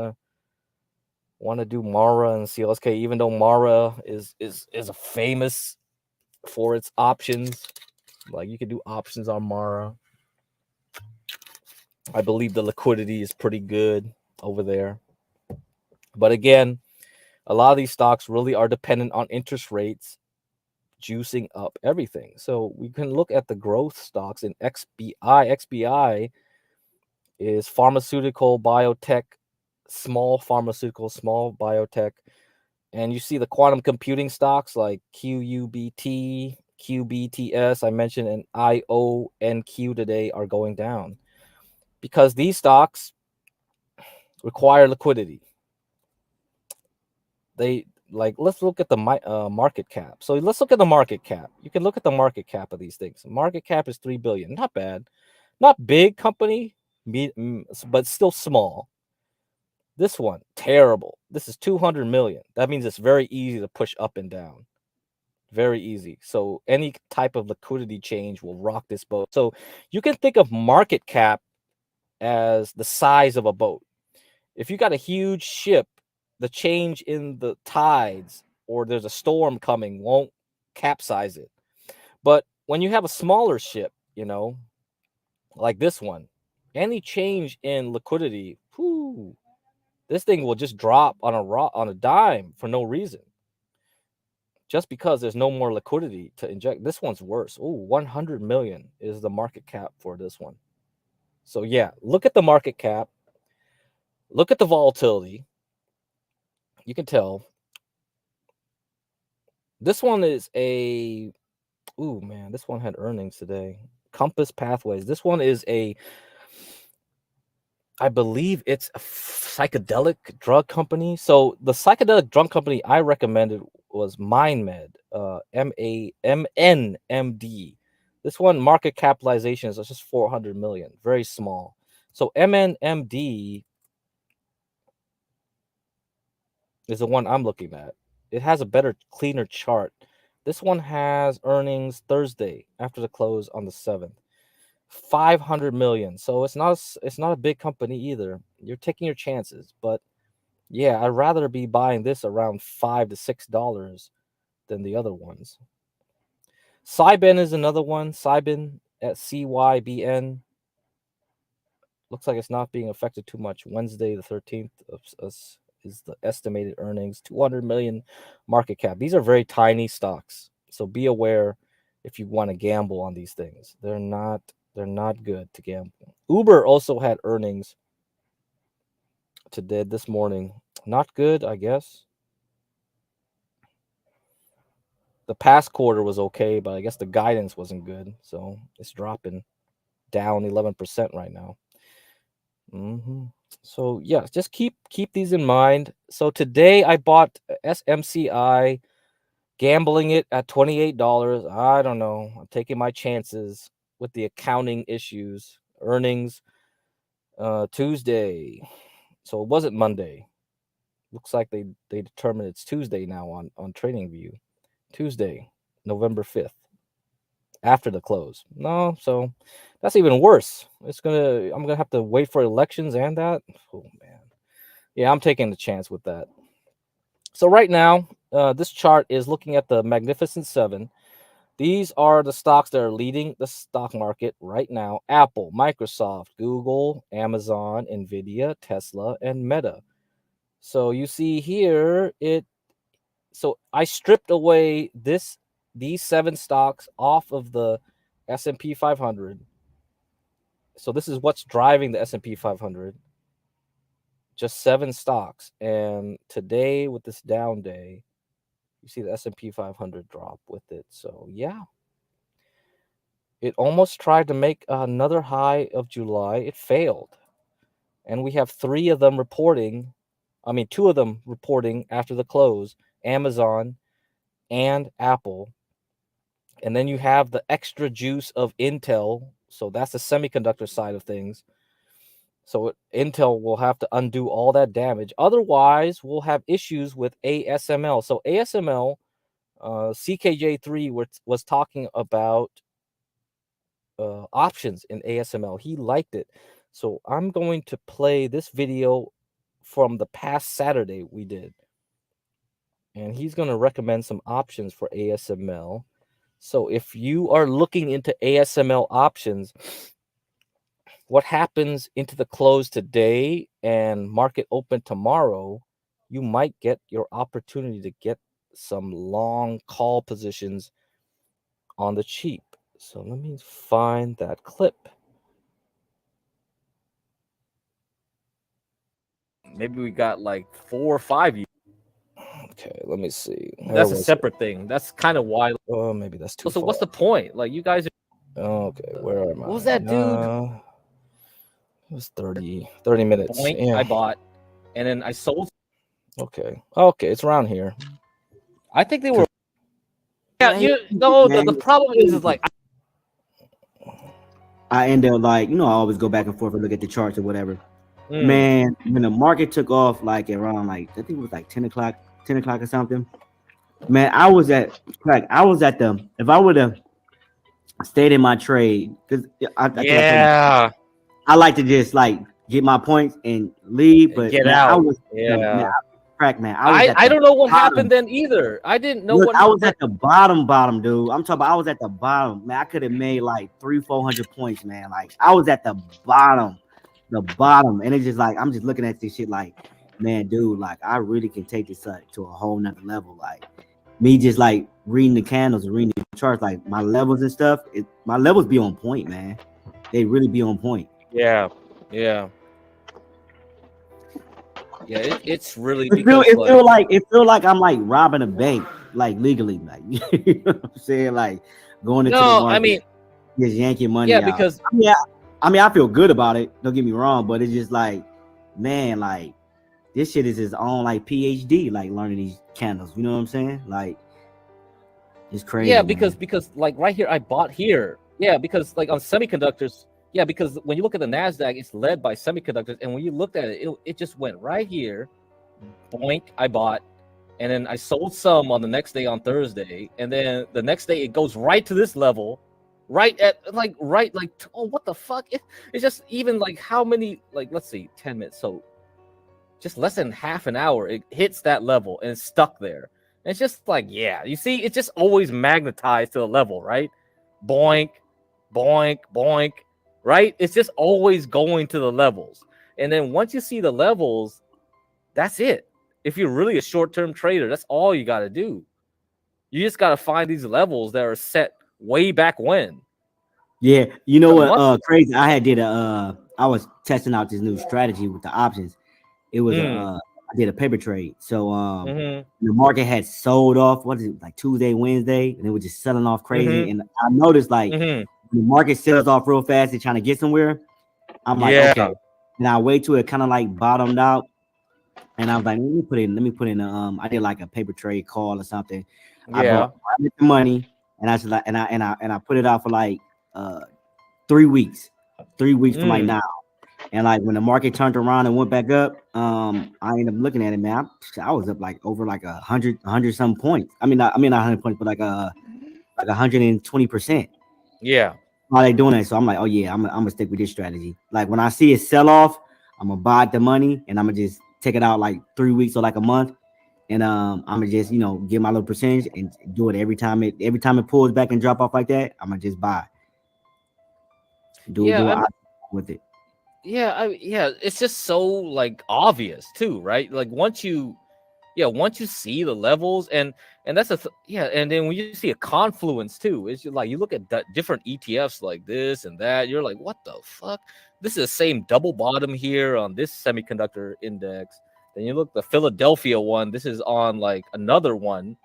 [SPEAKER 11] to do MARA and CLSK, even though MARA is a famous for its options. Like, you could do options on MARA. I believe the liquidity is pretty good over there. But again, a lot of these stocks really are dependent on interest rates juicing up everything. So we can look at the growth stocks in XBI. XBI is pharmaceutical, biotech, small pharmaceutical, small biotech. And you see the quantum computing stocks like QUBT, QBTS, I mentioned, and IONQ today are going down because these stocks require liquidity. Let's look at the market cap. So let's look at the market cap. You can look at the market cap of these things. Market cap is $3 billion. Not bad. Not big company, but still small. This one, terrible. This is 200 million. That means it's very easy to push up and down. Very easy. So any type of liquidity change will rock this boat. So you can think of market cap as the size of a boat. If you got a huge ship, the change in the tides or there's a storm coming won't capsize it. But when you have a smaller ship, you know, like this one, any change in liquidity, this thing will just drop on a dime for no reason. Just because there's no more liquidity to inject. This one's worse. 100 million is the market cap for this one. So yeah, look at the market cap. Look at the volatility. You can tell. This one is this one had earnings today. Compass Pathways. This one is I believe it's a psychedelic drug company. So the psychedelic drug company I recommended was MindMed, MNMD. This one market capitalization is just 400 million, very small. So MNMD is the one I'm looking at. It has a better, cleaner chart. This one has earnings Thursday after the close on the 7th. 500 million. So it's not a big company either. You're taking your chances, but yeah, I'd rather be buying this around $5 to $6 than the other ones. Cybin is another one. Cybin at CYBN. Looks like it's not being affected too much. Wednesday the 13th is the estimated earnings. 200 million market cap. These are very tiny stocks. So be aware if you want to gamble on these things. They're not good to gamble. Uber also had earnings today this morning. Not good, I guess. The past quarter was okay, but I guess the guidance wasn't good. So it's dropping down 11% right now. So yeah, just keep these in mind. So today I bought SMCI, gambling it at $28. I don't know. I'm taking my chances with the accounting issues. Earnings Tuesday. So it wasn't Monday. Looks like they determined it's Tuesday now on TradingView. Tuesday, November 5th. After the close. No, so that's even worse. I'm gonna have to wait for elections and that. Oh man. Yeah, I'm taking the chance with that. So right now, this chart is looking at the Magnificent Seven. These are the stocks that are leading the stock market right now: Apple, Microsoft, Google, Amazon, Nvidia, Tesla, and Meta. So you see here, so I stripped away these 7 stocks off of the S&P 500. So this is what's driving the S&P 500. Just 7 stocks. And today with this down day, you see the S&P 500 drop with it. So yeah. It almost tried to make another high of July. It failed. And we have 3 of them reporting. 2 of them reporting after the close: Amazon and Apple. And then you have the extra juice of Intel. So that's the semiconductor side of things. So Intel will have to undo all that damage. Otherwise, we'll have issues with ASML. So ASML, CKJ3 was talking about options in ASML. He liked it. So I'm going to play this video from the past Saturday we did. And he's going to recommend some options for ASML. So if you are looking into ASML options, what happens into the close today and market open tomorrow, you might get your opportunity to get some long call positions on the cheap. So let me find that clip. Maybe we got like 4 or 5 years. Okay, let me see. That's a separate thing. That's kind of why. Oh, maybe that's too far. So what's the point? Like, you guys are... Okay, where am I? What was that, dude? It was 30 minutes. Yeah. I bought, and then I sold. Okay, it's around here. I think they were... Yeah, the problem is like...
[SPEAKER 20] I end up I always go back and forth and look at the charts or whatever. Man, when the market took off around I think it was 10 o'clock or something. Man, I was at the, if I would have stayed in my trade, because I like to just get my points and leave, but
[SPEAKER 11] get
[SPEAKER 20] man,
[SPEAKER 11] out.
[SPEAKER 20] I was crack, man. I
[SPEAKER 11] don't know what happened then either. I didn't know what
[SPEAKER 20] I was at the bottom, dude. I'm talking about I was at the bottom, man. I could have made 300-400 points, man. I was at the bottom, and it's just I'm just looking at this shit man, dude, I really can take this to a whole nother level. Me just reading the candles and reading the charts, my levels and stuff. My levels be on point, man. They really be on point.
[SPEAKER 11] Yeah. It's really
[SPEAKER 20] it feel like I'm robbing a bank legally, you know what I'm saying, going into the market, just yanking money out.
[SPEAKER 11] Because
[SPEAKER 20] I feel good about it, don't get me wrong, but it's just man, this shit is his own PhD, learning these candles, you know what I'm saying, it's crazy.
[SPEAKER 11] Yeah, because right here I bought here. Yeah, because on semiconductors. Yeah, because when you look at the NASDAQ, it's led by semiconductors. And when you looked at it, it just went right here. Boink, I bought. And then I sold some on the next day on Thursday. And then the next day, it goes right to this level. Right at, oh, what the fuck? It's just even how many, let's see, 10 minutes. So just less than half an hour, it hits that level and it's stuck there. And it's just yeah, you see, it's just always magnetized to the level, right? Boink, boink, boink. Right? It's just always going to the levels. And then once you see the levels, that's it. If you're really a short-term trader, that's all you got to do. You just got to find these levels that are set way back when.
[SPEAKER 20] Yeah. You know what? Crazy. I was testing out this new strategy with the options. It was, I did a paper trade. So, the market had sold off, what is it, Tuesday, Wednesday, and it was just selling off crazy. And I noticed the market sells off real fast and trying to get somewhere. I'm okay. and I wait till it kind of like bottomed out, and I was like, let me put in I did like a paper trade call or something. I
[SPEAKER 11] Yeah.
[SPEAKER 20] bought the money, and I just like and I put it out for like 3 weeks, 3 weeks from like now. And like when the market turned around and went back up, I ended up looking at it, man. I was up like over like 100 some points. I mean not 100 points, but like 120%.
[SPEAKER 11] Yeah.
[SPEAKER 20] While they doing that, so I'm like, oh yeah, I'm gonna stick with this strategy. Like when I see it sell off, I'm gonna buy the money and I'm gonna just take it out like 3 weeks or like a month, and I'm gonna just get my little percentage and do it every time it pulls back and drop off like that. I'm gonna just buy. Do it with it.
[SPEAKER 11] Yeah, it's just so like obvious too, right? Like once you see the levels and that's and then when you see a confluence too, it's just like you look at different ETFs like this and that, you're like, what the fuck? This is the same double bottom here on this semiconductor index. Then you look the Philadelphia one, this is on like another bottom,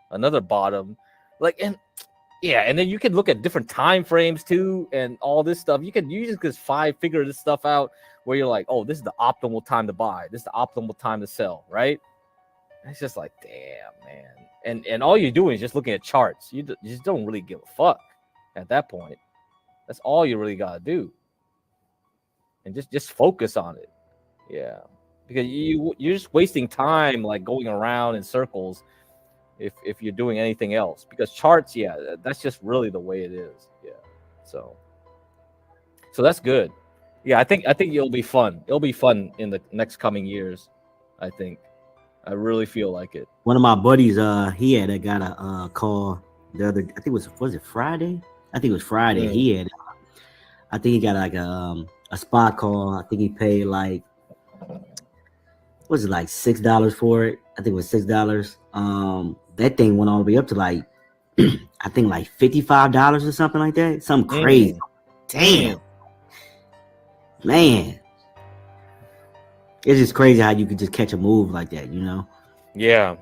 [SPEAKER 11] like and then you can look at different time frames too and all this stuff. You just figure this stuff out where you're like, oh, this is the optimal time to buy, this is the optimal time to sell, right? It's just like, damn, man. And all you're doing is just looking at charts. You just don't really give a fuck at that point. That's all you really gotta do. And just focus on it. Yeah. Because you're just wasting time like going around in circles if you're doing anything else. Because charts, that's just really the way it is. Yeah. So that's good. Yeah, I think it'll be fun. It'll be fun in the next coming years, I think. I really feel like it.
[SPEAKER 20] One of my buddies, he had got a call the other. I think was it Friday? I think it was Friday.
[SPEAKER 11] Yeah.
[SPEAKER 20] He had, I think he got like a spot call. I think he paid like, was it like $6 for it? I think it was $6. That thing went all the way up to like, I think like $55 or something like that. Something crazy. Damn, man. It's just crazy how you could just catch a move like that,
[SPEAKER 11] Yeah.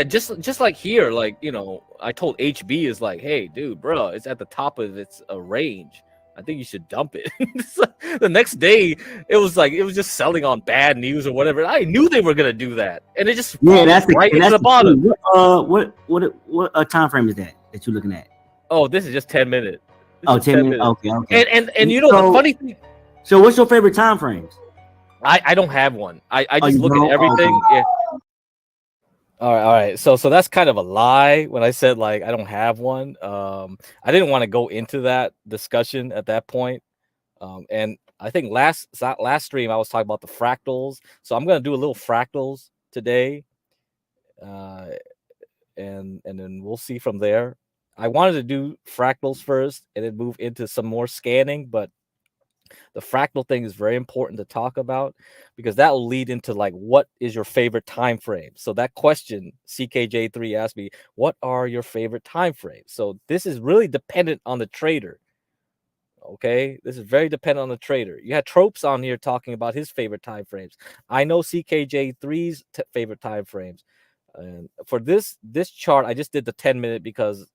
[SPEAKER 11] Just like here, like I told HB is like, hey, dude, bro, it's at the top of its range. I think you should dump it. The next day, it was just selling on bad news or whatever. I knew they were gonna do that, and it just
[SPEAKER 20] that's
[SPEAKER 11] right into the bottom.
[SPEAKER 20] What time frame is that you're looking at?
[SPEAKER 11] Oh, this is just 10 minutes.
[SPEAKER 20] 10 minutes. Okay.
[SPEAKER 11] And the funny thing.
[SPEAKER 20] So what's your favorite time frames?
[SPEAKER 11] I don't have one. I just look at everything. Yeah. All right. So that's kind of a lie when I said like I don't have one. I didn't want to go into that discussion at that point. And I think last stream I was talking about the fractals. So I'm gonna do a little fractals today. And then we'll see from there. I wanted to do fractals first and then move into some more scanning, but the fractal thing is very important to talk about because that will lead into like what is your favorite time frame. So that question CKJ3 asked me, what are your favorite time frames? So this is really dependent on the trader. Okay, this is very dependent on the trader. You had Tropes on here talking about his favorite time frames. I know CKJ3's favorite time frames. And for this chart, I just did the 10-minute because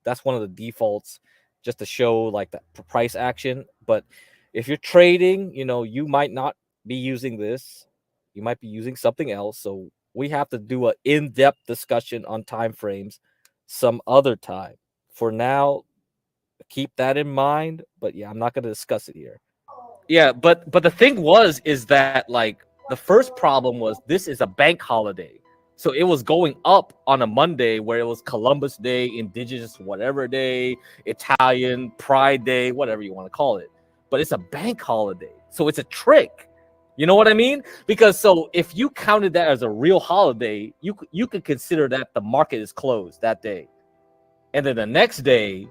[SPEAKER 11] that's one of the defaults, just to show like the price action. But if you're trading, you might not be using this. You might be using something else. So we have to do an in-depth discussion on time frames some other time. For now, keep that in mind. But yeah, I'm not going to discuss it here. Yeah, but the thing is that like the first problem was this is a bank holiday. So it was going up on a Monday where it was Columbus Day, Indigenous whatever day, Italian Pride Day, whatever you want to call it. But it's a bank holiday. So it's a trick. You know what I mean? Because so if you counted that as a real holiday, you could consider that the market is closed that day. And then the next day,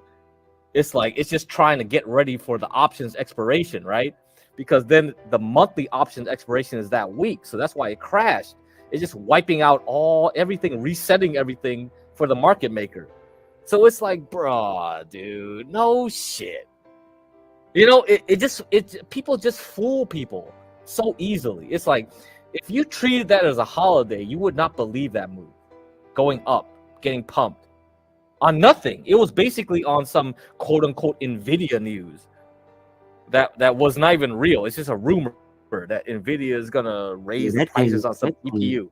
[SPEAKER 11] it's like it's just trying to get ready for the options expiration, right? Because then the monthly options expiration is that week. So that's why it crashed. It's just wiping out everything, resetting everything for the market maker. So it's like, bruh, dude, no shit. People just fool people so easily. It's like, if you treated that as a holiday, you would not believe that move. Going up, getting pumped. On nothing. It was basically on some quote unquote NVIDIA news. that was not even real. It's just a rumor that Nvidia is gonna raise the prices on some GPU.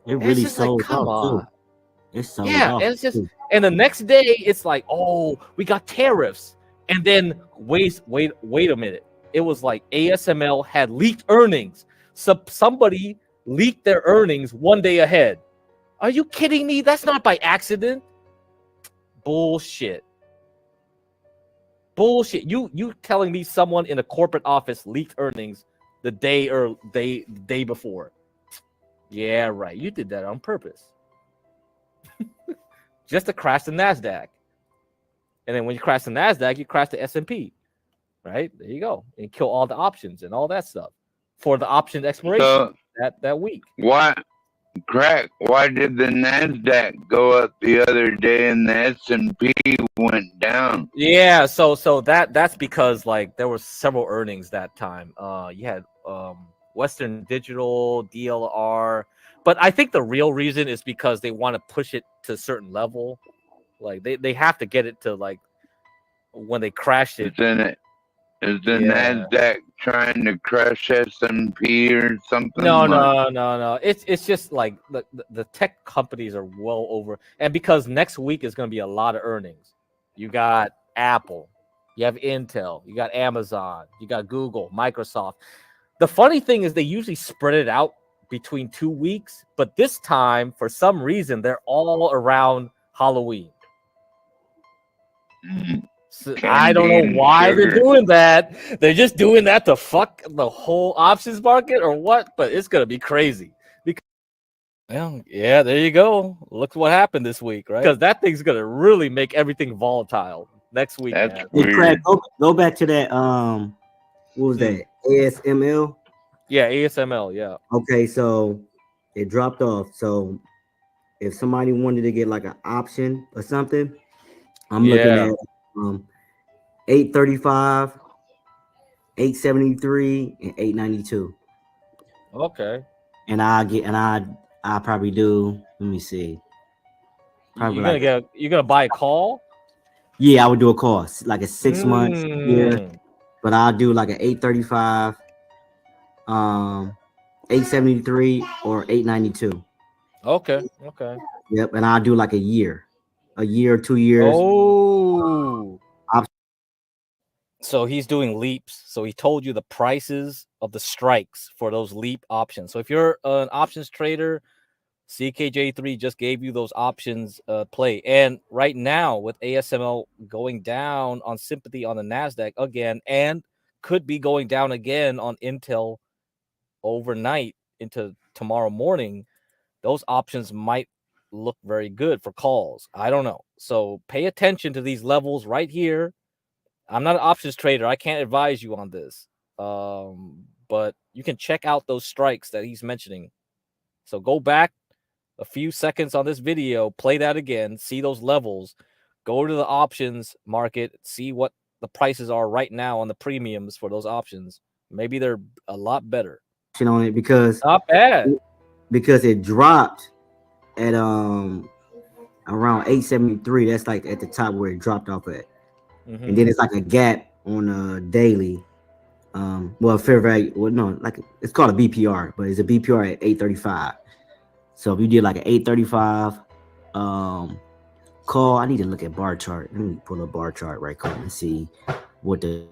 [SPEAKER 20] It really
[SPEAKER 11] just like,
[SPEAKER 20] sold
[SPEAKER 11] come
[SPEAKER 20] off
[SPEAKER 11] on.
[SPEAKER 20] too. It sold
[SPEAKER 11] Yeah,
[SPEAKER 20] off.
[SPEAKER 11] it's just, and the next day it's like, oh, we got tariffs, and then wait a minute. It was like ASML had leaked earnings. So somebody leaked their earnings one day ahead. Are you kidding me? That's not by accident. Bullshit. Bullshit. You telling me someone in a corporate office leaked earnings the day before? Yeah, right. You did that on purpose. Just to crash the NASDAQ. And then when you crash the NASDAQ, you crash the S&P. Right? There you go. And kill all the options and all that stuff for the option expiration
[SPEAKER 1] So
[SPEAKER 11] that week.
[SPEAKER 1] why did the NASDAQ go up the other day and the S&P went down?
[SPEAKER 11] Yeah, so that's because like there were several earnings that time. You had Western Digital, DLR, but I think the real reason is because they want to push it to a certain level. Like they have to get it to like when they crashed it.
[SPEAKER 1] Is the NASDAQ trying to crush S&P or something?
[SPEAKER 11] No. It's just like the tech companies are well over, and because next week is going to be a lot of earnings. You got Apple, you have Intel, you got Amazon, you got Google, Microsoft. The funny thing is they usually spread it out between 2 weeks, but this time for some reason they're all around Halloween. So I don't know why they're doing that. They're just doing that to fuck the whole options market or what? But it's gonna be crazy. Because, well, yeah, there you go. Look what happened this week, right? Because that thing's gonna really make everything volatile next week.
[SPEAKER 20] Hey, Craig, go back to that. What was that? ASML.
[SPEAKER 11] Yeah, ASML. Yeah.
[SPEAKER 20] Okay, so it dropped off. So if somebody wanted to get like an option or something, I'm looking at 835, 873, and 892.
[SPEAKER 11] Okay.
[SPEAKER 20] And I probably do. Let me see. Probably
[SPEAKER 11] You're gonna buy a call?
[SPEAKER 20] Yeah, I would do a call like a 6 months year, but I'll do like an 835, 873, or 892.
[SPEAKER 11] Okay.
[SPEAKER 20] Yep, and I'll do like a year or 2 years.
[SPEAKER 11] Oh. So he's doing leaps. So he told you the prices of the strikes for those leap options. So if you're an options trader, CKJ3 just gave you those options play. And right now with ASML going down on sympathy on the NASDAQ again, and could be going down again on Intel overnight into tomorrow morning, those options might look very good for calls. I don't know. So pay attention to these levels right here. I'm not an options trader. I can't advise you on this. But you can check out those strikes that he's mentioning. So go back a few seconds on this video, play that again, see those levels, go to the options market, see what the prices are right now on the premiums for those options. Maybe they're a lot better.
[SPEAKER 20] On it because
[SPEAKER 11] not bad.
[SPEAKER 20] Because it dropped at around 873. That's like at the top where it dropped off at. And then it's like a gap on a daily. Fair value. Well, no, like it's called a BPR, but it's a BPR at 835. So if you did like an 835 call, I need to look at bar chart. Let me pull a bar chart right quick and see what the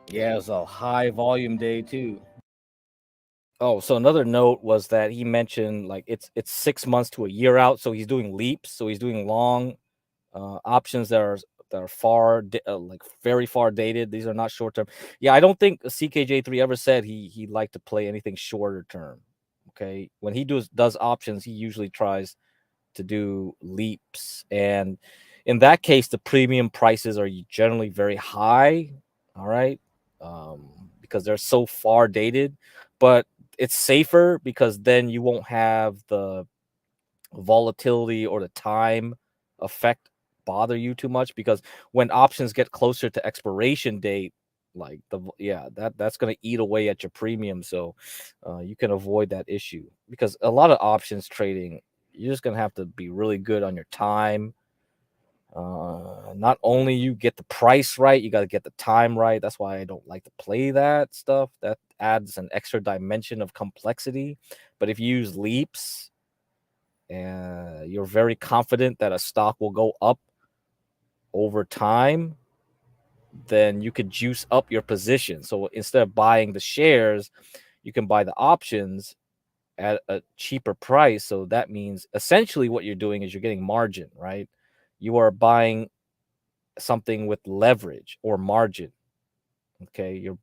[SPEAKER 11] Yeah, it's a high volume day too. Oh, so another note was that he mentioned like it's 6 months to a year out, so he's doing leaps, so he's doing long options that are far like very far dated. These are not short term. Yeah, I don't think CKJ3 ever said he liked to play anything shorter term. Okay, when he does options, he usually tries to do leaps, and in that case, the premium prices are generally very high. All right, because they're so far dated, but it's safer because then you won't have the volatility or the time effect bother you too much, because when options get closer to expiration date, Like that's going to eat away at your premium. So you can avoid that issue, because a lot of options trading, you're just going to have to be really good on your time. Not only you get the price right, you got to get the time right. That's why I don't like to play that stuff. That adds an extra dimension of complexity. But if you use leaps and you're very confident that a stock will go up over time, then you could juice up your position. So instead of buying the shares, you can buy the options at a cheaper price. So that means essentially what you're doing is you're getting margin, right? You are buying something with leverage or margin. Okay, you're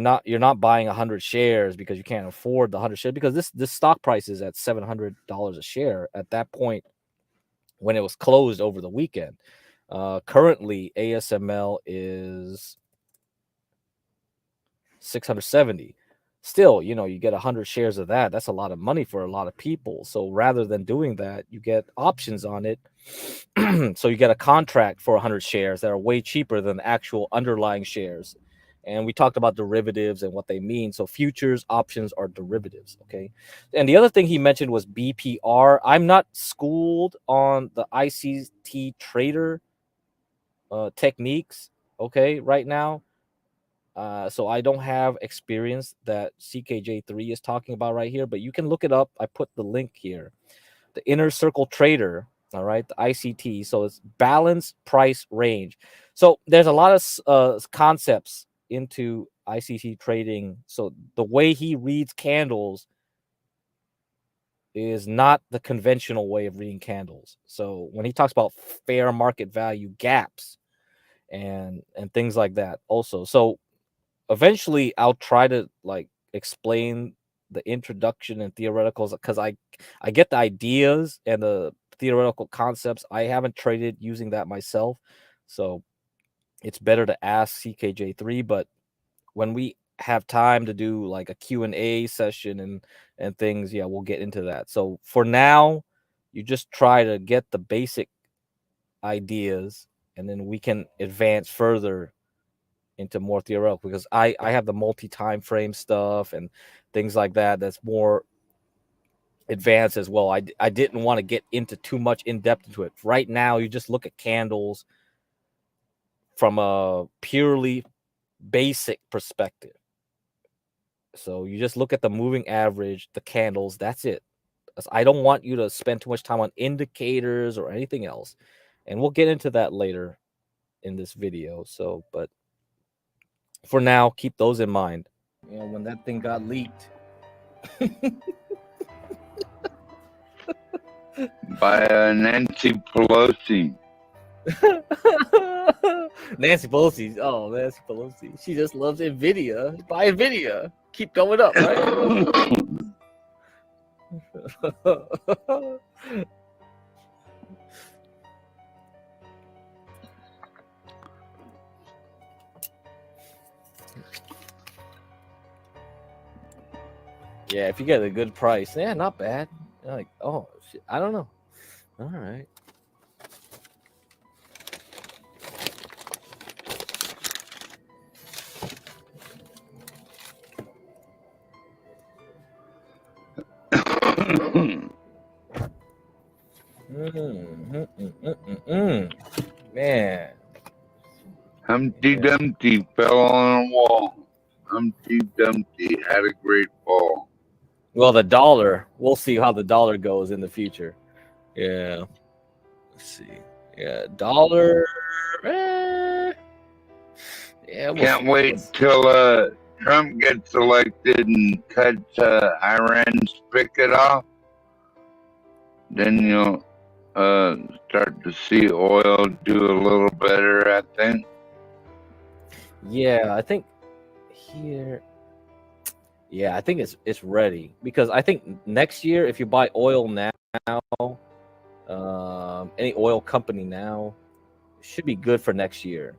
[SPEAKER 11] not buying 100 shares because you can't afford the 100 shares, because this stock price is at $700 a share at that point when it was closed over the weekend. Currently ASML is 670. Still, you get 100 shares of that. That's a lot of money for a lot of people. So rather than doing that, you get options on it. So you get a contract for 100 shares that are way cheaper than the actual underlying shares. And we talked about derivatives and what they mean. So futures, options are derivatives. Okay. And the other thing he mentioned was BPR. I'm not schooled on the ICT trader techniques. Okay. Right now. So I don't have experience that CKJ3 is talking about right here, but you can look it up. I put the link here. The inner circle trader, all right, the ICT. So it's balance price range. So there's a lot of concepts into ICT trading. So the way he reads candles is not the conventional way of reading candles. So when he talks about fair market value gaps and things like that also. So eventually I'll try to like explain the introduction and theoreticals, because I get the ideas and the theoretical concepts. I haven't traded using that myself, so it's better to ask CKJ3. But when we have time to do like a Q&A session and things, yeah, we'll get into that. So for now, you just try to get the basic ideas, and then we can advance further into more theoretical, because I have the multi-time frame stuff and things like that that's more advanced as well. I didn't want to get into too much in depth into it. Right now, you just look at candles from a purely basic perspective. So you just look at the moving average, the candles, that's it. I don't want you to spend too much time on indicators or anything else. And we'll get into that later in this video. So, but for now, keep those in mind. When that thing got leaked.
[SPEAKER 1] By Nancy Pelosi.
[SPEAKER 11] Nancy Pelosi. Oh, Nancy Pelosi. She just loves NVIDIA. Buy NVIDIA. Keep going up, right? Yeah, if you get a good price, yeah, not bad. Like, oh, shit, I don't know. All right. Man.
[SPEAKER 1] Humpty Dumpty fell on a wall. Humpty Dumpty had a great fall.
[SPEAKER 11] Well, the dollar, we'll see how the dollar goes in the future. Yeah. Let's see. Yeah, dollar. Yeah,
[SPEAKER 1] Can't wait till Trump gets elected and cuts Iran's spigot off. Then you'll start to see oil do a little better, I think.
[SPEAKER 11] Yeah, I think here. Yeah, I think it's ready, because I think next year, if you buy oil now, any oil company now, should be good for next year.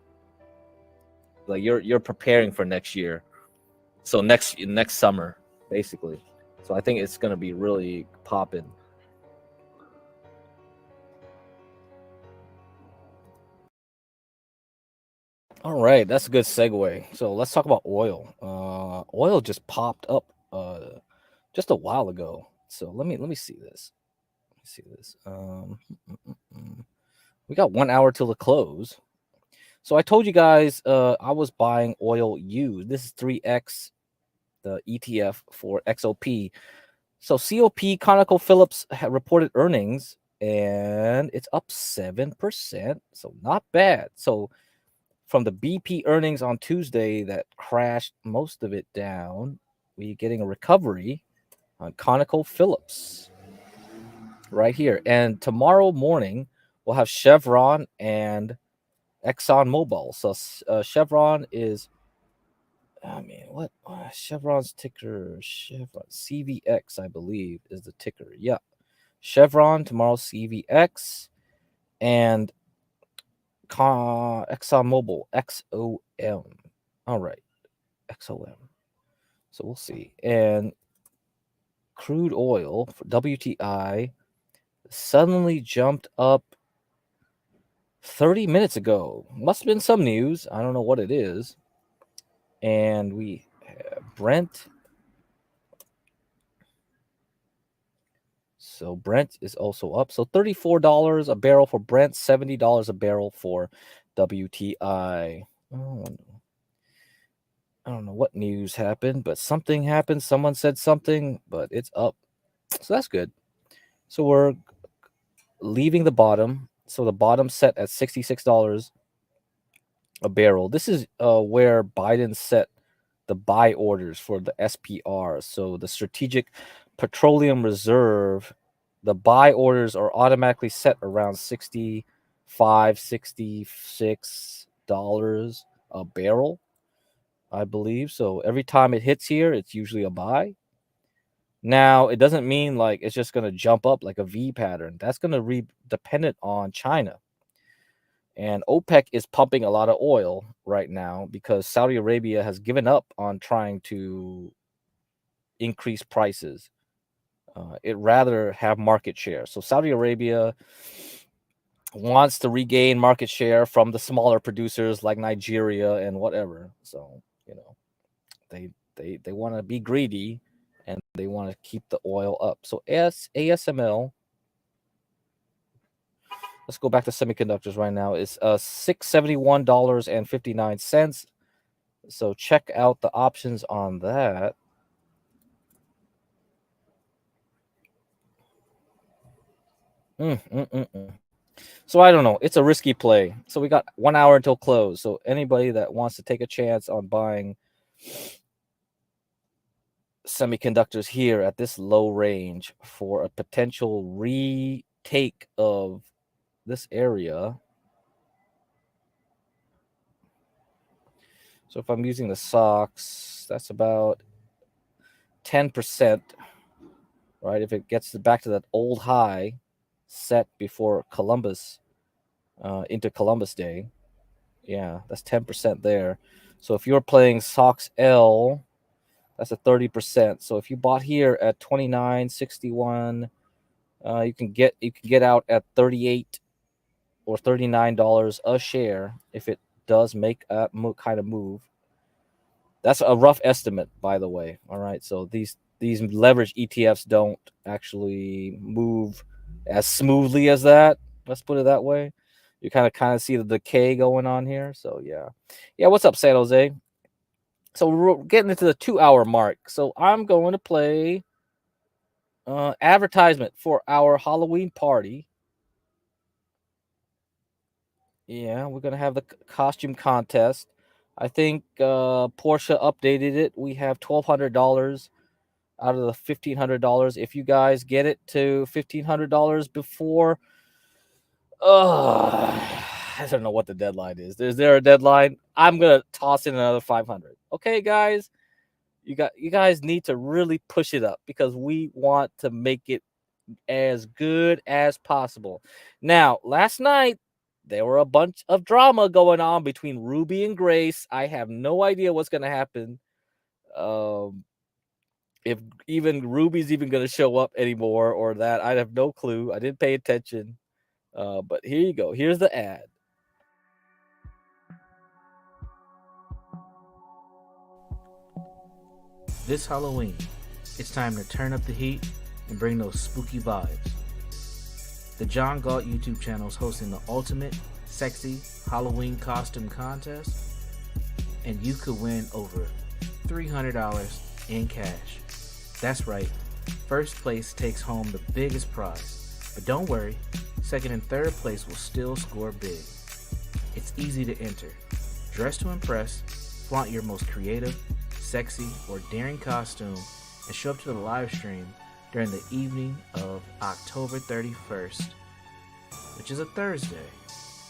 [SPEAKER 11] Like you're preparing for next year, so next summer basically. So I think it's gonna be really popping. All right, that's a good segue. So let's talk about oil. Oil just popped up just a while ago. So let me see this. Let me see this. We got 1 hour till the close. So I told you guys I was buying oil used. This is 3X, the ETF for XOP. So COP, ConocoPhillips, reported earnings, and it's up 7%. So not bad. So from the BP earnings on Tuesday that crashed most of it down, we're getting a recovery on ConocoPhillips right here. And tomorrow morning, we'll have Chevron and ExxonMobil. So Chevron is, what? Chevron's ticker, Chevron, CVX, I believe, is the ticker. Yeah. Chevron, tomorrow CVX, and ExxonMobil, XOM. All right. XOM. So we'll see. And crude oil for WTI suddenly jumped up 30 minutes ago. Must have been some news. I don't know what it is. And we have Brent. So Brent is also up. So $34 a barrel for Brent, $70 a barrel for WTI. I don't know what news happened, but something happened. Someone said something, but it's up. So that's good. So we're leaving the bottom. So the bottom set at $66 a barrel. This is where Biden set the buy orders for the SPR. So the Strategic Petroleum Reserve, the buy orders are automatically set around $65, $66 a barrel, I believe. So every time it hits here, it's usually a buy. Now, it doesn't mean like it's just going to jump up like a V pattern. That's going to be dependent on China. And OPEC is pumping a lot of oil right now because Saudi Arabia has given up on trying to increase prices. It rather have market share. So Saudi Arabia wants to regain market share from the smaller producers like Nigeria and whatever. So, they want to be greedy and they want to keep the oil up. So ASML, let's go back to semiconductors right now, is $671.59. So check out the options on that. So I don't know. It's a risky play. So we got 1 hour until close. So anybody that wants to take a chance on buying semiconductors here at this low range for a potential retake of this area. So if I'm using the SOX, that's about 10%, right? If it gets back to that old high set before Columbus, into Columbus Day, yeah, that's 10% there. So if you're playing SOX L, that's a 30%. So if you bought here at 29.61, you can get out at 38 or $39 a share if it does make a kind of move. That's a rough estimate, by the way. All right, so these leverage ETFs don't actually move as smoothly as that. Let's put it that way. You kind of see the decay going on here. So yeah. What's up, San Jose? So we're getting into the 2 hour mark. So I'm going to play advertisement for our Halloween party. Yeah, we're gonna have the costume contest. I think Porsche updated it. We have $1,200 out of the $1,500. If you guys get it to $1,500 before, I don't know what the deadline is. Is there a deadline? I'm gonna toss in another 500. Okay, guys, you guys need to really push it up because we want to make it as good as possible. Now, last night there were a bunch of drama going on between Ruby and Grace. I have no idea what's going to happen. If even Ruby's even going to show up anymore or that, I have no clue. I didn't pay attention. But here you go. Here's the ad. This Halloween, it's time to turn up the heat and bring those spooky vibes. The John Galt YouTube channel is hosting the ultimate sexy Halloween costume contest, and you could win over $300 in cash. That's right, first place takes home the biggest prize. But don't worry, second and third place will still score big. It's easy to enter. Dress to impress, flaunt your most creative, sexy, or daring costume, and show up to the live stream during the evening of October 31st, which is a Thursday.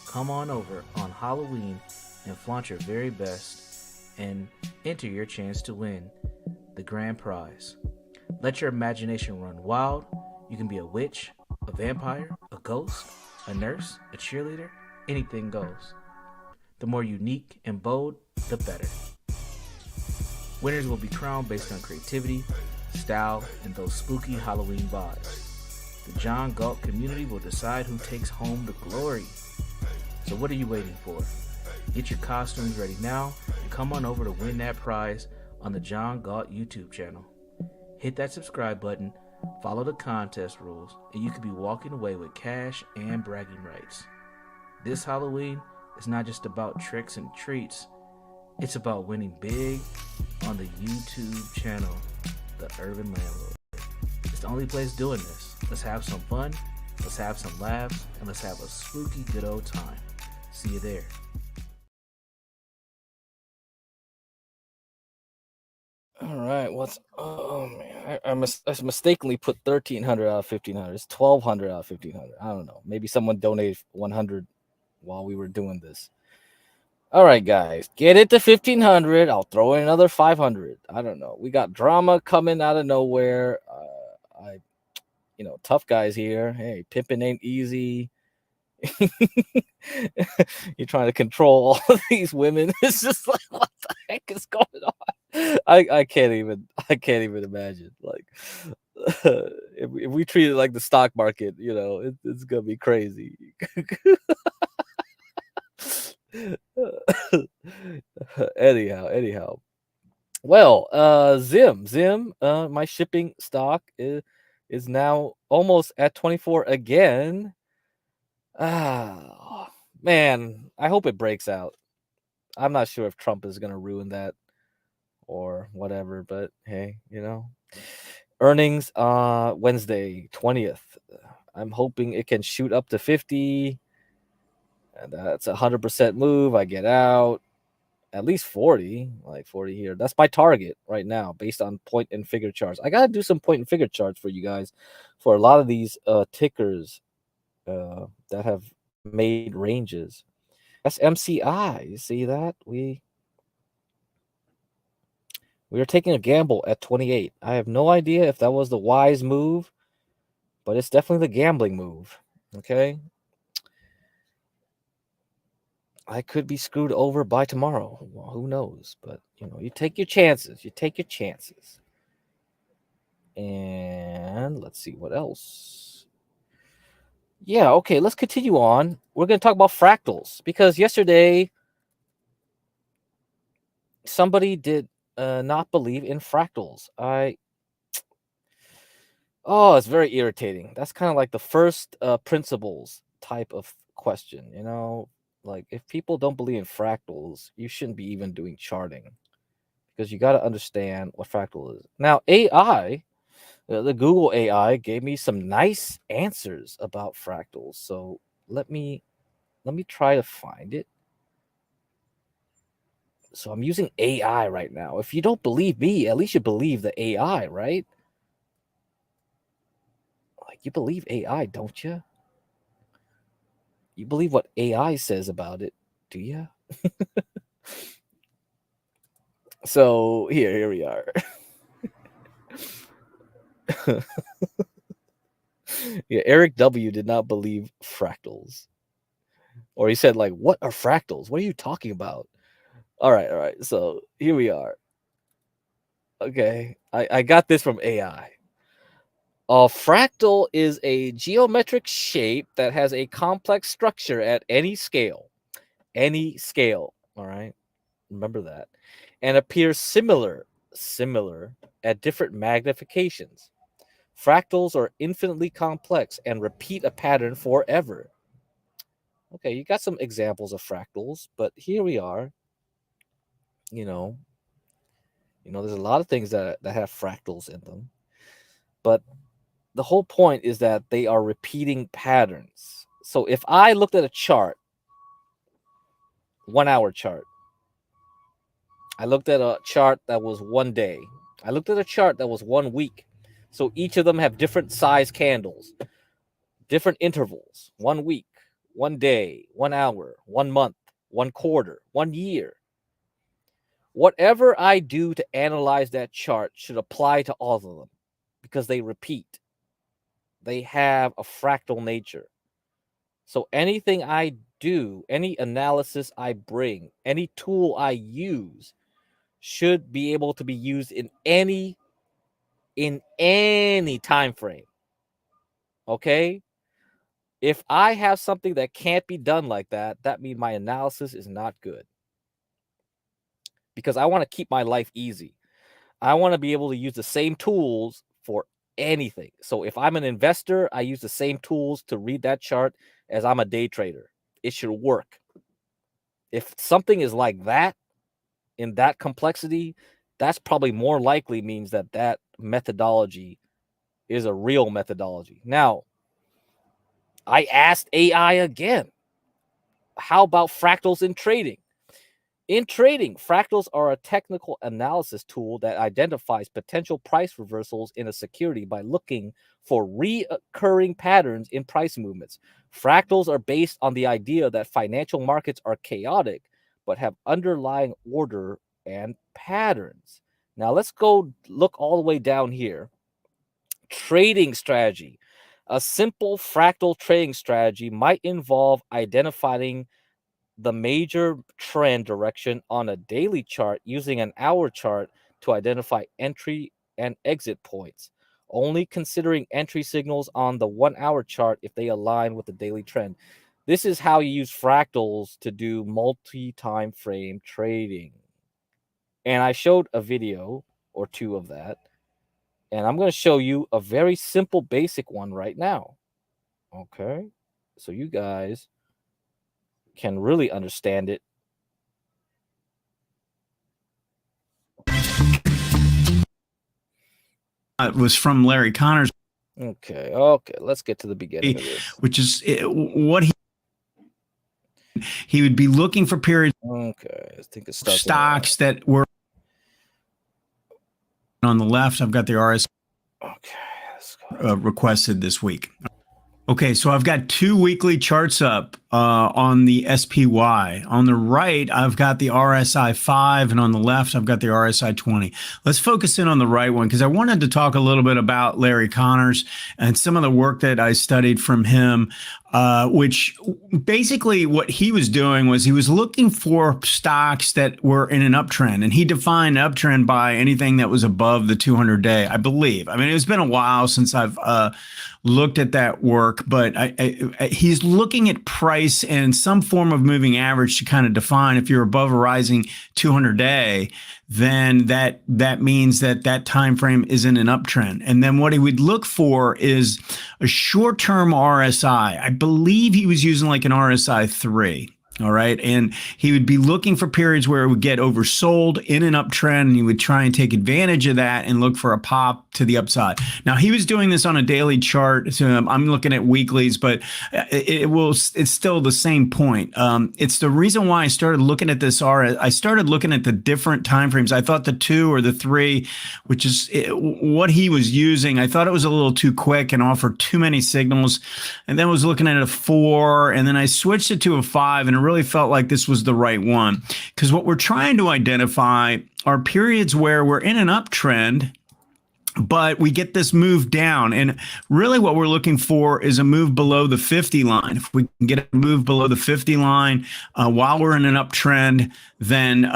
[SPEAKER 11] Come on over on Halloween and flaunt your very best and enter your chance to win the grand prize. Let your imagination run wild. You can be a witch, a vampire, a ghost, a nurse, a cheerleader, anything goes. The more unique and bold, the better. Winners will be crowned based on creativity, style, and those spooky Halloween vibes. The John Galt community will decide who takes home the glory. So what are you waiting for? Get your costumes ready now and come on over to win that prize on the John Galt YouTube channel. Hit that subscribe button, follow the contest rules, and you could be walking away with cash and bragging rights. This Halloween is not just about tricks and treats, it's about winning big on the YouTube channel, The Urban Landlord. It's the only place doing this. Let's have some fun, let's have some laughs, and let's have a spooky good old time. See you there. All right, oh man, I mistakenly put 1,300 out of 1,500. It's 1,200 out of 1,500. I don't know. Maybe someone donated 100 while we were doing this. All right, guys, get it to 1,500. I'll throw in another 500. I don't know. We got drama coming out of nowhere. Tough guys here. Hey, pimping ain't easy. You're trying to control all of these women. It's just like, what the heck is going on? I can't even imagine. Like, if we treat it like the stock market, it's gonna be crazy. anyhow. Well, Zim, my shipping stock is now almost at 24 again. Man, I hope it breaks out. I'm not sure if Trump is going to ruin that or whatever, but hey, earnings Wednesday 20th. I'm hoping it can shoot up to 50, and that's a 100% move. I get out at least 40, like 40 here. That's my target right now based on point and figure charts. I got to do some point and figure charts for you guys for a lot of these tickers that have made ranges. SMCI, you see that? We are taking a gamble at 28. I have no idea if that was the wise move, but it's definitely the gambling move. Okay. I could be screwed over by tomorrow. Well, who knows? But you take your chances. And let's see what else. Yeah, okay, let's continue on. We're going to talk about fractals because yesterday somebody did not believe in fractals. It's very irritating. That's kind of like the first principles type of question, like if people don't believe in fractals, you shouldn't be even doing charting because you got to understand what fractal is. Now, AI, the Google AI gave me some nice answers about fractals. So let me try to find it. So I'm using AI right now. If you don't believe me, at least you believe the AI, right? Like you believe AI, don't you? You believe what AI says about it, do you? So here we are. Yeah, Eric W did not believe fractals. Or he said, like, what are fractals? What are you talking about? All right. So here we are. Okay, I got this from AI. A fractal is a geometric shape that has a complex structure at any scale. Any scale, all right? Remember that. And appears similar similar at different magnifications. Fractals are infinitely complex and repeat a pattern forever. Okay, you got some examples of fractals, but here we are. There's a lot of things that have fractals in them. But the whole point is that they are repeating patterns. So if I looked at a chart, 1 hour chart, I looked at a chart that was 1 day, I looked at a chart that was 1 week. So each of them have different size candles, different intervals, 1 week, 1 day, 1 hour, 1 month, 1 quarter, 1 year. Whatever I do to analyze that chart should apply to all of them because they repeat. They have a fractal nature. So anything I do, any analysis I bring, any tool I use should be able to be used in any time frame. Okay? If I have something that can't be done like that, that means my analysis is not good. Because I want to keep my life easy. I want to be able to use the same tools for anything. So if I'm an investor, I use the same tools to read that chart as I'm a day trader. It should work. If something is like that, in that complexity, that's probably more likely means that that methodology is a real methodology. Now, I asked AI again, how about fractals in trading? In trading, fractals are a technical analysis tool that identifies potential price reversals in a security by looking for recurring patterns in price movements. Fractals are based on the idea that financial markets are chaotic, but have underlying order and patterns. Now let's go look all the way down here. Trading strategy. A simple fractal trading strategy might involve identifying the major trend direction on a daily chart using an hour chart to identify entry and exit points, only considering entry signals on the 1 hour chart if they align with the daily trend. This is how you use fractals to do multi-time frame trading. And I showed a video or two of that. And I'm going to show you a very simple, basic one right now. Okay. So you guys can really understand it.
[SPEAKER 2] It was from Larry Connors.
[SPEAKER 11] Okay, let's get to the beginning of this.
[SPEAKER 2] Which is what he would be looking for periods.
[SPEAKER 11] Okay, I think it's
[SPEAKER 2] stocks that were on the left. I've got the RS requested this week. Okay, so I've got 2 weekly charts up on the SPY. On the right, I've got the RSI 5, and on the left, I've got the RSI 20. Let's focus in on the right one because I wanted to talk a little bit about Larry Connors and some of the work that I studied from him, which basically what he was doing was he was looking for stocks that were in an uptrend, and he defined uptrend by anything that was above the 200-day, I believe. I mean, it's been a while since I've looked at that work, but he's looking at price and some form of moving average to kind of define if you're above a rising 200-day, then that means that time frame is in an uptrend. And then what he would look for is a short-term RSI. I believe he was using like an RSI 3. All right. And he would be looking for periods where it would get oversold in an uptrend, and he would try and take advantage of that and look for a pop to the upside. Now, he was doing this on a daily chart. So I'm looking at weeklies, but it's still the same point. It's the reason why I started looking at this. I started looking at the different timeframes. I thought the 2 or the 3, which is what he was using, I thought it was a little too quick and offered too many signals. And then was looking at a 4, and then I switched it to a 5, and it really felt like this was the right one, because what we're trying to identify are periods where we're in an uptrend, but we get this move down. And really what we're looking for is a move below the 50 line. If we can get a move below the 50 line while we're in an uptrend, then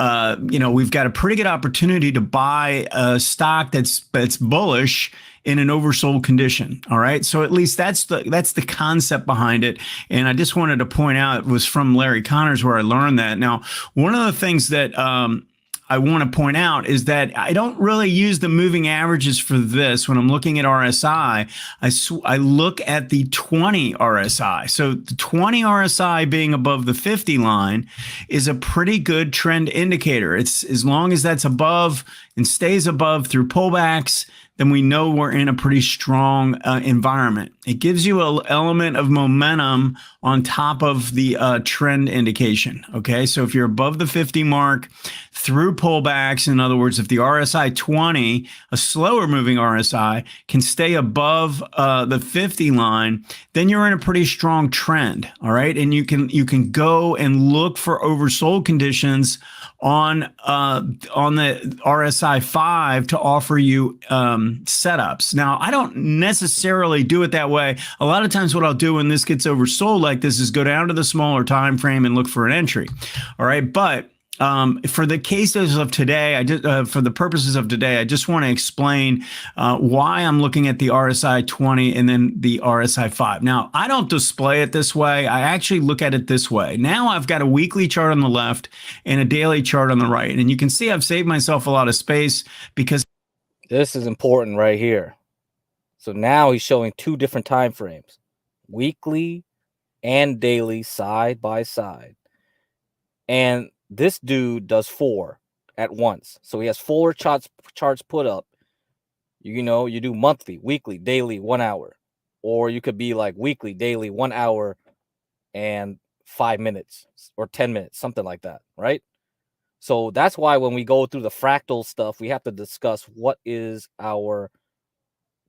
[SPEAKER 2] we've got a pretty good opportunity to buy a stock that's bullish in an oversold condition. All right. So at least that's the concept behind it. And I just wanted to point out it was from Larry Connors where I learned that. Now, one of the things that
[SPEAKER 21] I want to point out is that I don't really use the moving averages for this. When I'm looking at RSI, I look at the 20 RSI. So the 20 RSI being above the 50 line is a pretty good trend indicator. It's as long as that's above and stays above through pullbacks, then we know we're in a pretty strong environment. It gives you an element of momentum on top of the trend indication. Okay, so if you're above the 50 mark through pullbacks, in other words, if the RSI 20, a slower moving RSI, can stay above the 50 line, then you're in a pretty strong trend. All right, and you can go and look for oversold conditions on the RSI 5 to offer you setups. Now, I don't necessarily do it that way. A lot of times what I'll do when this gets oversold like this is go down to the smaller time frame and look for an entry. All right, but for the cases of today, for the purposes of today, I just want to explain why I'm looking at the RSI 20 and then the RSI 5. Now, I don't display it this way. I actually look at it this way. Now I've got a weekly chart on the left and a daily chart on the right. And you can see I've saved myself a lot of space because
[SPEAKER 11] this is important right here. So now he's showing two different time frames, weekly and daily side by side. And this dude does 4 at once. So he has 4 charts put up. You know, you do monthly, weekly, daily, 1 hour. Or you could be like weekly, daily, 1 hour and 5 minutes or 10 minutes, something like that, right? So that's why when we go through the fractal stuff, we have to discuss what is our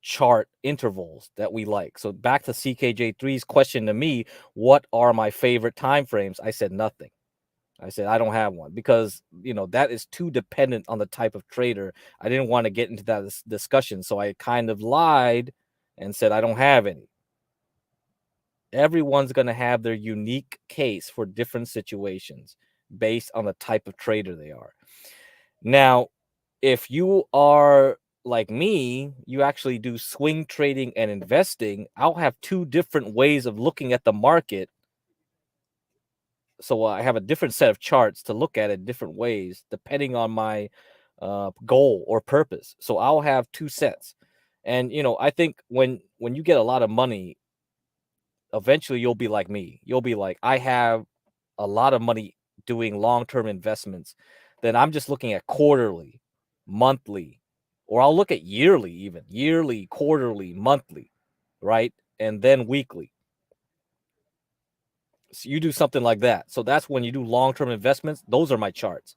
[SPEAKER 11] chart intervals that we like. So back to CKJ3's question to me, what are my favorite time frames? I said nothing. I said, I don't have one because, you know, that is too dependent on the type of trader. I didn't want to get into that discussion. So I kind of lied and said, I don't have any. Everyone's going to have their unique case for different situations based on the type of trader they are. Now, if you are like me, you actually do swing trading and investing. I'll have 2 different ways of looking at the market. So I have a different set of charts to look at it different ways, depending on my goal or purpose. So I'll have 2 sets. And, you know, I think when you get a lot of money, eventually you'll be like me. You'll be like, I have a lot of money doing long-term investments. Then I'm just looking at quarterly, monthly, or I'll look at yearly even. Yearly, quarterly, monthly, right? And then weekly. So you do something like that. So that's when you do long-term investments. Those are my charts.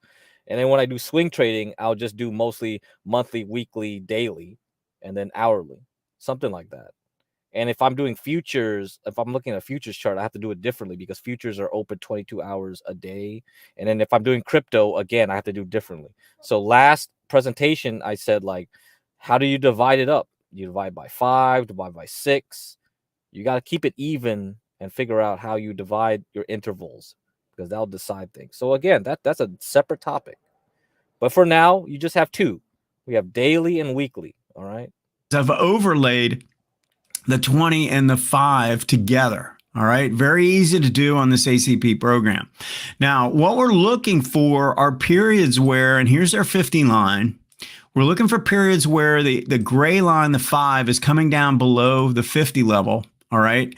[SPEAKER 11] And then when I do swing trading, I'll just do mostly monthly, weekly, daily, and then hourly, something like that. And if I'm doing futures, if I'm looking at a futures chart, I have to do it differently because futures are open 22 hours a day. And then if I'm doing crypto, again, I have to do differently. So last presentation, I said, like, how do you divide it up? You divide by 5, divide by 6. You got to keep it even and figure out how you divide your intervals because that'll decide things. So again, that's a separate topic. But for now, you just have 2. We have daily and weekly, all right?
[SPEAKER 21] I've overlaid the 20 and the 5 together, all right? Very easy to do on this ACP program. Now, what we're looking for are periods where, and here's our 50 line, we're looking for periods where the gray line, the 5, is coming down below the 50 level, all right?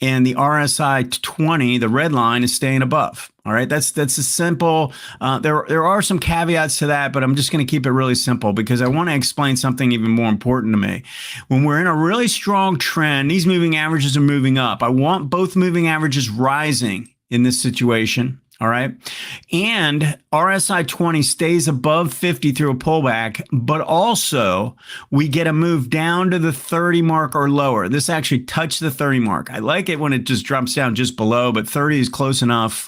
[SPEAKER 21] And the RSI 20, the red line, is staying above. All right, that's a simple. There are some caveats to that, but I'm just going to keep it really simple because I want to explain something even more important to me. When we're in a really strong trend, these moving averages are moving up. I want both moving averages rising in this situation. All right. And RSI 20 stays above 50 through a pullback, but also we get a move down to the 30 mark or lower. This actually touched the 30 mark. I like it when it just drops down just below, but 30 is close enough.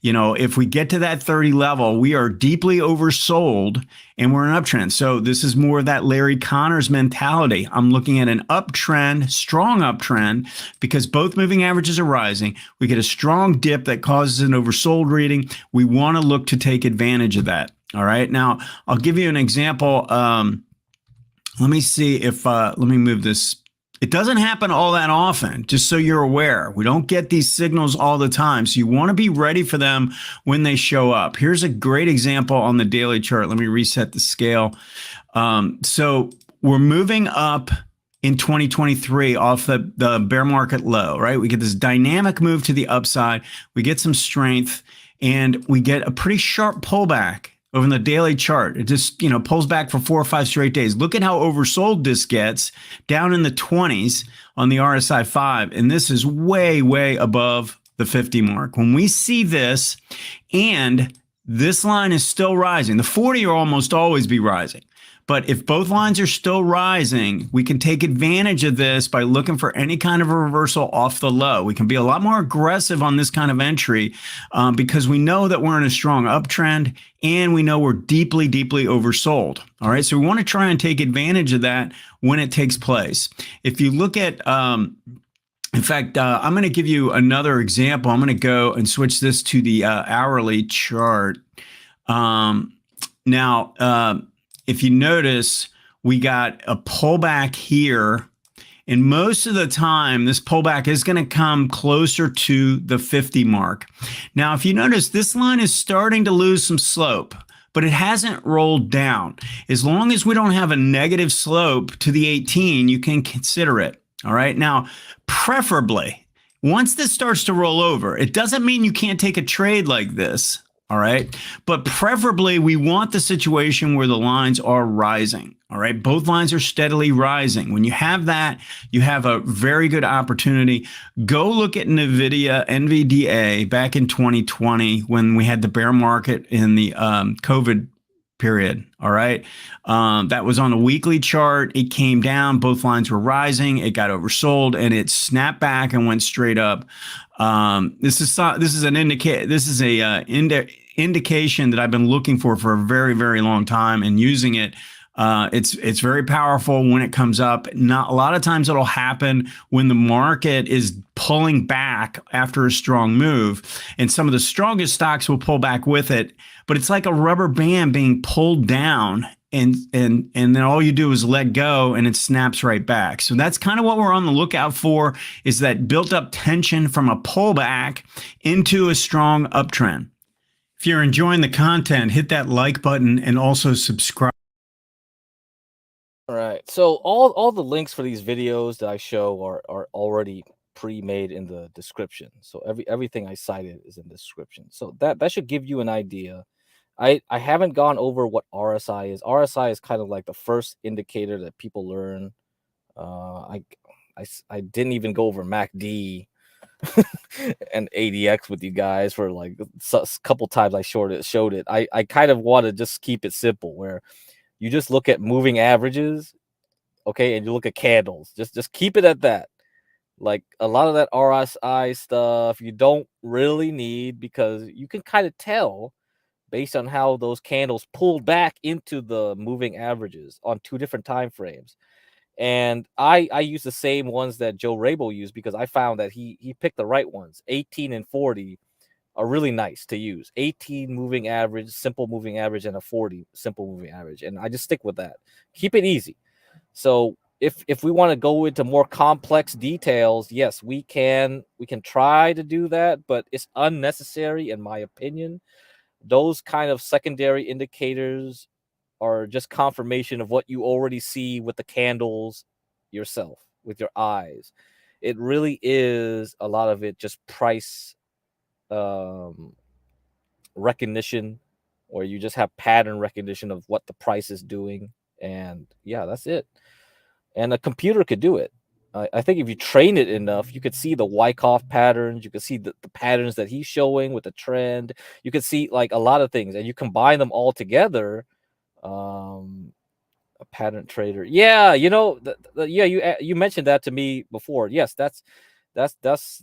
[SPEAKER 21] You know, if we get to that 30 level, we are deeply oversold and we're in an uptrend. So this is more of that Larry Connors mentality. I'm looking at an uptrend, strong uptrend, because both moving averages are rising. We get a strong dip that causes an oversold reading. We want to look to take advantage of that. All right. Now, I'll give you an example. Let me see if, let me move this It doesn't happen all that often, just so you're aware. We don't get these signals all the time. So you want to be ready for them when they show up. Here's a great example on the daily chart. Let me reset the scale. So we're moving up in 2023 off the bear market low, right? We get this dynamic move to the upside. We get some strength and we get a pretty sharp pullback over in the daily chart. It just, pulls back for 4 or 5 straight days. Look at how oversold this gets, down in the 20s on the RSI 5. And this is way, way above the 50 mark. When we see this and this line is still rising, the 40 will almost always be rising. But if both lines are still rising, we can take advantage of this by looking for any kind of a reversal off the low. We can be a lot more aggressive on this kind of entry because we know that we're in a strong uptrend and we know we're deeply, deeply oversold. All right, so we want to try and take advantage of that when it takes place. If you look at, in fact, I'm going to give you another example. I'm going to go and switch this to the hourly chart. If you notice, we got a pullback here, and most of the time, this pullback is going to come closer to the 50 mark. Now, if you notice, this line is starting to lose some slope, but it hasn't rolled down. As long as we don't have a negative slope to the 18, you can consider it. All right. Now, preferably, once this starts to roll over, it doesn't mean you can't take a trade like this. All right. But preferably, we want the situation where the lines are rising. All right. Both lines are steadily rising. When you have that, you have a very good opportunity. Go look at NVDA back in 2020 when we had the bear market in the COVID period. All right. That was on a weekly chart. It came down. Both lines were rising. It got oversold and it snapped back and went straight up. This is an indication that I've been looking for a very, very long time and using it. It's very powerful when it comes up. Not a lot of times it'll happen when the market is pulling back after a strong move, and some of the strongest stocks will pull back with it. But it's like a rubber band being pulled down, and then all you do is let go, and it snaps right back. So that's kind of what we're on the lookout for: is that built up tension from a pullback into a strong uptrend. If you're enjoying the content, hit that like button and also subscribe.
[SPEAKER 11] All right. So all the links for these videos that I show are already pre-made in the description. So everything I cited is in the description. So that should give you an idea. I haven't gone over what RSI is. RSI is kind of like the first indicator that people learn. I didn't even go over MACD and ADX with you guys for like a couple times I showed it. I kind of want to just keep it simple where you just look at moving averages, okay, and you look at candles. Just keep it at that. Like a lot of that RSI stuff you don't really need because you can kind of tell based on how those candles pulled back into the moving averages on 2 different time frames. And I use the same ones that Joe Rabel used because I found that he picked the right ones. 18 and 40 are really nice to use. 18 moving average, simple moving average, and a 40 simple moving average. And I just stick with that. Keep it easy. So if we want to go into more complex details, yes, we can try to do that, but it's unnecessary in my opinion. Those kind of secondary indicators are just confirmation of what you already see with the candles yourself, with your eyes. It really is a lot of it just price recognition, or you just have pattern recognition of what the price is doing. And yeah, that's it. And a computer could do it. I think if you train it enough, you could see the Wyckoff patterns. You could see the patterns that he's showing with the trend. You could see like a lot of things, and you combine them all together. A pattern trader. Yeah, you mentioned that to me before. Yes, that's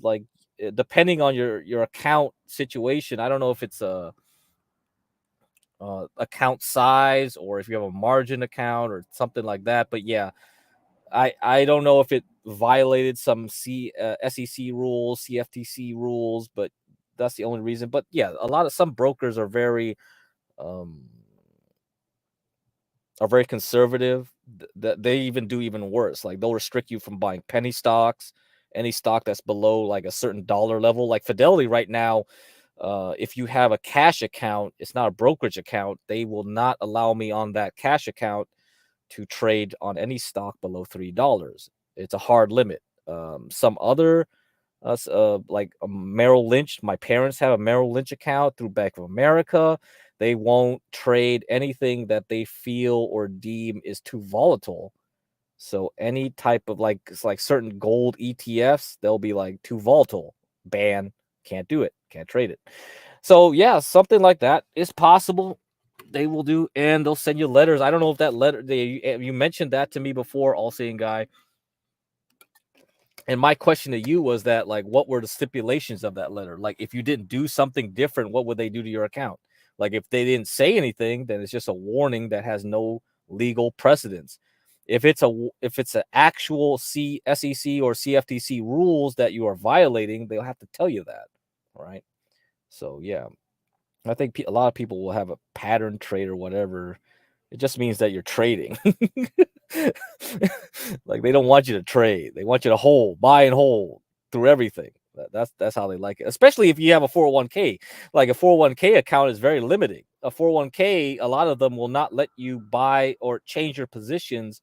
[SPEAKER 11] like depending on your account situation. I don't know if it's a account size or if you have a margin account or something like that. But yeah, I don't know if it violated some SEC rules, CFTC rules, but that's the only reason. But yeah, some brokers are very are very conservative. That they even do even worse. Like they'll restrict you from buying penny stocks, any stock that's below like a certain dollar level. Like Fidelity right now, if you have a cash account, it's not a brokerage account. They will not allow me on that cash account to trade on any stock below $3. It's a hard limit. Some other like Merrill Lynch, my parents have a Merrill Lynch account through Bank of America. They won't trade anything that they feel or deem is too volatile. So any type of like certain gold ETFs, they'll be like too volatile, ban, can't do it, can't trade it. So yeah, something like that is possible. They will do, and they'll send you letters. I don't know if that letter you mentioned that to me before, All Seeing Guy. And my question to you was that, like, what were the stipulations of that letter? Like, if you didn't do something different, what would they do to your account? Like, if they didn't say anything, then it's just a warning that has no legal precedence. If it's an actual SEC or CFTC rules that you are violating, they'll have to tell you that, right? So yeah, I think a lot of people will have a pattern trade or whatever. It just means that you're trading. Like they don't want you to trade. They want you to hold, buy and hold through everything. That's how they like it. Especially if you have a 401k. Like a 401k account is very limiting. A 401k, a lot of them will not let you buy or change your positions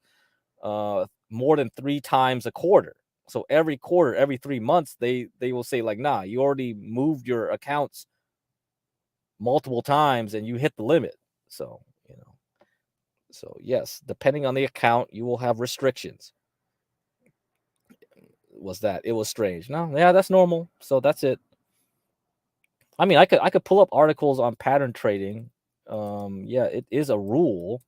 [SPEAKER 11] more than 3 times a quarter. So every quarter, every 3 months, they will say like, nah, you already moved your accounts multiple times and you hit the limit. So, so yes, depending on the account, you will have restrictions. It was strange. No, yeah, that's normal. So that's it. I mean, I could pull up articles on pattern trading. Yeah, it is a rule.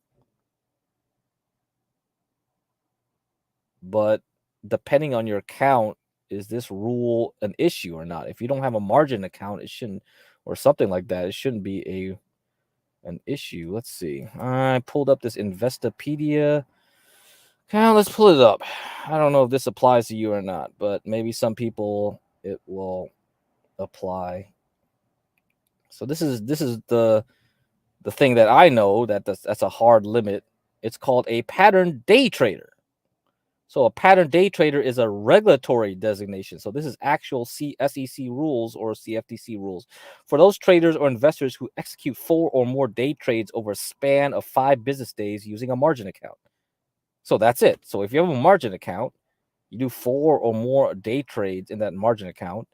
[SPEAKER 11] But depending on your account, is this rule an issue or not? If you don't have a margin account, it shouldn't, or something like that, it shouldn't be an issue. Let's see. I pulled up this Investopedia. Okay, let's pull it up. I don't know if this applies to you or not, but maybe some people it will apply. So this is the thing that I know that's a hard limit. It's called a pattern day trader. So a pattern day trader is a regulatory designation. So this is actual SEC rules or CFTC rules for those traders or investors who execute 4 or more day trades over a span of 5 business days using a margin account. So that's it. So if you have a margin account, you do 4 or more day trades in that margin account,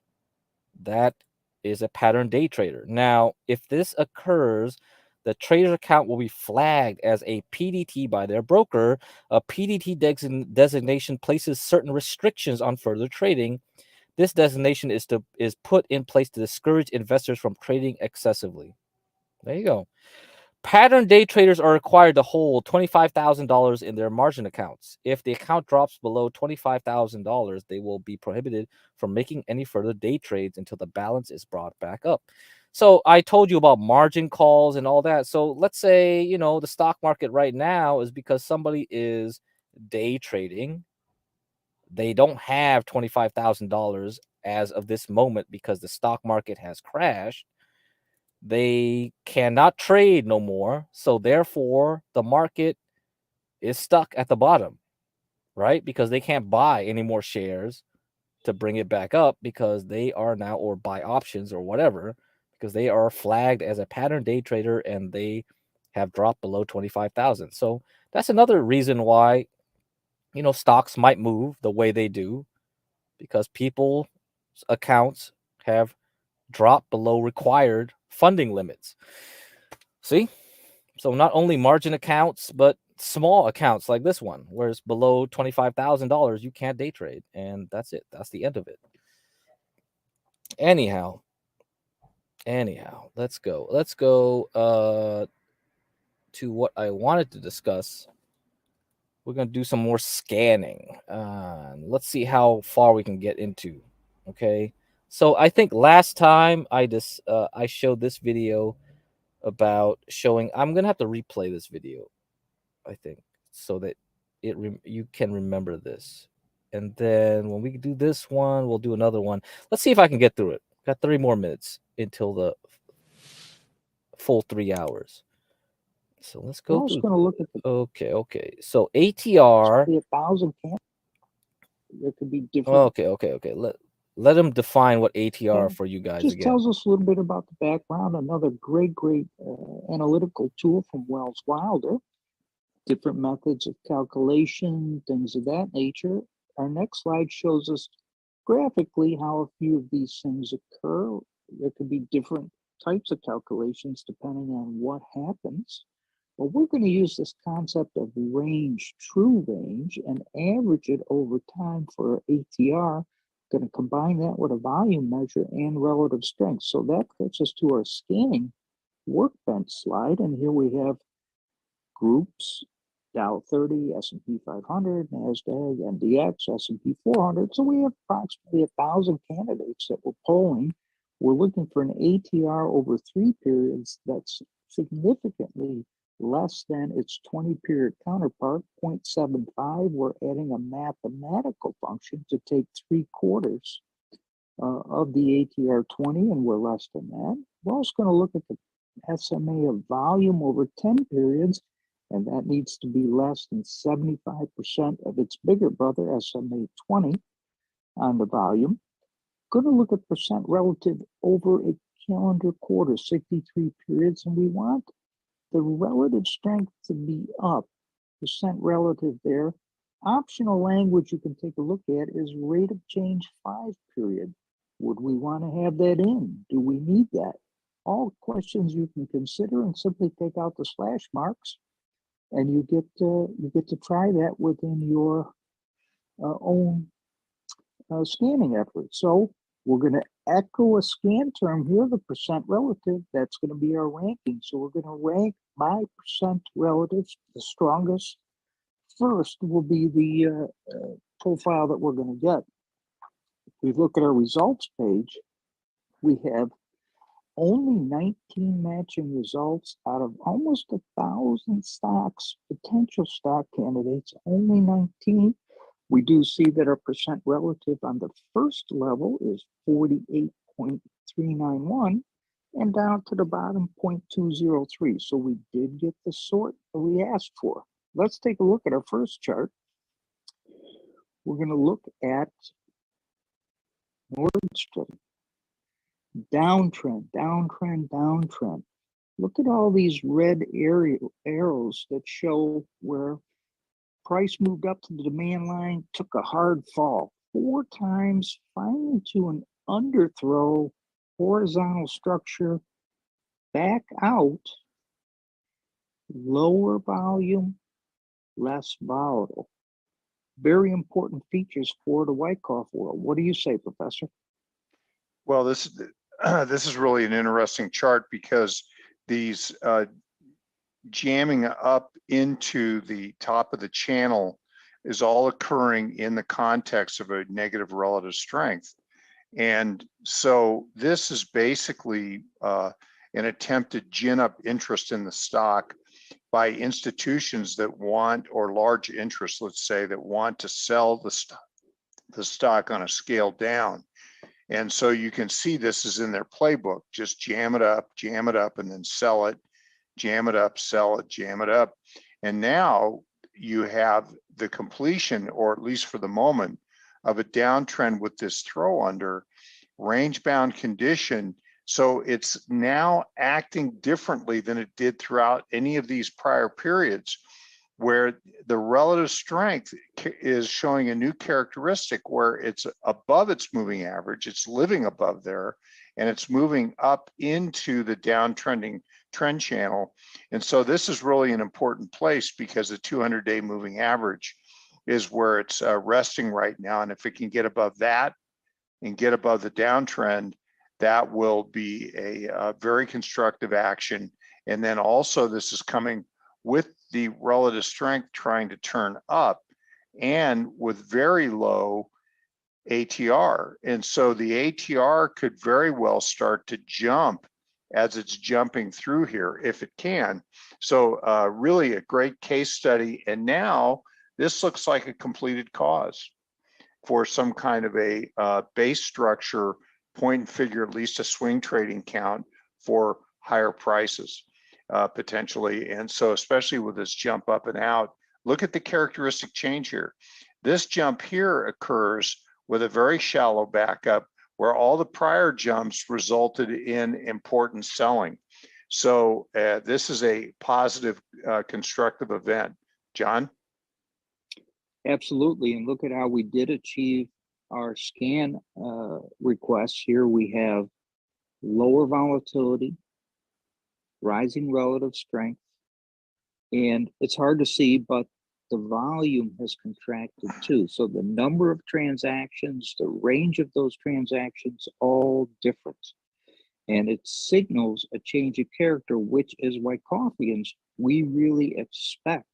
[SPEAKER 11] that is a pattern day trader. Now, if this occurs, the trader account will be flagged as a PDT by their broker. A PDT designation places certain restrictions on further trading. This designation is put in place to discourage investors from trading excessively. There you go. Pattern day traders are required to hold $25,000 in their margin accounts. If the account drops below $25,000, they will be prohibited from making any further day trades until the balance is brought back up. So I told you about margin calls and all that. So let's say, the stock market right now is because somebody is day trading. They don't have $25,000 as of this moment because the stock market has crashed. They cannot trade no more. So therefore, the market is stuck at the bottom, right? Because they can't buy any more shares to bring it back up because they are now, or buy options or whatever, because they are flagged as a pattern day trader and they have dropped below 25,000. So that's another reason why, stocks might move the way they do, because people's accounts have dropped below required funding limits. See? So not only margin accounts, but small accounts like this one, where it's below $25,000, you can't day trade. And that's it. That's the end of it. Anyhow, let's go to what I wanted to discuss. We're going to do some more scanning. Let's see how far we can get into. Okay. So I think last time I showed this video about showing. I'm gonna have to replay this video, I think, so that you can remember this. And then when we do this one, we'll do another one. Let's see if I can get through it. Got 3 more minutes until the full 3 hours. So let's
[SPEAKER 6] We're
[SPEAKER 11] go
[SPEAKER 6] also
[SPEAKER 11] through.
[SPEAKER 6] going to look at the
[SPEAKER 11] Okay. So ATR.
[SPEAKER 6] 1,000 candidates. There could be different.
[SPEAKER 11] Okay. Let them define what ATR for you guys
[SPEAKER 6] Just
[SPEAKER 11] again.
[SPEAKER 6] tells us a little bit about the background. Another great analytical tool from Wells Wilder. Different methods of calculation, things of that nature. Our next slide shows us graphically how a few of these things occur. There could be different types of calculations depending on what happens. But we're going to use this concept of range, true range, and average it over time for ATR. Going to combine that with a volume measure and relative strength. So that gets us to our scanning workbench slide. And here we have groups, Dow 30, S&P 500, NASDAQ, NDX, S&P 400. So we have approximately 1,000 candidates that we're polling. We're looking for an ATR over 3 periods that's significantly less than its 20-period counterpart, 0.75. We're adding a mathematical function to take 3/4 of the ATR 20, and we're less than that. We're also going to look at the SMA of volume over 10 periods, and that needs to be less than 75% of its bigger brother, SMA 20, on the volume. Going to look at percent relative over a calendar quarter, 63 periods, and we want the relative strength to be up, percent relative there. Optional language you can take a look at is rate of change 5 period. Would we want to have that in? Do we need that? All questions you can consider, and simply take out the slash marks, and you get to try that within your own scanning effort. So we're going to echo a scan term here, the percent relative. That's going to be our ranking. So we're going to rank by percent relative. The strongest first will be the profile that we're going to get. If we look at our results page, we have only 19 matching results out of almost 1,000 stocks, potential stock candidates, only 19. We do see that our percent relative on the first level is 48.391 and down to the bottom 0.203. So we did get the sort that we asked for. Let's take a look at our first chart. We're going to look at Nordstrom. Downtrend, downtrend, downtrend. Look at all these red arrows that show where price moved up to the demand line, took a hard fall 4 times, finally to an underthrow, horizontal structure, back out, lower volume, less volatile. Very important features for the Wyckoff world. What do you say, Professor?
[SPEAKER 22] Well, this is really an interesting chart because these jamming up into the top of the channel is all occurring in the context of a negative relative strength. And so this is basically an attempt to gin up interest in the stock by institutions that want, or large interests, let's say, that want to sell the stock on a scale down. And so you can see this is in their playbook. Just jam it up, and then sell it, jam it up, sell it, jam it up. And now you have the completion, or at least for the moment, of a downtrend with this throw under range-bound condition. So it's now acting differently than it did throughout any of these prior periods, where the relative strength is showing a new characteristic where it's above its moving average, it's living above there, and it's moving up into the downtrending trend channel. And so this is really an important place because the 200-day moving average is where it's resting right now. And if it can get above that and get above the downtrend, that will be a very constructive action. And then also this is coming with the relative strength trying to turn up and with very low ATR. And so the ATR could very well start to jump as it's jumping through here, if it can. So really a great case study. And now this looks like a completed cause for some kind of a base structure, point and figure, at least a swing trading count for higher prices. potentially. And so especially with this jump up and out, look at the characteristic change here. This jump here occurs with a very shallow backup where all the prior jumps resulted in important selling. So this is a positive, constructive event. John?
[SPEAKER 6] Absolutely. And look at how we did achieve our scan requests. Here we have lower volatility, rising relative strength, and it's hard to see, but the volume has contracted too. So the number of transactions, the range of those transactions, all different. And it signals a change of character, which is why Wyckofians, we really expect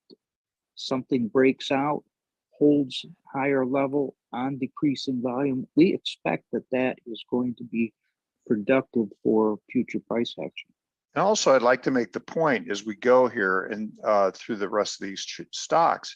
[SPEAKER 6] something breaks out, holds higher level on decreasing volume. We expect that that is going to be productive for future price action.
[SPEAKER 22] And also, I'd like to make the point as we go here and through the rest of these stocks,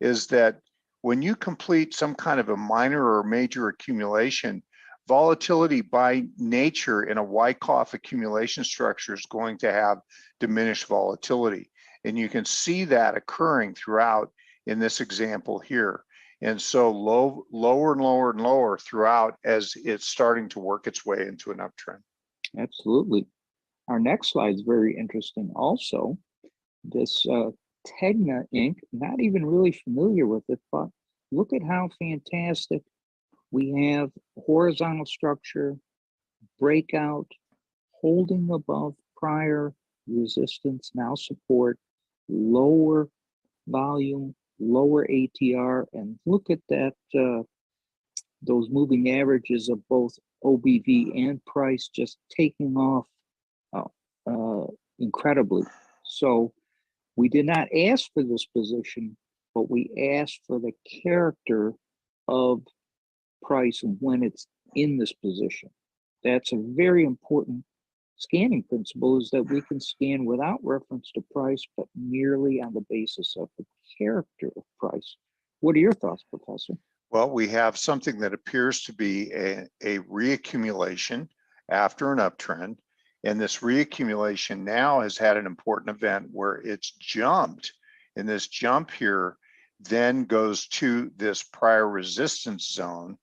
[SPEAKER 22] is that when you complete some kind of a minor or major accumulation, volatility by nature in a Wyckoff accumulation structure is going to have diminished volatility. And you can see that occurring throughout in this example here. And so lower and lower and lower throughout as it's starting to work its way into an uptrend.
[SPEAKER 6] Absolutely. Our next slide is very interesting also. This Tegna Inc., not even really familiar with it, but look at how fantastic we have horizontal structure, breakout, holding above prior resistance, now support, lower volume, lower ATR, and look at that, those moving averages of both OBV and price just taking off incredibly. So we did not ask for this position, but we asked for the character of price when it's in this position. That's a very important scanning principle, is that we can scan without reference to price, but merely on the basis of the character of price. What are your thoughts, Professor?
[SPEAKER 22] Well, we have something that appears to be a reaccumulation after an uptrend. And this reaccumulation now has had an important event where it's jumped. And this jump here then goes to this prior resistance zone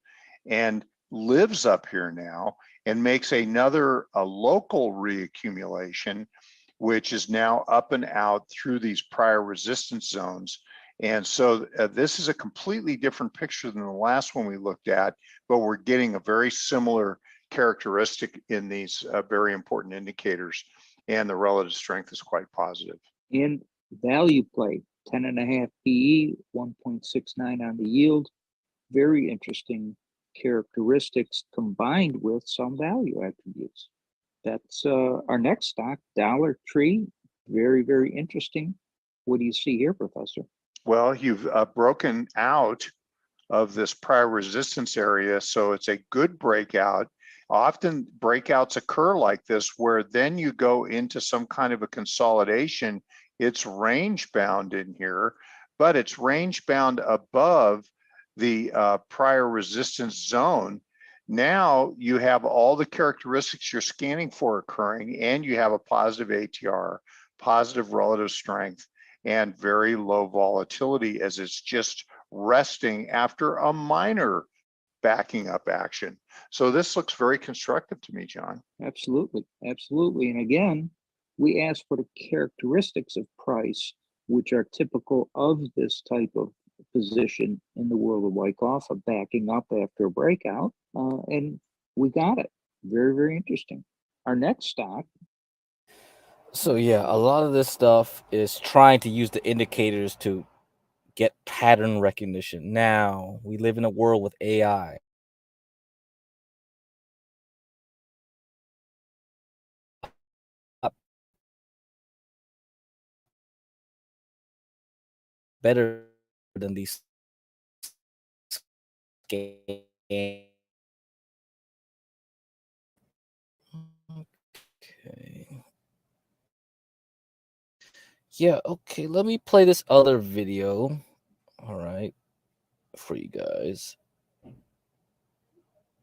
[SPEAKER 22] and lives up here now and makes a local reaccumulation, which is now up and out through these prior resistance zones. And so this is a completely different picture than the last one we looked at, but we're getting a very similar characteristic in these very important indicators, and the relative strength is quite positive.
[SPEAKER 6] And value play, 10.5 PE, 1.69 on the yield. Very interesting characteristics combined with some value attributes. That's our next stock, Dollar Tree. Very, very interesting. What do you see here, Professor?
[SPEAKER 22] Well, you've broken out of this prior resistance area, so it's a good breakout. Often breakouts occur like this, where then you go into some kind of a consolidation. It's range bound in here, but it's range bound above the prior resistance zone. Now you have all the characteristics you're scanning for occurring, and you have a positive ATR, positive relative strength, and very low volatility as it's just resting after a minor backing up action. So this looks very constructive to me, John.
[SPEAKER 6] Absolutely, absolutely. And again, we ask for the characteristics of price, which are typical of this type of position in the world of Wyckoff, of backing up after a breakout, and we got it. Very, very interesting. Our next stock.
[SPEAKER 11] So yeah, a lot of this stuff is trying to use the indicators to get pattern recognition. Now we live in a world with AI. Better than these scans. Okay. Yeah, okay, let me play this other video. All right, for you guys.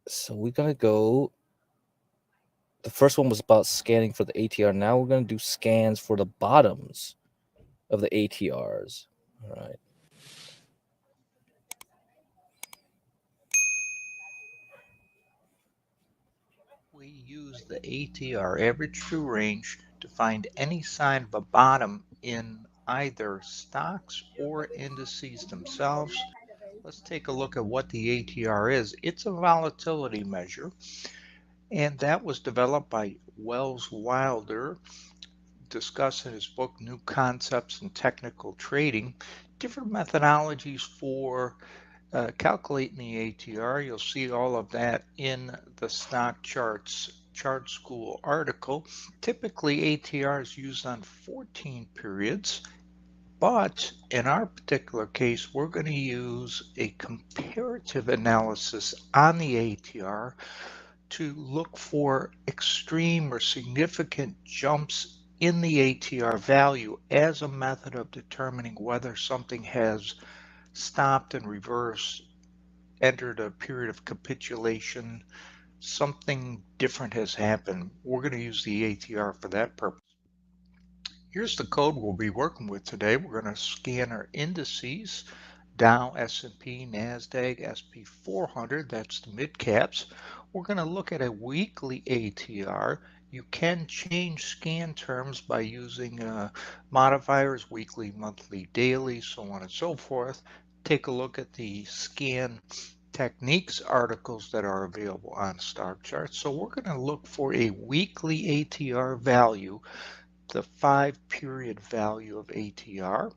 [SPEAKER 11] So we're gonna go The first one was about scanning for the ATR. Now we're going to do scans for the bottoms of the ATRs. All right.
[SPEAKER 3] We use the ATR, average true range, to find any sign of a bottom in either stocks or indices themselves. Let's take a look at what the ATR is. It's a volatility measure, and that was developed by Wells Wilder, discussed in his book New Concepts in Technical Trading. Different methodologies for calculating the ATR. You'll see all of that in the Stock Charts Chart School article. Typically, ATR is used on 14 periods, but in our particular case, we're going to use a comparative analysis on the ATR to look for extreme or significant jumps in the ATR value as a method of determining whether something has stopped and reversed, entered a period of capitulation, something different has happened. We're going to use the ATR for that purpose. Here's the code we'll be working with today. We're going to scan our indices, Dow, S&P, NASDAQ, SP 400, that's the mid caps. We're going to look at a weekly ATR. You can change scan terms by using modifiers, weekly, monthly, daily, so on and so forth. Take a look at the scan techniques articles that are available on Stock Charts. So we're going to look for a weekly ATR value, the 5-period value of ATR.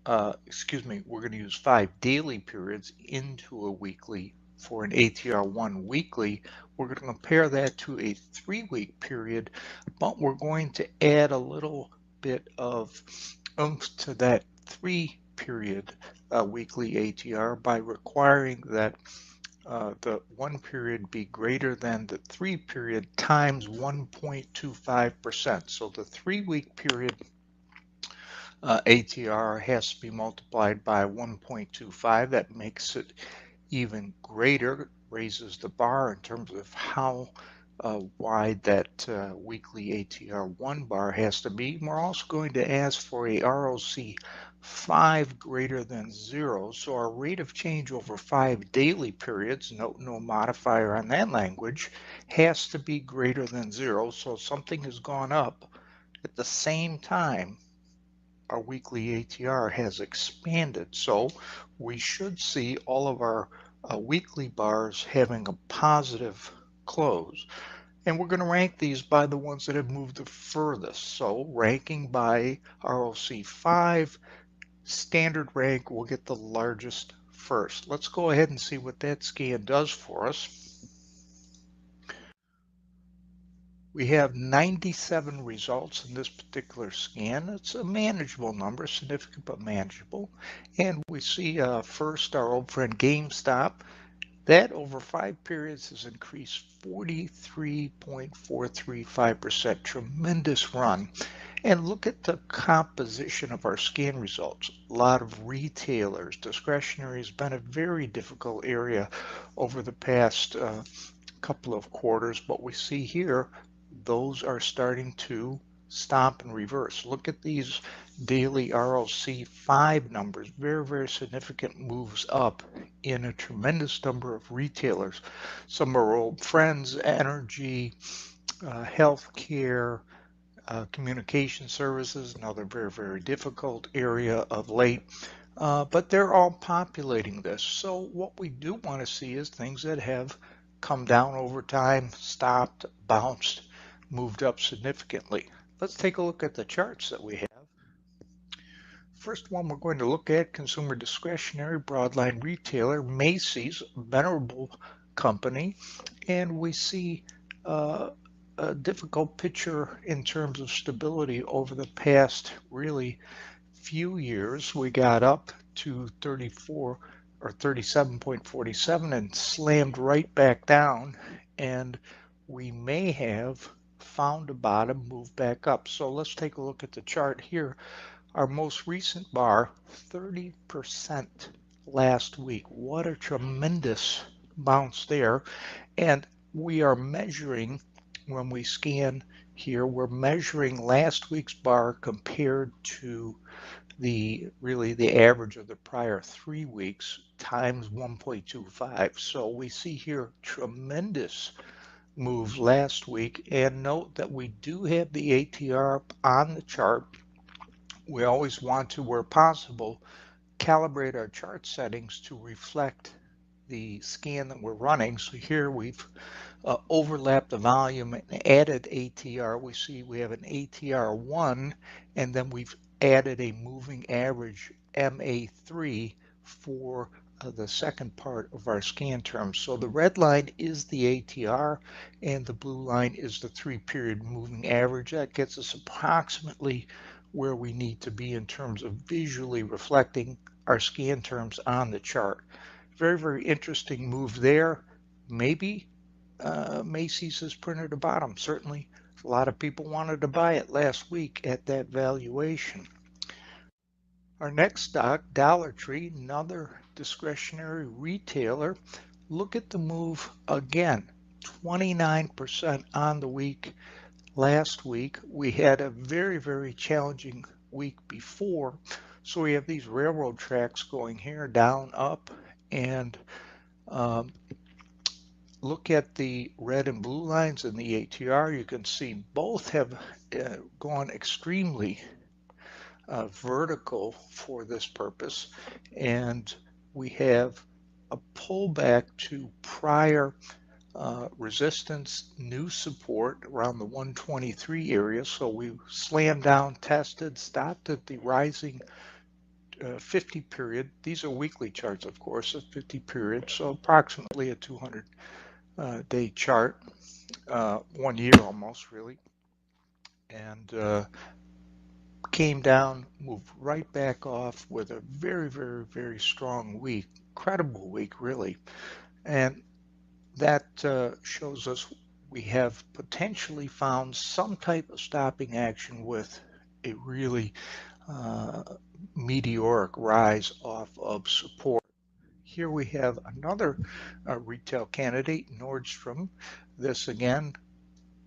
[SPEAKER 3] We're going to use 5 daily periods into a weekly for an ATR 1 weekly. We're going to compare that to a 3-week period, but we're going to add a little bit of oomph to that 3-period weekly ATR by requiring that the 1 period be greater than the 3 period times 1.25%. So the 3-week period ATR has to be multiplied by 1.25. That makes it even greater, raises the bar in terms of how wide that weekly ATR 1 bar has to be. We're also going to ask for a ROC 5 greater than 0. So our rate of change over 5 daily periods, note no modifier on that language, has to be greater than 0. So something has gone up at the same time our weekly ATR has expanded. So we should see all of our weekly bars having a positive close. And we're going to rank these by the ones that have moved the furthest. So ranking by ROC 5, standard rank will get the largest first. Let's go ahead and see what that scan does for us. We have 97 results in this particular scan. It's a manageable number, significant but manageable. And we see first our old friend GameStop. That over 5 periods has increased 43.435%. Tremendous run. And look at the composition of our scan results. A lot of retailers. Discretionary has been a very difficult area over the past couple of quarters, but we see here those are starting to stop and reverse. Look at these daily ROC 5 numbers, very, very significant moves up in a tremendous number of retailers. Some are old friends, energy, healthcare, communication services, another very, very difficult area of late. But they're all populating this. So what we do want to see is things that have come down over time, stopped, bounced, moved up significantly. Let's take a look at the charts that we have. First one we're going to look at, consumer discretionary, broadline retailer, Macy's, venerable company, and we see a difficult picture in terms of stability over the past really few years. We got up to 34 or 37.47 and slammed right back down, and we may have found a bottom, move back up. So let's take a look at the chart here. Our most recent bar, 30% last week. What a tremendous bounce there. And we are measuring when we scan here, we're measuring last week's bar compared to the average of the prior 3 weeks times 1.25. So we see here tremendous move last week, and note that we do have the ATR on the chart. We always want to, where possible, calibrate our chart settings to reflect the scan that we're running. So here we've overlapped the volume and added ATR. We see we have an ATR 1, and then we've added a moving average MA3 for the second part of our scan term. So the red line is the ATR and the blue line is the 3-period moving average. That gets us approximately where we need to be in terms of visually reflecting our scan terms on the chart. Very, very interesting move there. Maybe Macy's has printed a bottom. Certainly a lot of people wanted to buy it last week at that valuation. Our next stock, Dollar Tree, another discretionary retailer. Look at the move again, 29% on the week. Last week we had a very, very challenging week before. So we have these railroad tracks going here, down, up, and look at the red and blue lines in the ATR. You can see both have gone extremely vertical for this purpose, and we have a pullback to prior resistance, new support around the 123 area. So we slammed down, tested, stopped at the rising 50 period. These are weekly charts, of course, a 50 period, so approximately a 200 day chart, 1 year almost, really, and came down, moved right back off with a very, very, very strong week, incredible week, really. And that shows us we have potentially found some type of stopping action with a really meteoric rise off of support. Here we have another retail candidate, Nordstrom. This again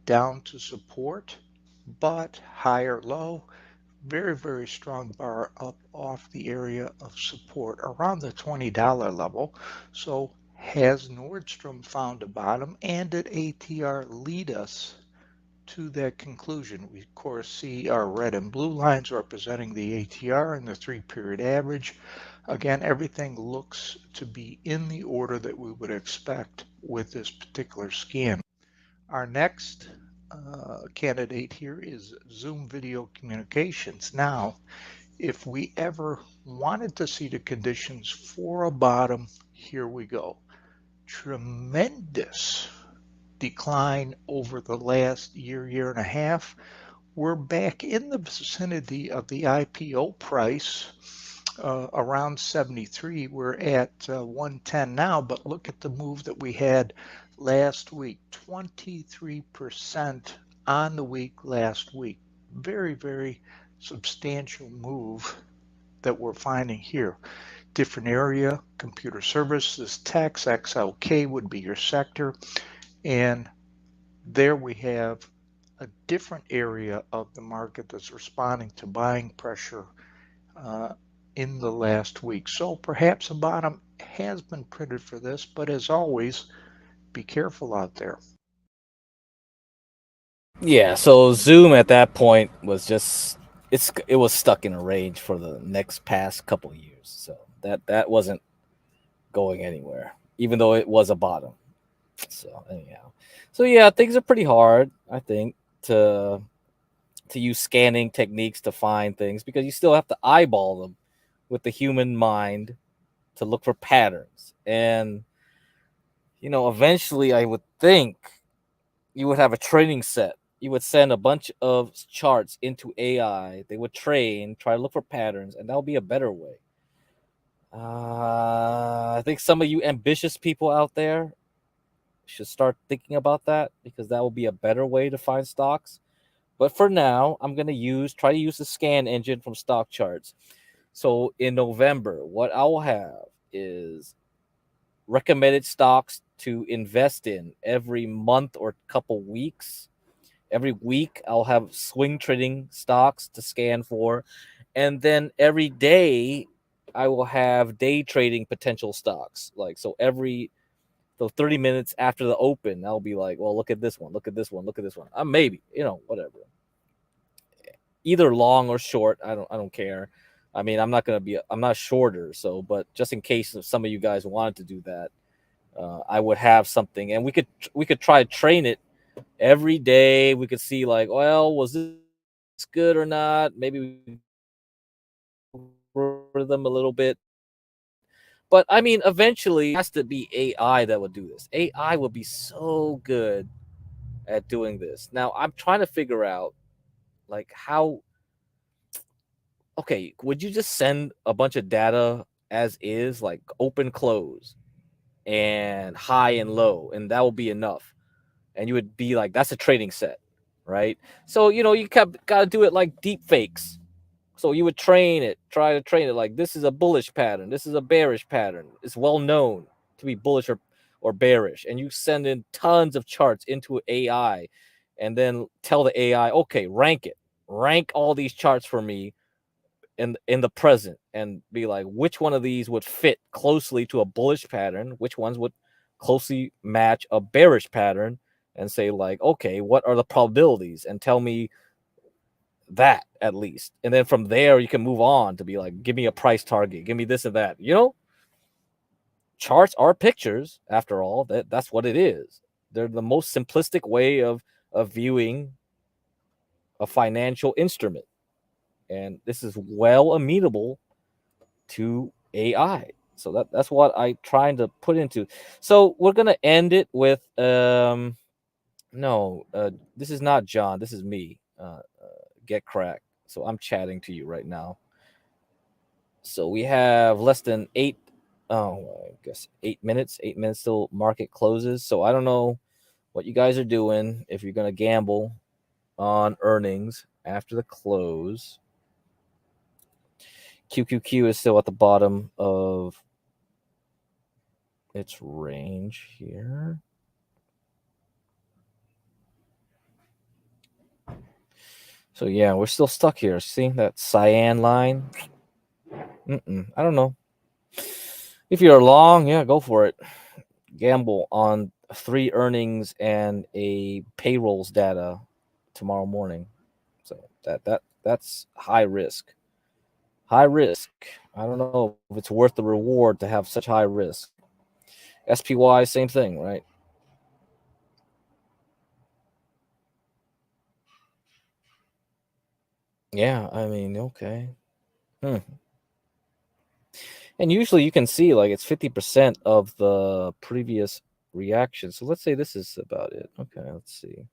[SPEAKER 3] down to support, but higher low. Very, very strong bar up off the area of support around the $20 level. So has Nordstrom found a bottom, and did ATR lead us to that conclusion? We of course see our red and blue lines representing the ATR and the 3-period average. Again, everything looks to be in the order that we would expect with this particular scan. Our next candidate here is Zoom Video Communications. Now, if we ever wanted to see the conditions for a bottom, here we go. Tremendous decline over the last year and a half. We're back in the vicinity of the IPO price, around 73. We're at 110 now, but look at the move that we had last week, 23% on the week last week. Very, very substantial move that we're finding here. Different area, computer services, techs, XLK would be your sector. And there we have a different area of the market that's responding to buying pressure in the last week. So perhaps a bottom has been printed for this, but as always, be careful out there.
[SPEAKER 11] Yeah, so Zoom at that point was just it was stuck in a range for the next past couple years. So that wasn't going anywhere, even though it was a bottom. So anyhow. So yeah, things are pretty hard, I think, to use scanning techniques to find things, because you still have to eyeball them with the human mind to look for patterns. And eventually I would think you would have a training set. You would send a bunch of charts into AI. They would train, try to look for patterns, and that would be a better way. I think some of you ambitious people out there should start thinking about that, because that will be a better way to find stocks. But for now, I'm going to try to use the scan engine from stock charts. So in November, what I will have is recommended stocks to invest in every month or couple weeks. Every week, I'll have swing trading stocks to scan for. And then every day, I will have day trading potential stocks. Like, so 30 minutes after the open, I'll be like, well, look at this one, look at this one, look at this one. Maybe, whatever. Either long or short, I don't care. I mean, I'm not shorter, so, but just in case some of you guys wanted to do that, I would have something, and we could try to train it every day. We could see like, well, was this good or not? Maybe we them a little bit. But I mean, eventually it has to be AI that would do this. AI would be so good at doing this. Now I'm trying to figure out like how. Okay, would you just send a bunch of data as is, like open, close, and high and low, and that will be enough? And you would be like, that's a trading set, right? So you got to do it like deep fakes. So you would try to train it like, this is a bullish pattern, this is a bearish pattern. It's well known to be bullish or bearish, and you send in tons of charts into AI, and then tell the AI, okay, rank all these charts for me in the present, and be like, which one of these would fit closely to a bullish pattern, which ones would closely match a bearish pattern, and say like, okay, what are the probabilities, and tell me that at least. And then from there you can move on to be like, give me a price target, give me this and that. Charts are pictures after all. That's what it is. They're the most simplistic way of viewing a financial instrument, and this is well amenable to AI. So that's what I trying to put into. So we're gonna end it with no, this is not John, this is me, GETCRACK. So I'm chatting to you right now. So we have less than I guess 8 minutes. 8 minutes till market closes. So I don't know what you guys are doing, if you're gonna gamble on earnings after the close. QQQ is still at the bottom of its range here. So yeah, we're still stuck here. See that cyan line? I don't know. If you're long, yeah, go for it. Gamble on 3 earnings and a payrolls data tomorrow morning. So that's high risk. High risk. I don't know if it's worth the reward to have such high risk. SPY, same thing, right? Yeah, I mean, okay. And usually you can see like it's 50% of the previous reaction. So let's say this is about it. Okay, let's see.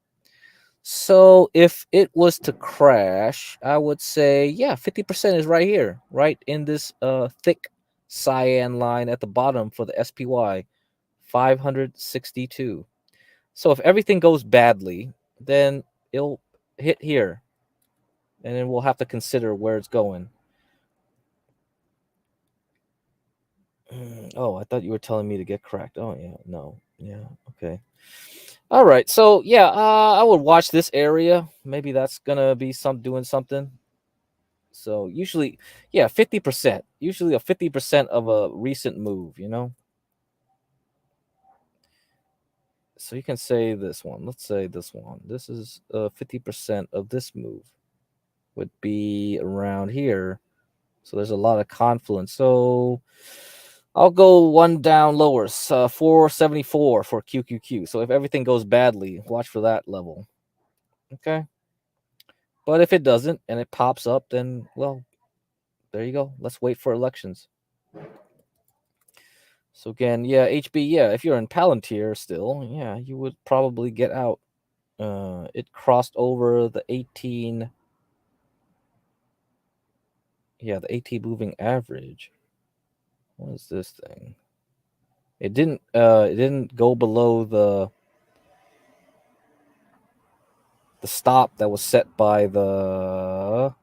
[SPEAKER 11] So if it was to crash, I would say, yeah, 50% is right here, right in this thick cyan line at the bottom for the SPY, 562. So if everything goes badly, then it'll hit here, and then we'll have to consider where it's going. Oh, I thought you were telling me to get cracked. Oh, yeah, no. Yeah, okay. All right, so yeah, I would watch this area. Maybe that's gonna be doing something. So usually, yeah, 50%. Usually a 50% of a recent move, So you can say this one. Let's say this one. This is 50% of this move would be around here. So there's a lot of confluence. So I'll go one down lower, 474 for QQQ. So if everything goes badly, watch for that level. Okay. But if it doesn't and it pops up, then, well, there you go. Let's wait for elections. So again, yeah, HB, yeah, if you're in Palantir still, yeah, you would probably get out. It crossed over the 18. Yeah, the 18 moving average. What is this thing? It didn't go below the stop that was set by the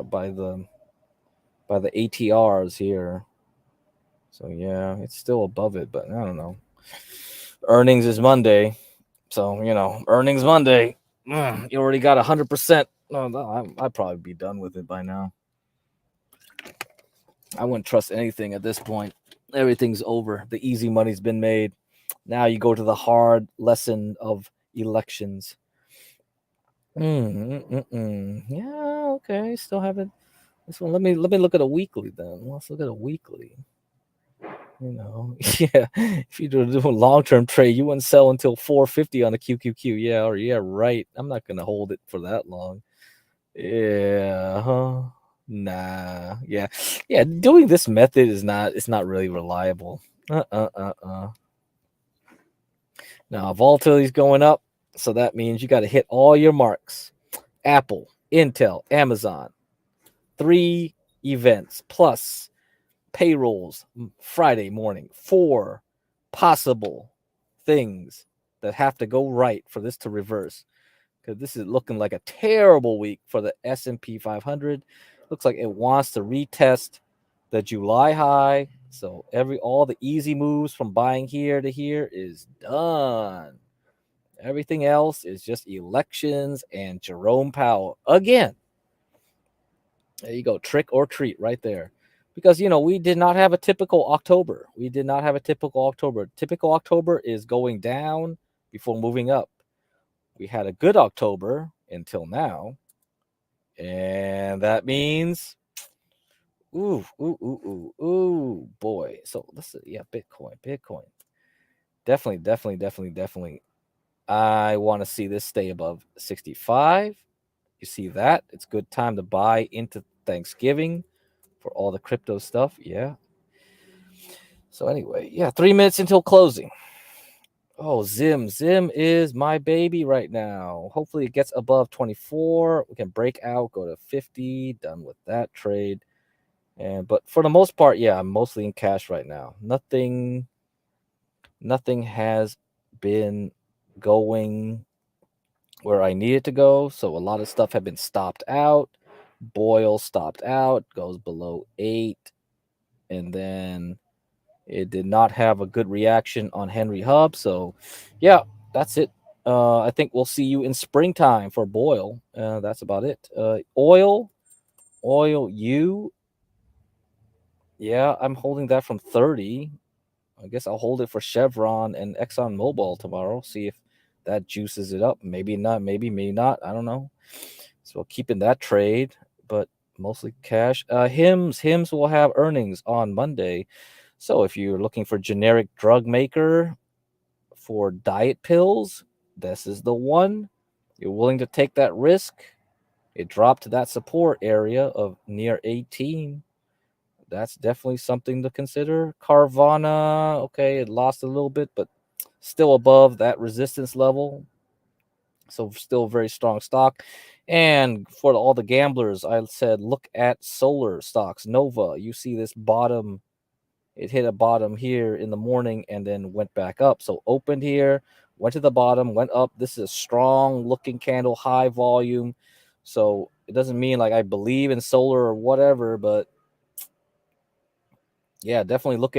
[SPEAKER 11] by the ATRs here. So yeah, it's still above it, but I don't know. Earnings is Monday, so earnings Monday. You already got 100%. No, I'd probably be done with it by now. I wouldn't trust anything at this point. Everything's over. The easy money's been made. Now you go to the hard lesson of elections. Yeah, okay. Still haven't. This one. Let me look at a weekly then. Let's look at a weekly. Yeah. If you do a long-term trade, you wouldn't sell until 450 on the QQQ. Yeah, right. I'm not gonna hold it for that long. Yeah, huh? Nah. Yeah. Doing this method is not. It's not really reliable. Now volatility's going up, so that means you got to hit all your marks. Apple, Intel, Amazon. 3 events plus payrolls Friday morning. 4 possible things that have to go right for this to reverse, because this is looking like a terrible week for the S&P 500. Looks like it wants to retest the July high. So all the easy moves from buying here to here is done. Everything else is just elections and Jerome Powell again. There you go. Trick or treat right there. Because, we did not have a typical October. Typical October is going down before moving up. We had a good October until now. And that means, ooh, boy. So let's see. Yeah, Bitcoin. Definitely. I want to see this stay above 65. You see that? It's good time to buy into Thanksgiving for all the crypto stuff. Yeah. So anyway, 3 minutes until closing. Oh, Zim is my baby right now. Hopefully it gets above 24. We can break out, go to 50. Done with that trade. But for the most part, I'm mostly in cash right now. Nothing has been going where I need it to go. So a lot of stuff have been stopped out. Boyle stopped out, goes below 8. And then it did not have a good reaction on Henry Hub. So, that's it. I think we'll see you in springtime for Boyle. That's about it. Oil, I'm holding that from 30. I guess I'll hold it for Chevron and ExxonMobil tomorrow. See if that juices it up. Maybe not. Maybe not. I don't know. So keeping that trade, but mostly cash. Hims will have earnings on Monday. So if you're looking for generic drug maker for diet pills, this is the one. You're willing to take that risk. It dropped to that support area of near 18. That's definitely something to consider. Carvana, okay, it lost a little bit, but still above that resistance level. So still very strong stock. And for all the gamblers, I said, look at solar stocks. Nova, you see this bottom. It hit a bottom here in the morning and then went back up. So opened here, went to the bottom, went up. This is a strong looking candle, high volume. So it doesn't mean like I believe in solar or whatever, but definitely look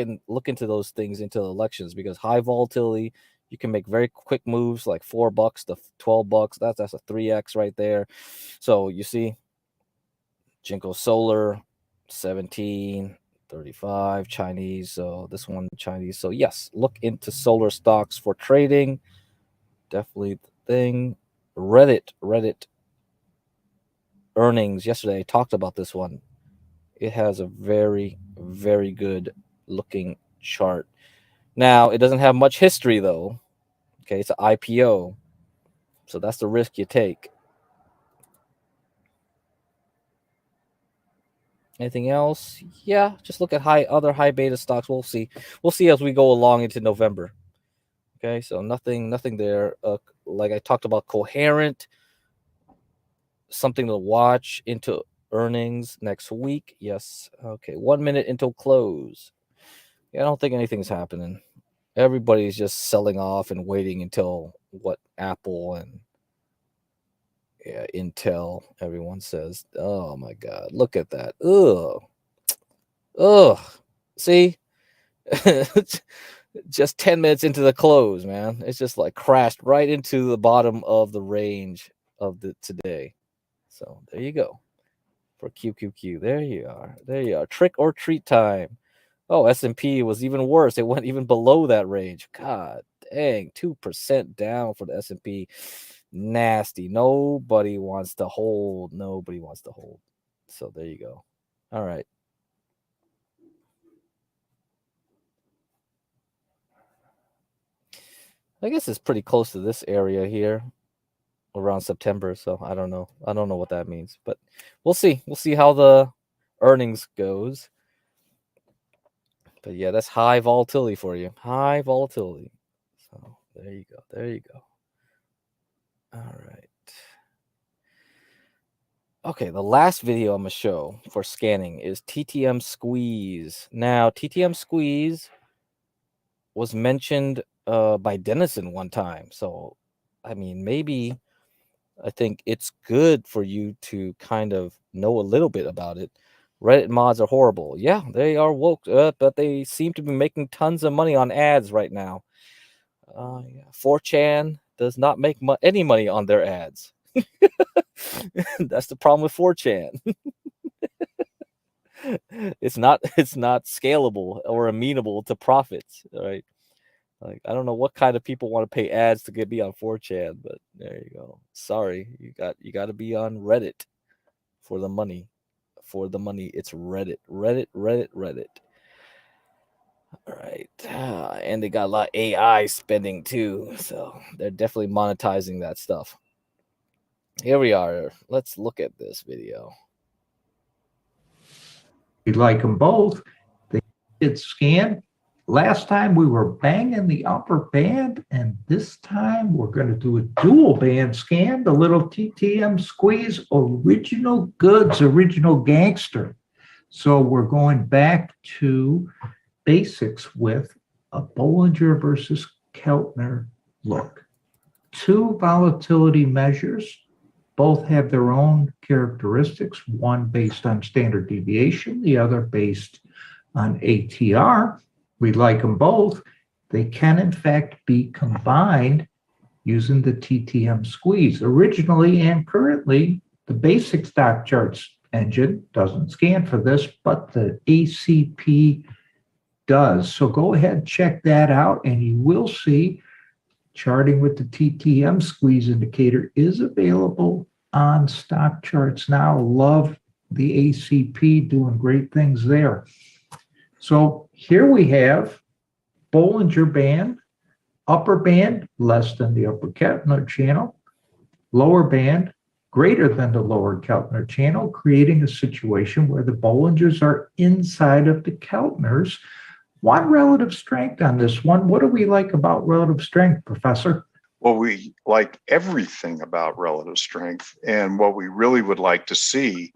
[SPEAKER 11] into those things into elections, because high volatility, you can make very quick moves like $4 to $12. That's a 3x right there. So you see, Jinko Solar, 17.35 Chinese. So this one Chinese. So yes, look into solar stocks for trading. Definitely the thing. Reddit earnings yesterday. I talked about this one. It has a very, very good looking chart. Now, it doesn't have much history though. Okay, it's an IPO. So that's the risk you take. Anything else? Yeah, just look at other high beta stocks. We'll see as we go along into November. Okay, so nothing there. Like I talked about, Coherent, something to watch into earnings next week. Yes. Okay, 1 minute until close. I don't think anything's happening. Everybody's just selling off and waiting until what Apple and Intel, everyone says. Oh my God, look at that. Ugh. See, Just 10 minutes into the close, man. It's just like crashed right into the bottom of the range of the today. So there you go for QQQ. There you are. There you are. Trick or treat time. Oh, S&P was even worse. It went even below that range. God dang, 2% down for the S&P. Nasty. Nobody wants to hold. Nobody wants to hold. So there you go. All right. I guess it's pretty close to this area here around September. So I don't know. I don't know what that means, but we'll see. We'll see how the earnings goes. But yeah, that's high volatility for you. High volatility. So there you go. There you go. All right. Okay, the last video I'm going to show for scanning is TTM Squeeze. Now, TTM Squeeze was mentioned by Dennison one time. So, I mean, maybe I think it's good for you to kind of know a little bit about it. Reddit mods are horrible. Yeah, they are woke, but they seem to be making tons of money on ads right now. 4chan does not make any money on their ads. That's the problem with 4chan. It's not scalable or amenable to profits, right? Like, I don't know what kind of people want to pay ads to be on 4chan, but there you go. Sorry, you got to be on Reddit for the money. For the money, it's Reddit. All right, and they got a lot of AI spending too, so they're definitely monetizing that stuff. Here we are. Let's look at this video.
[SPEAKER 4] We like them both. They did scan. Last time we were banging the upper band, and this time we're going to do a dual band scan, the little TTM Squeeze, original goods, original gangster. So we're going back to basics with a Bollinger versus Keltner look. Two volatility measures. Both have their own characteristics, one based on standard deviation, the other based on ATR. We like them both. They can, in fact, be combined using the TTM Squeeze. Originally and currently, the basic stock charts engine doesn't scan for this, but the ACP does. So go ahead and check that out, and you will see charting with the TTM Squeeze indicator is available on stock charts now. Love the ACP, doing great things there. So here we have Bollinger Band, upper band less than the upper Keltner channel, lower band greater than the lower Keltner channel, creating a situation where the Bollingers are inside of the Keltners. One relative strength on this one. What do we like about relative strength, Professor?
[SPEAKER 22] Well, we like everything about relative strength. And what we really would like to see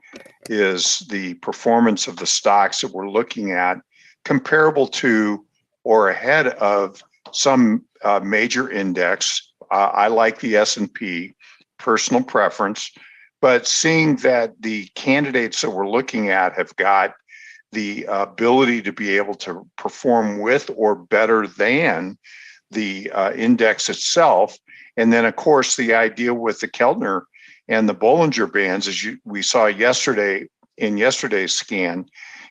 [SPEAKER 22] is the performance of the stocks that we're looking at comparable to or ahead of some major index. I like the S&P, personal preference, but seeing that the candidates that we're looking at have got the ability to be able to perform with or better than the index itself. And then, of course, the idea with the Keltner and the Bollinger Bands, as we saw yesterday in yesterday's scan,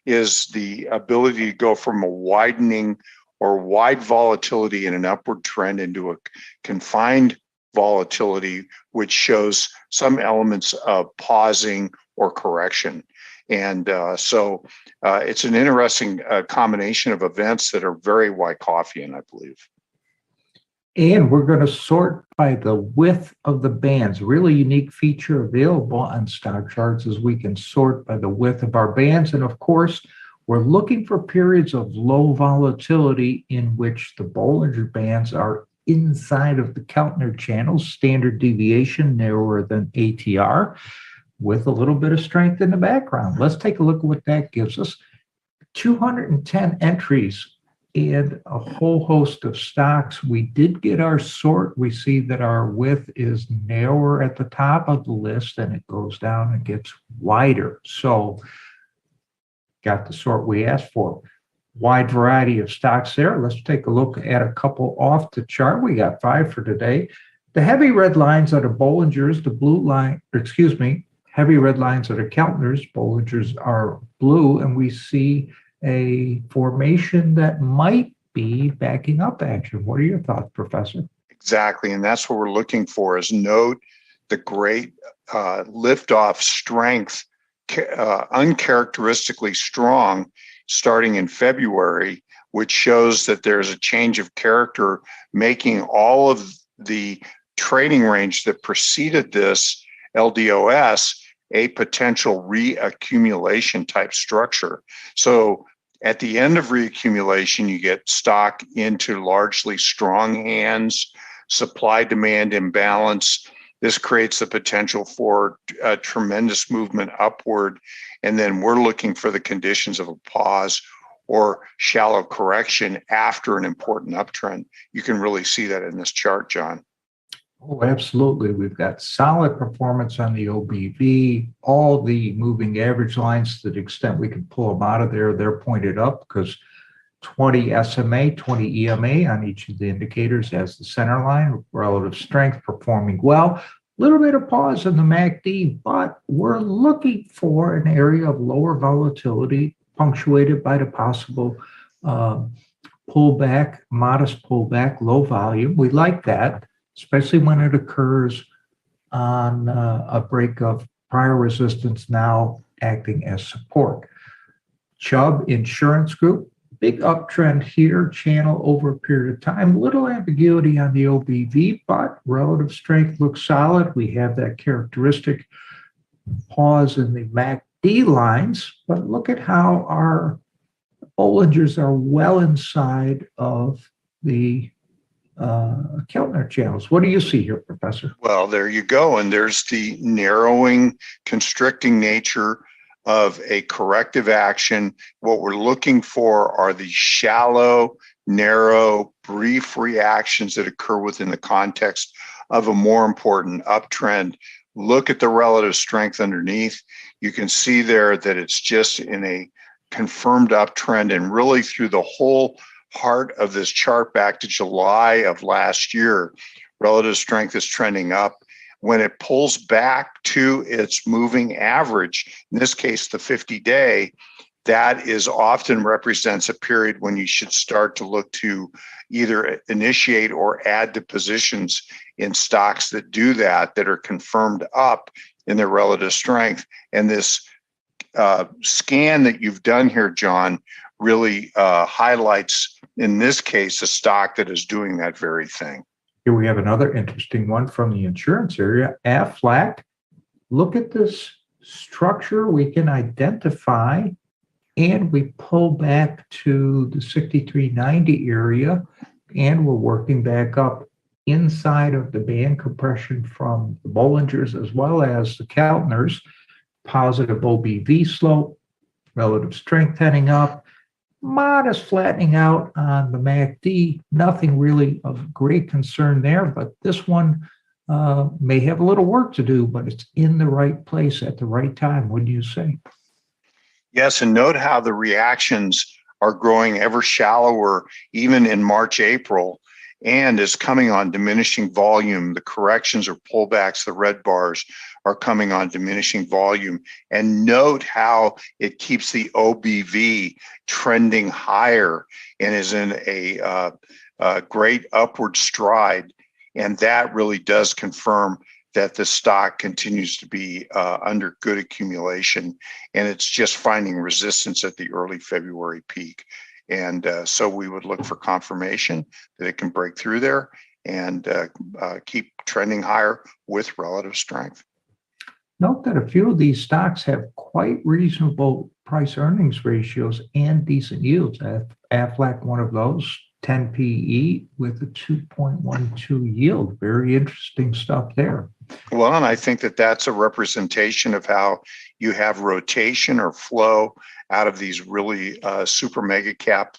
[SPEAKER 22] is the ability to go from a widening or wide volatility in an upward trend into a confined volatility, which shows some elements of pausing or correction. And so it's an interesting combination of events that are very Wyckoffian, I believe.
[SPEAKER 4] And we're going to sort by the width of the bands. Really unique feature available on stock charts is we can sort by the width of our bands. And of course, we're looking for periods of low volatility in which the Bollinger Bands are inside of the Keltner channels, standard deviation narrower than ATR, with a little bit of strength in the background. Let's take a look at what that gives us. 210 entries and a whole host of stocks. We did get our sort. We see that our width is narrower at the top of the list, and it goes down and gets wider. So got the sort we asked for. wide variety of stocks there. Let's take a look at a couple off the chart. We got 5 for today. The heavy red lines are the Bollingers, the blue line, heavy red lines are the Keltners, Bollingers are blue, and we see a formation that might be backing up action. What are your thoughts, Professor?
[SPEAKER 22] Exactly, and that's what we're looking for is note the great liftoff strength, uncharacteristically strong starting in February, which shows that there's a change of character, making all of the trading range that preceded this LDOS a potential reaccumulation type structure. So at the end of reaccumulation, you get stock into largely strong hands, supply-demand imbalance. This creates the potential for a tremendous movement upward. And then we're looking for the conditions of a pause or shallow correction after an important uptrend. You can really see that in this chart, John.
[SPEAKER 4] Oh, absolutely. We've got solid performance on the OBV. All the moving average lines, to the extent we can pull them out of there, they're pointed up because 20 SMA, 20 EMA on each of the indicators as the center line, relative strength performing well. A little bit of pause in the MACD, but we're looking for an area of lower volatility punctuated by the possible pullback, modest pullback, low volume. We like that, especially when it occurs on a break of prior resistance now acting as support. Chubb Insurance Group, big uptrend here, channel over a period of time. Little ambiguity on the OBV, but relative strength looks solid. We have that characteristic pause in the MACD lines, but look at how our Bollingers are well inside of the Keltner channels. What do you see here, Professor?
[SPEAKER 22] Well, there you go. And there's the narrowing, constricting nature of a corrective action. What we're looking for are the shallow, narrow, brief reactions that occur within the context of a more important uptrend. Look at the relative strength underneath. You can see there that it's just in a confirmed uptrend, and really through the whole heart of this chart back to July of last year, relative strength is trending up. When it pulls back to its moving average, in this case, the 50-day, that is often represents a period when you should start to look to either initiate or add to positions in stocks that do that are confirmed up in their relative strength. And this scan that you've done here, John, really highlights, in this case, a stock that is doing that very thing.
[SPEAKER 4] Here we have another interesting one from the insurance area, Aflac. Look at this structure we can identify, and we pull back to the 6390 area, and we're working back up inside of the band compression from the Bollingers as well as the Keltners. Positive OBV slope, relative strength heading up, modest flattening out on the MACD. Nothing really of great concern there, but this one may have a little work to do, but it's in the right place at the right time, wouldn't you say?
[SPEAKER 22] Yes, and note how the reactions are growing ever shallower, even in March, April, and is coming on diminishing volume. The corrections or pullbacks, the red bars, are coming on diminishing volume. And note how it keeps the OBV trending higher and is in a great upward stride. And that really does confirm that the stock continues to be under good accumulation, and it's just finding resistance at the early February peak. And so we would look for confirmation that it can break through there and keep trending higher with relative strength.
[SPEAKER 4] Note that a few of these stocks have quite reasonable price earnings ratios and decent yields. Aflac, one of those, 10 PE with a 2.12 yield. Very interesting stuff there.
[SPEAKER 22] Well, and I think that that's a representation of how you have rotation or flow out of these really super mega cap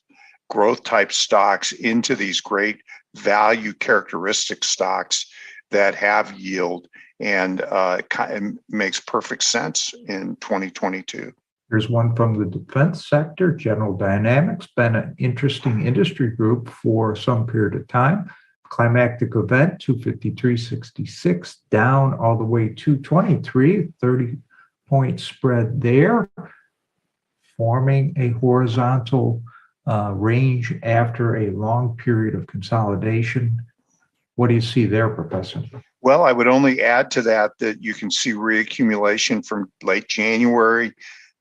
[SPEAKER 22] growth type stocks into these great value characteristic stocks that have yield, and it makes perfect sense in 2022.
[SPEAKER 4] Here's one from the defense sector. General Dynamics, been an interesting industry group for some period of time. Climactic event, 253.66, down all the way to 23, 30-point spread there, forming a horizontal range after a long period of consolidation. What do you see there, Professor?
[SPEAKER 22] Well, I would only add to that you can see reaccumulation from late January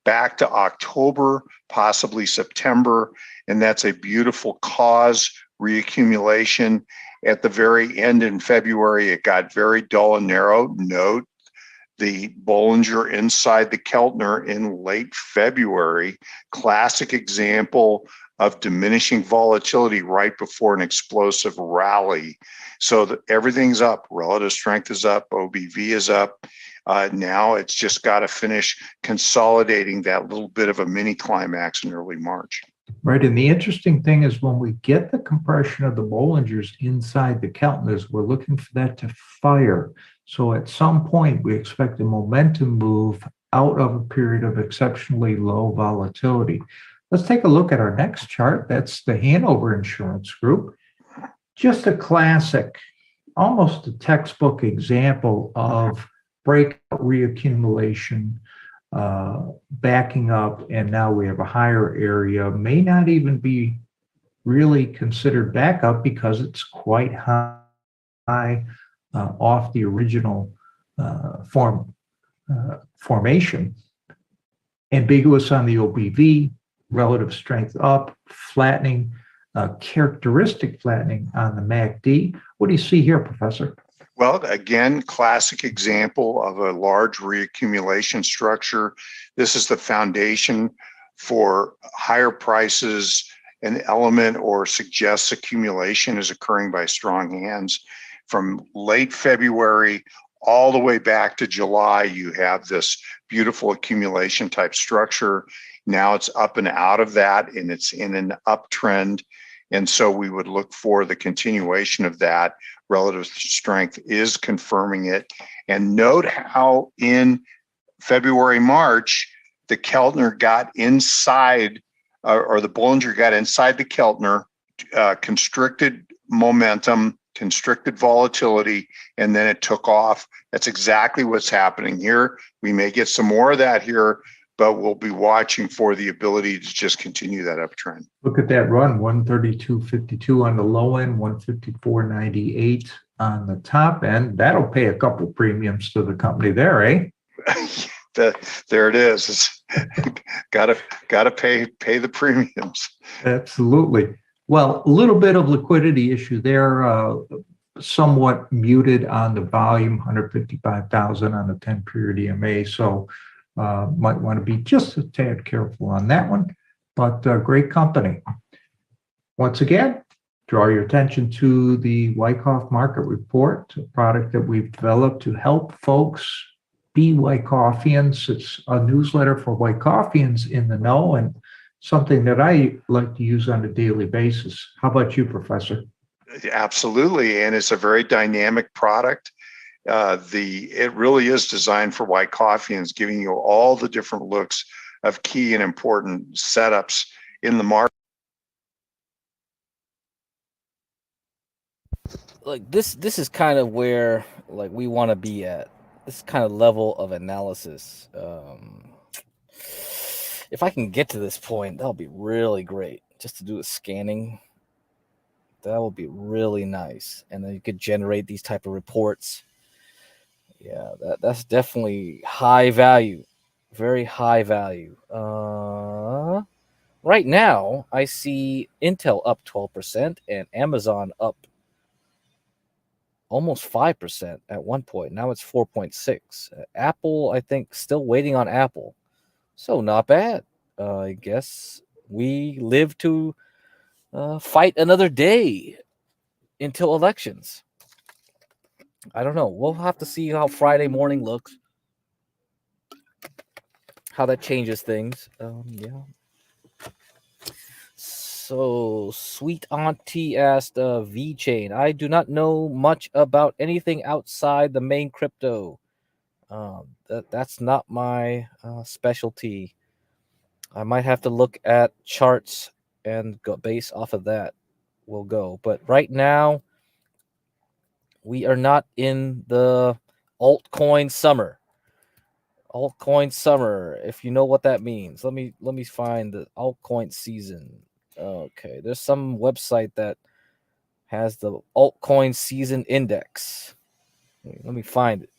[SPEAKER 22] back to October, possibly September, and that's a beautiful cause reaccumulation. At the very end in February, it got very dull and narrow. Note the Bollinger inside the Keltner in late February, classic example of diminishing volatility right before an explosive rally. So that everything's up, relative strength is up, OBV is up. Now it's just got to finish consolidating that little bit of a mini climax in early March.
[SPEAKER 4] Right, and the interesting thing is when we get the compression of the Bollingers inside the Keltners, we're looking for that to fire. So at some point, we expect a momentum move out of a period of exceptionally low volatility. Let's take a look at our next chart. That's the Hanover Insurance Group. Just a classic, almost a textbook example of breakout reaccumulation, backing up, and now we have a higher area. May not even be really considered backup because it's quite high off the original formation. Ambiguous on the OBV, relative strength up, flattening, characteristic flattening on the MACD. What do you see here, Professor?
[SPEAKER 22] Well, again, classic example of a large reaccumulation structure. This is the foundation for higher prices. An element or suggests accumulation is occurring by strong hands. From late February all the way back to July, you have this beautiful accumulation type structure. Now it's up and out of that, and it's in an uptrend. And so we would look for the continuation of that. Relative strength is confirming it. And note how in February, March, the Keltner got inside, or the Bollinger got inside the Keltner, constricted momentum, constricted volatility, and then it took off. That's exactly what's happening here. We may get some more of that here, but we'll be watching for the ability to just continue that uptrend.
[SPEAKER 4] Look at that run, 132.52 on the low end, 154.98 on the top end. That'll pay a couple premiums to the company there, eh?
[SPEAKER 22] There it is. gotta pay the premiums.
[SPEAKER 4] Absolutely. Well, a little bit of liquidity issue there, somewhat muted on the volume, 155,000 on the 10-period EMA. So might want to be just a tad careful on that one, but great company. Once again, draw your attention to the Wyckoff Market Report, a product that we've developed to help folks be Wycoffians. It's a newsletter for Wycoffians in the know and something that I like to use on a daily basis. How about you, Professor?
[SPEAKER 22] Absolutely, and it's a very dynamic product. It really is designed for Wycoffians, giving you all the different looks of key and important setups in the market.
[SPEAKER 11] Like this is kind of where like we want to be at. This kind of level of analysis. If I can get to this point, that'll be really great. Just to do a scanning, that would be really nice. And then you could generate these type of reports. Yeah, that's definitely high value, very high value. Right now, I see Intel up 12% and Amazon up almost 5% at one point. Now it's 4.6. Apple, I think, still waiting on Apple. So not bad. I guess we live to fight another day until elections. I don't know. We'll have to see how Friday morning looks. How that changes things. Yeah. So, Sweet Auntie asked VeChain. I do not know much about anything outside the main crypto. That's not my specialty. I might have to look at charts and go base off of that. We'll go. But right now, we are not in the altcoin summer. Altcoin summer, if you know what that means. Let me find the altcoin season. Okay, there's some website that has the altcoin season index. Let me find it.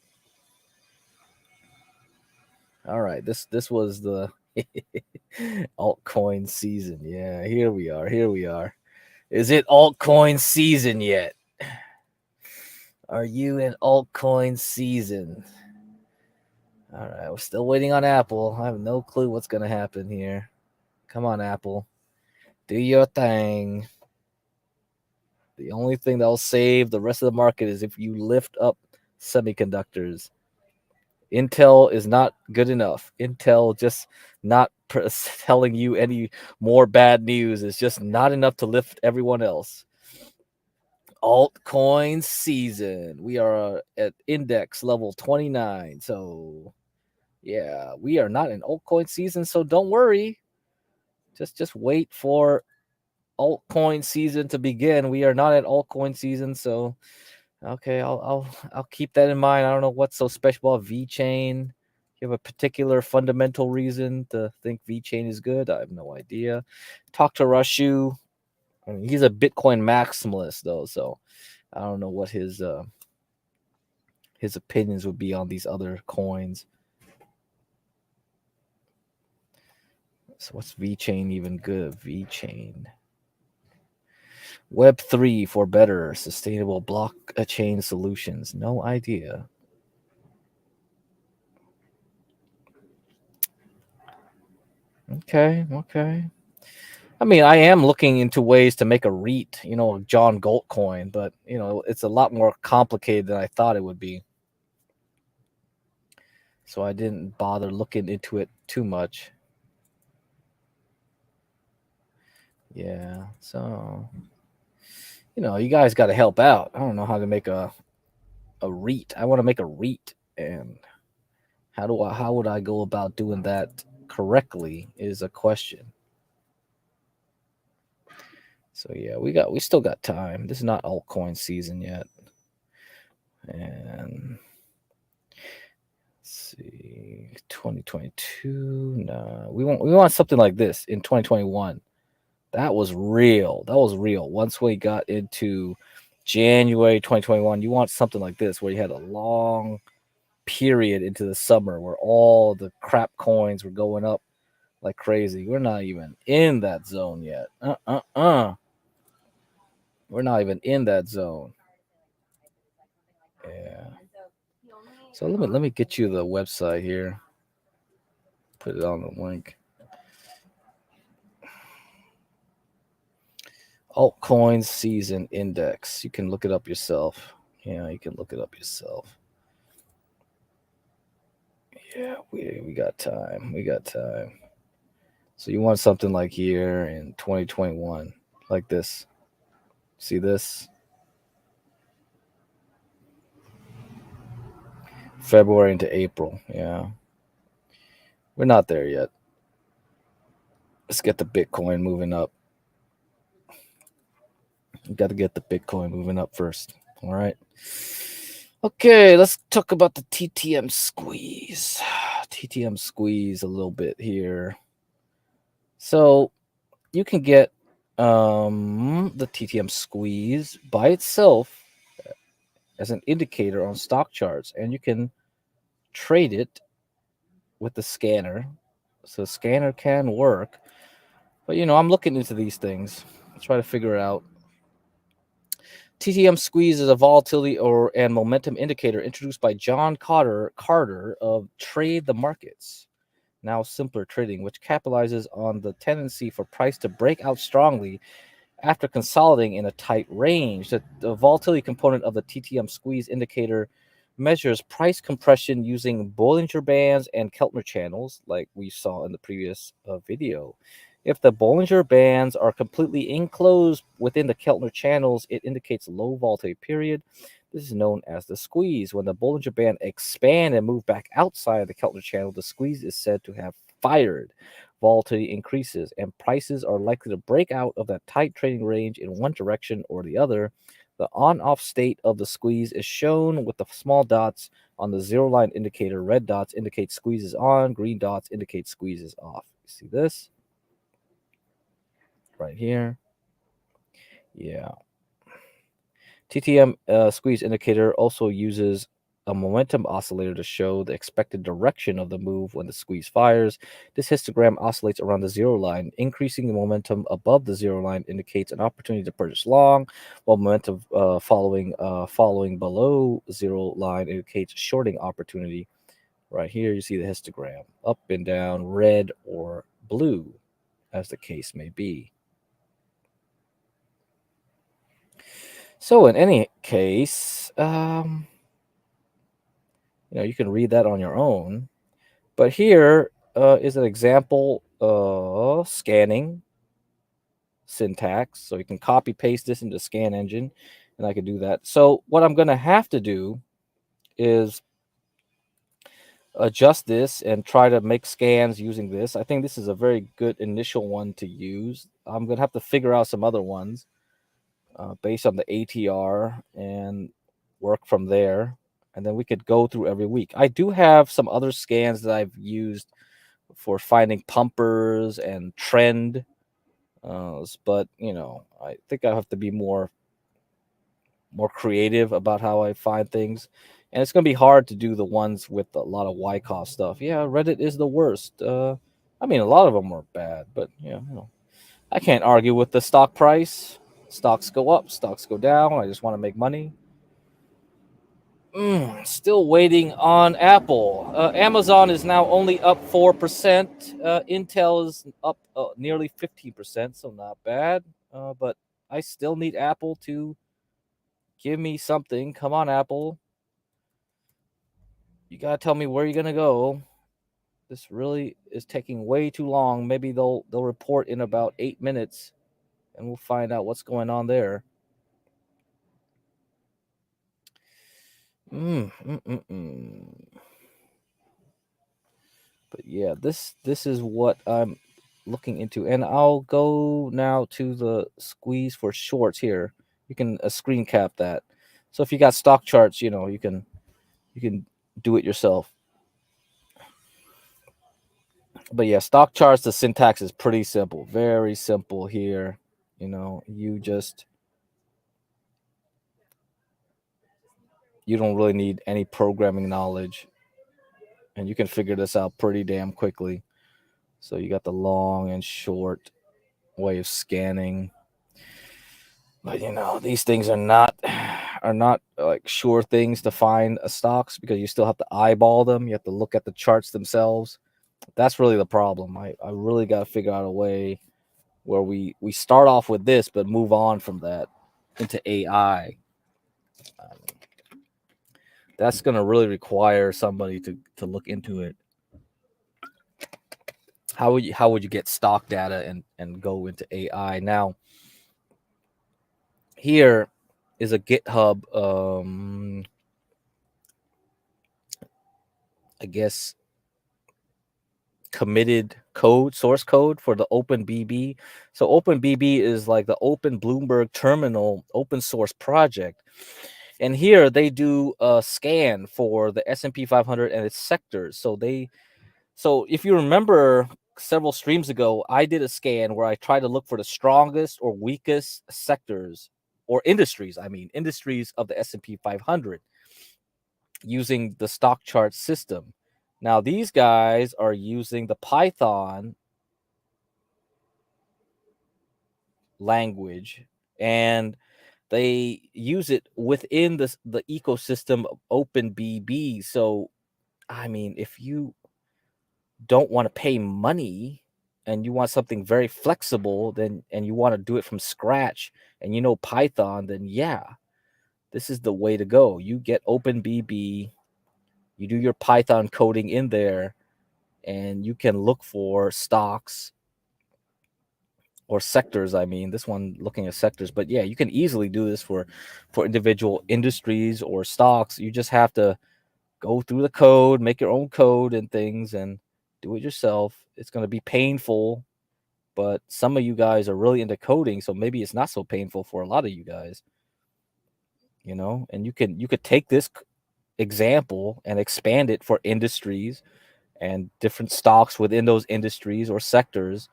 [SPEAKER 11] All right, this was the altcoin season. Yeah, here we are. Here we are. Is it altcoin season yet? Are you in altcoin season? All right, we're still waiting on Apple. I have no clue what's going to happen here. Come on, Apple. Do your thing. The only thing that'll save the rest of the market is if you lift up semiconductors. Intel is not good enough. Intel just not telling you any more bad news. It's just not enough to lift everyone else. Altcoin season. We are at index level 29. So yeah, we are not in altcoin season, so don't worry. Just wait for altcoin season to begin. We are not at altcoin season, so okay, I'll keep that in mind. I don't know what's so special about VeChain. You have a particular fundamental reason to think VeChain is good? I have no idea. Talk to Rashu. I mean, he's a Bitcoin maximalist though, so I don't know what his opinions would be on these other coins. So what's VeChain even good? VeChain. Web3 for better sustainable blockchain solutions. No idea. Okay. I mean, I am looking into ways to make a REIT, John Galt coin, but it's a lot more complicated than I thought it would be. So I didn't bother looking into it too much. Yeah, so you guys got to help out. I don't know how to make a REIT. I want to make a REIT, and how would I go about doing that correctly is a question. So yeah, we still got time. This is not altcoin season yet. And let's see, 2022. No, we want something like this in 2021. That was real. Once we got into January 2021, you want something like this where you had a long period into the summer where all the crap coins were going up like crazy. We're not even in that zone yet. We're not even in that zone. Yeah. So let me get you the website here. Put it on the link. Altcoins season index. You can look it up yourself. Yeah, you can look it up yourself. Yeah, we got time. We got time. So you want something like here in 2021, like this. See this? February into April. Yeah. We're not there yet. Let's get the Bitcoin moving up. We got to get the Bitcoin moving up first. All right. Okay, let's talk about the TTM squeeze. TTM squeeze a little bit here. So you can get the TTM squeeze by itself as an indicator on stock charts, and you can trade it with the scanner. So the scanner can work, but I'm looking into these things, try to figure out. TTM squeeze is a volatility and momentum indicator introduced by John Carter of Trade the Markets, now Simpler Trading, which capitalizes on the tendency for price to break out strongly after consolidating in a tight range. The volatility component of the TTM squeeze indicator measures price compression using Bollinger Bands and Keltner channels, like we saw in the previous video. If the Bollinger Bands are completely enclosed within the Keltner channels, it indicates low volatility period. This is known as the squeeze. When the Bollinger Band expand and move back outside of the Keltner channel, the squeeze is said to have fired. volatility increases and prices are likely to break out of that tight trading range in one direction or the other. The on-off state of the squeeze is shown with the small dots on the zero line indicator. Red dots indicate squeezes on, green dots indicate squeezes off. You see this? Right here. Yeah. TTM squeeze indicator also uses a momentum oscillator to show the expected direction of the move when the squeeze fires. This histogram oscillates around the zero line. Increasing the momentum above the zero line indicates an opportunity to purchase long, while momentum falling below zero line indicates shorting opportunity. Right here, you see the histogram, up and down, red or blue, as the case may be. So in any case, you can read that on your own. But here is an example of scanning syntax. So you can copy paste this into scan engine, and I can do that. So what I'm going to have to do is adjust this and try to make scans using this. I think this is a very good initial one to use. I'm going to have to figure out some other ones based on the ATR and work from there. And then we could go through every week. I do have some other scans that I've used for finding pumpers and trend. But, I think I have to be more creative about how I find things. And it's going to be hard to do the ones with a lot of Wyckoff stuff. Yeah, Reddit is the worst. A lot of them are bad, but, I can't argue with the stock price. Stocks go up, stocks go down. I just want to make money. Still waiting on Apple. Amazon is now only up 4%. Intel is up nearly 15%, so not bad. But I still need Apple to give me something. Come on, Apple. You got to tell me where you're going to go. This really is taking way too long. Maybe they'll report in about 8 minutes, and we'll find out what's going on there. But yeah, this is what I'm looking into, and I'll go now to the squeeze for shorts here. You can screen cap that. So if you got stock charts, you can do it yourself. But yeah, stock charts, the syntax is pretty simple, very simple here. You don't really need any programming knowledge, and you can figure this out pretty damn quickly. So you got the long and short way of scanning. But these things are not like sure things to find stocks, because you still have to eyeball them. You have to look at the charts themselves. That's really the problem. I really got to figure out a way where we start off with this, but move on from that into AI. That's going to really require somebody to look into it. How would you get stock data and go into AI? Now, here is a GitHub, I guess, committed source code for the OpenBB. So OpenBB is like the Open Bloomberg Terminal open source project. And here they do a scan for the S&P 500 and its sectors. So if you remember several streams ago, I did a scan where I tried to look for the strongest or weakest sectors or industries of the S&P 500 using the stock chart system. Now, these guys are using the Python language, and they use it within the ecosystem of OpenBB. So, if you don't want to pay money and you want something very flexible, and you want to do it from scratch, and Python, then yeah, this is the way to go. You get OpenBB, you do your Python coding in there, and you can look for stocks or sectors. This one looking at sectors, but yeah, you can easily do this for individual industries or stocks. You just have to go through the code, make your own code and things, and Do it yourself. It's going to be painful, but some of you guys are really into coding, so maybe it's not so painful for a lot of you guys. You know, and you could take this example and expand it for industries and different stocks within those industries or sectors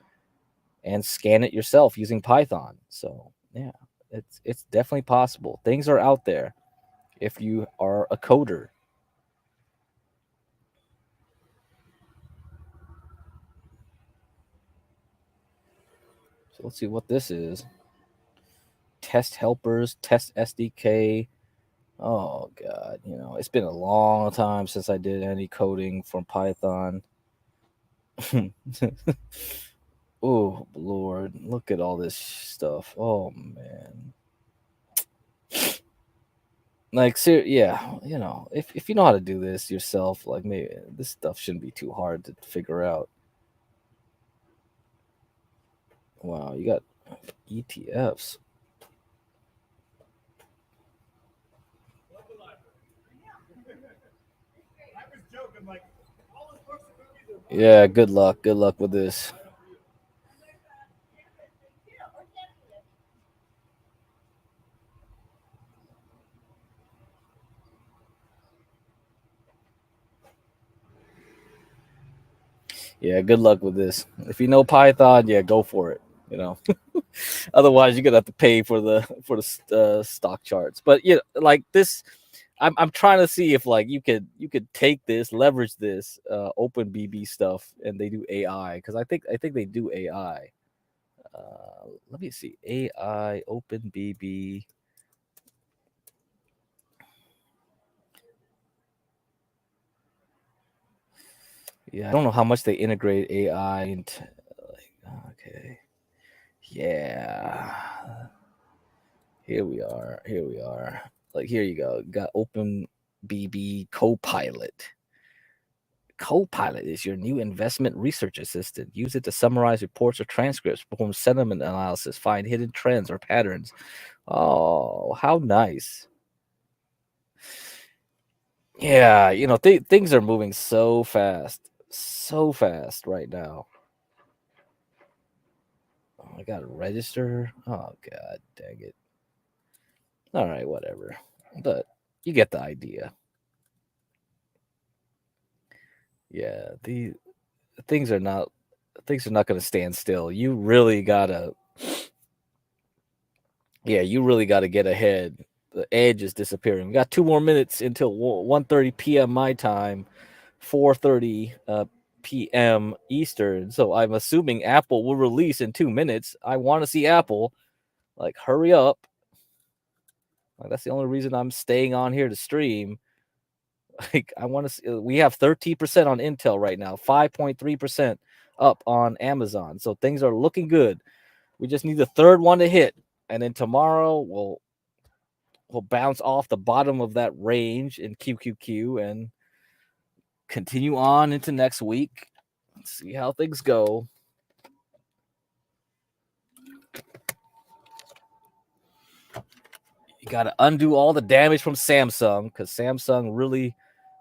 [SPEAKER 11] and scan it yourself using Python. So yeah, it's definitely possible. Things are out there if you are a coder. So let's see what this is. Test helpers, test SDK. Oh God, you know, it's been a long time since I did any coding from Python. Oh Lord, look at all this stuff. Oh man. Like, yeah, you know, if you know how to do this yourself, like maybe this stuff shouldn't be too hard to figure out. Wow, you got ETFs. Yeah, good luck. Good luck with this. Yeah, good luck with this. If you know Python, yeah, go for it. You know, otherwise you're gonna have to pay for the stock charts. But yeah, like this, I'm trying to see if like you could take this, leverage this OpenBB stuff, and they do AI because I think they do AI. Let me see AI OpenBB. Yeah, I don't know how much they integrate AI into. Like, okay, yeah. Here we are. Here we are. Like, here you go. Got OpenBB Copilot. Copilot is your new investment research assistant. Use it to summarize reports or transcripts, perform sentiment analysis, find hidden trends or patterns. Oh, how nice. Yeah, you know, things are moving so fast right now. Oh, I got to register. Oh, God dang it. All right, whatever. But you get the idea. Yeah, things are not going to stand still. You really gotta get ahead. The edge is disappearing. We got 2 more minutes until 1:30 p.m. my time, 4:30 p.m. Eastern. So I'm assuming Apple will release in 2 minutes. I want to see Apple. Like, hurry up. Like, that's the only reason I'm staying on here to stream. Like, I want to see, we have 13% on Intel right now, 5.3% up on Amazon. So things are looking good. We just need the third one to hit. And then tomorrow we'll bounce off the bottom of that range in QQQ and continue on into next week. Let's see how things go. You got to undo all the damage from Samsung because Samsung really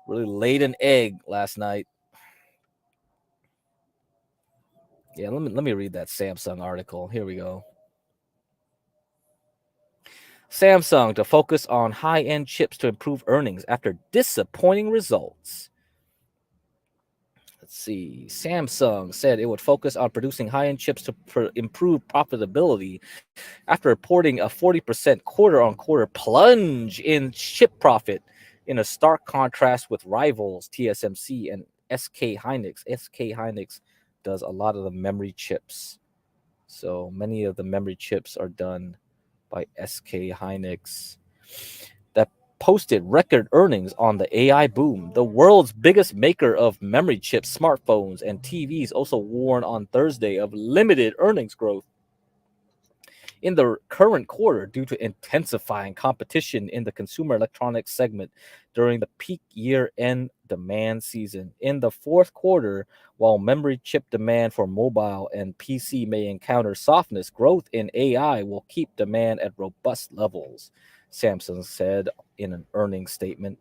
[SPEAKER 11] laid an egg last night. Yeah, let me read that Samsung article. Here we go. Samsung to focus on high-end chips to improve earnings after disappointing results. Let's see. Samsung said it would focus on producing high-end chips to improve profitability after reporting a 40% quarter-on-quarter plunge in chip profit, in a stark contrast with rivals TSMC and SK Hynix. SK Hynix does a lot of the memory chips. So many of the memory chips are done by SK Hynix, that posted record earnings on the AI boom. The world's biggest maker of memory chips, smartphones, and TVs also warned on Thursday of limited earnings growth in the current quarter due to intensifying competition in the consumer electronics segment during the peak year-end demand season. In the fourth quarter, while memory chip demand for mobile and PC may encounter softness, growth in AI will keep demand at robust levels, Samsung said in an earnings statement.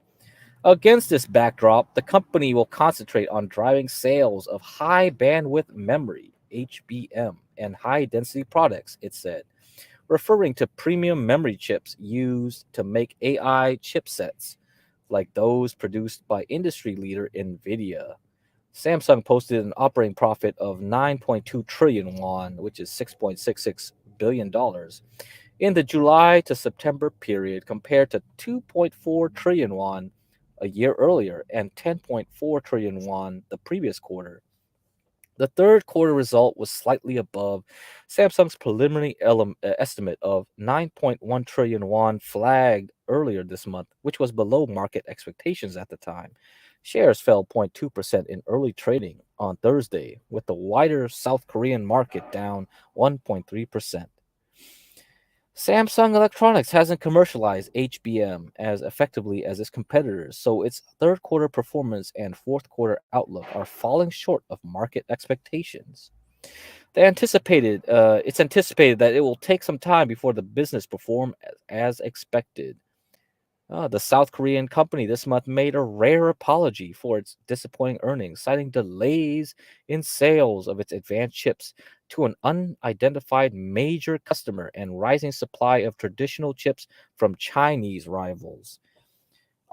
[SPEAKER 11] Against this backdrop, the company will concentrate on driving sales of high bandwidth memory, HBM, and high density products, it said, referring to premium memory chips used to make AI chipsets like those produced by industry leader Nvidia. Samsung posted an operating profit of 9.2 trillion won, which is $6.66 billion, in the July to September period compared to 2.4 trillion won a year earlier and 10.4 trillion won the previous quarter. The third quarter result was slightly above Samsung's preliminary estimate of 9.1 trillion won flagged earlier this month, which was below market expectations at the time. Shares fell 0.2% in early trading on Thursday, with the wider South Korean market down 1.3%. Samsung Electronics hasn't commercialized HBM as effectively as its competitors, so its third quarter performance and fourth quarter outlook are falling short of market expectations. It's anticipated that it will take some time before the business perform as expected. The South Korean company this month made a rare apology for its disappointing earnings, citing delays in sales of its advanced chips to an unidentified major customer and rising supply of traditional chips from Chinese rivals.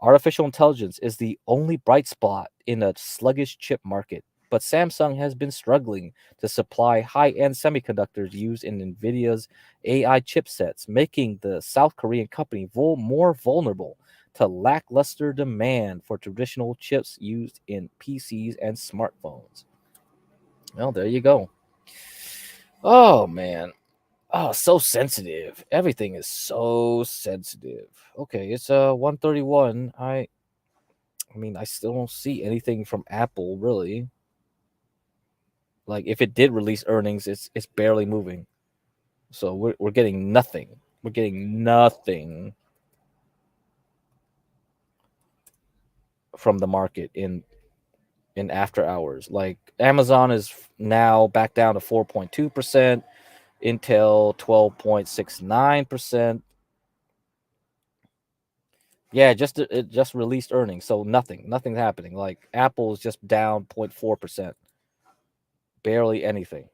[SPEAKER 11] Artificial intelligence is the only bright spot in a sluggish chip market, but Samsung has been struggling to supply high-end semiconductors used in NVIDIA's AI chipsets, making the South Korean company more vulnerable to lackluster demand for traditional chips used in PCs and smartphones. Well, there you go. Oh, man. Oh, so sensitive. Everything is so sensitive. Okay, it's 131. I mean, I still don't see anything from Apple, really. Like, if it did release earnings, it's barely moving. So we're getting nothing. We're getting nothing from the market in after hours. Like, Amazon is now back down to 4.2%, Intel 12.69%. Yeah, it just released earnings, so nothing's happening. Like, Apple is just down 0.4%. Barely anything.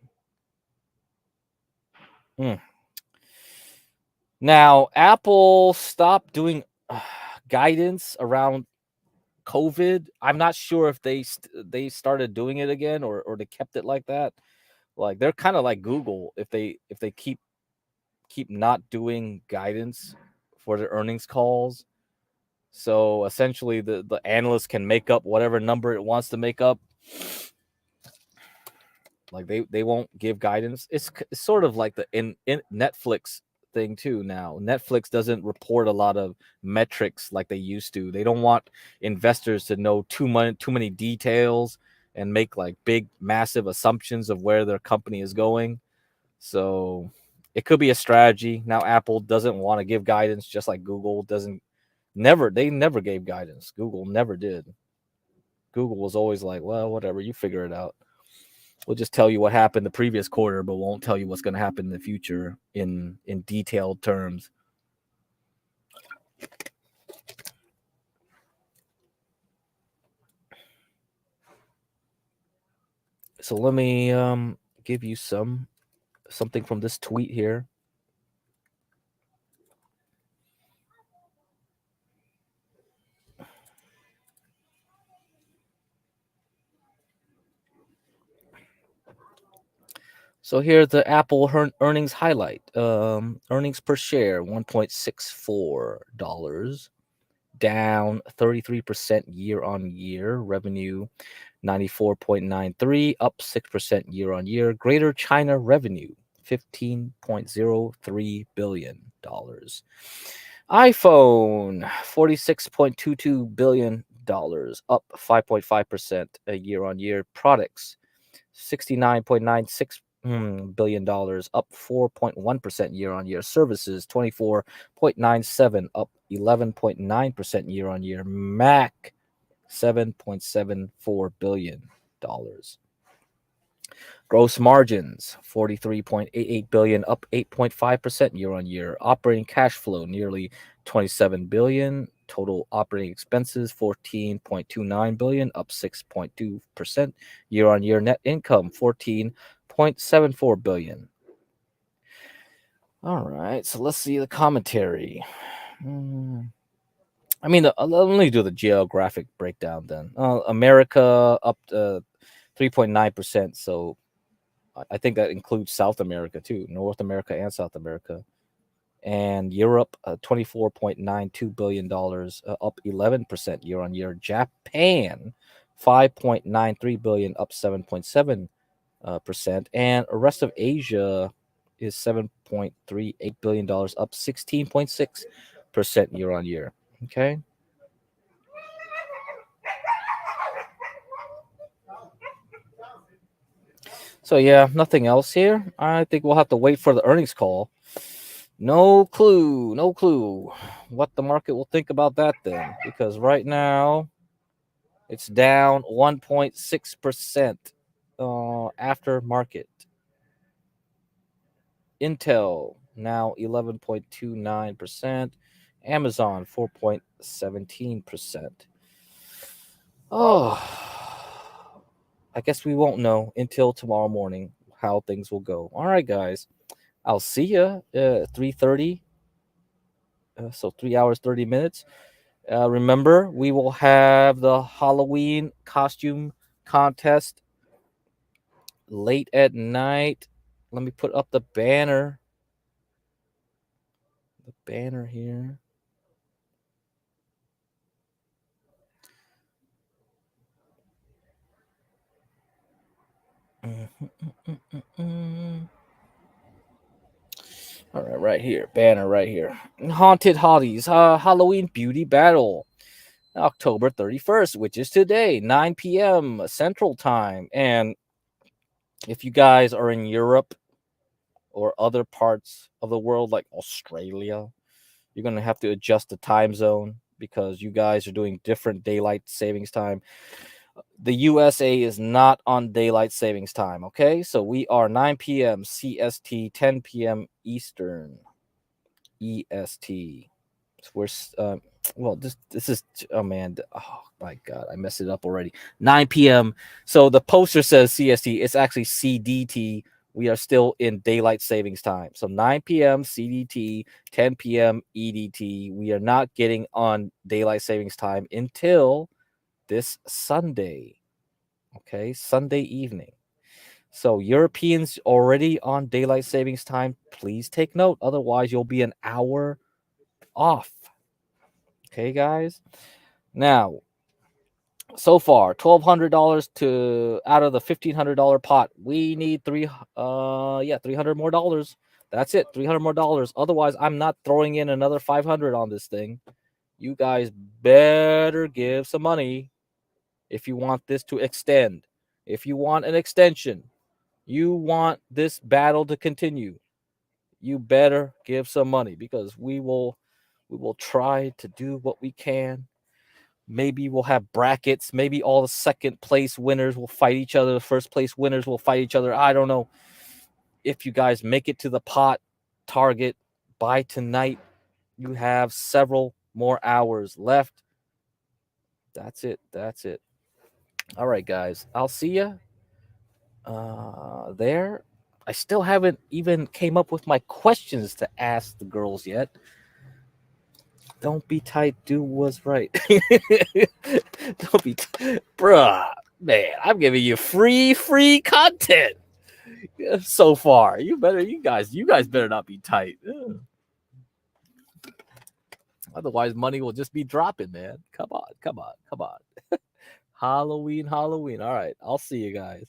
[SPEAKER 11] Now, Apple stopped doing guidance around COVID. I'm not sure if they started doing it again or they kept it like that. Like, they're kind of like Google if they keep not doing guidance for their earnings calls. So essentially the analyst can make up whatever number it wants to make up. Like, they won't give guidance. It's sort of like the in Netflix thing too now. Netflix doesn't report a lot of metrics like they used to. They don't want investors to know too many details and make like big massive assumptions of where their company is going. So it could be a strategy. Now Apple doesn't want to give guidance, just like Google they never gave guidance. Google never did. Google was always like, well, whatever, you figure it out. We'll just tell you what happened the previous quarter, but won't tell you what's going to happen in the future in detailed terms. So let me give you something from this tweet here. So here the Apple earnings highlight. Earnings per share, $1.64, down 33% year on year. Revenue, 94.93, up 6% year on year. Greater China revenue, $15.03 billion. iPhone, $46.22 billion, up 5.5% year on year. Products, $69.96 billion, up 4.1% year on year. Services, 24.97, up 11.9% year on year. Mac, $7.74 billion. Gross margins, $43.88 billion, up 8.5% year on year. Operating cash flow, nearly $27 billion. total operating expenses, $14.29 billion, up 6.2% year-on-year. Net income, $14.74 billion. All right, so let's see the commentary. I mean, let me do the geographic breakdown then. America up 3.9%. So I think that includes South America too, North America and South America. And Europe, $24.92 billion, up 11% year on year. Japan, $5.93 billion, up 7.7%. And the rest of Asia is $7.38 billion, up 16.6% year on year. Okay. So yeah, nothing else here. I think we'll have to wait for the earnings call. No clue what the market will think about that then, because right now it's down 1.6% after market. Intel now 11.29%, Amazon 4.17%. Oh, I guess we won't know until tomorrow morning how things will go. All right, guys. I'll see you 3:30. So 3 hours, 30 minutes. Remember, we will have the Halloween costume contest late at night. Let me put up the banner. The banner here. All right, right here. Banner right here. Haunted Hotties Halloween Beauty Battle. October 31st, which is today, 9 p.m. Central Time. And if you guys are in Europe or other parts of the world like Australia, you're going to have to adjust the time zone because you guys are doing different daylight savings time. The USA is not on daylight savings time, okay? So we are 9 p.m. CST, 10 p.m. Eastern EST. We're well, this is, oh man, oh my god, I messed it up already. 9 p.m. So the poster says CST, it's actually CDT. We are still in daylight savings time. So 9 p.m. CDT, 10 p.m. EDT. We are not getting on daylight savings time until this Sunday. Okay, Sunday evening. So Europeans already on daylight savings time, please take note. Otherwise, you'll be an hour off. Okay, guys. Now, so far, $1,200 to out of the $1,500 pot. We need $300 more dollars. That's it, $300 more dollars. Otherwise, I'm not throwing in another $500 on this thing. You guys better give some money if you want this to extend. If you want an extension, you want this battle to continue, you better give some money because we will try to do what we can. Maybe we'll have brackets. Maybe all the second place winners will fight each other. The first place winners will fight each other. I don't know. If you guys make it to the pot target by tonight, you have several more hours left. That's it. All right, guys. I'll see you there. I still haven't even came up with my questions to ask the girls yet. Don't be tight, do what's right. Don't be, bruh, man. I'm giving you free content so far. You guys better not be tight. Ugh. Otherwise, money will just be dropping, man. Come on. Halloween. All right, I'll see you guys.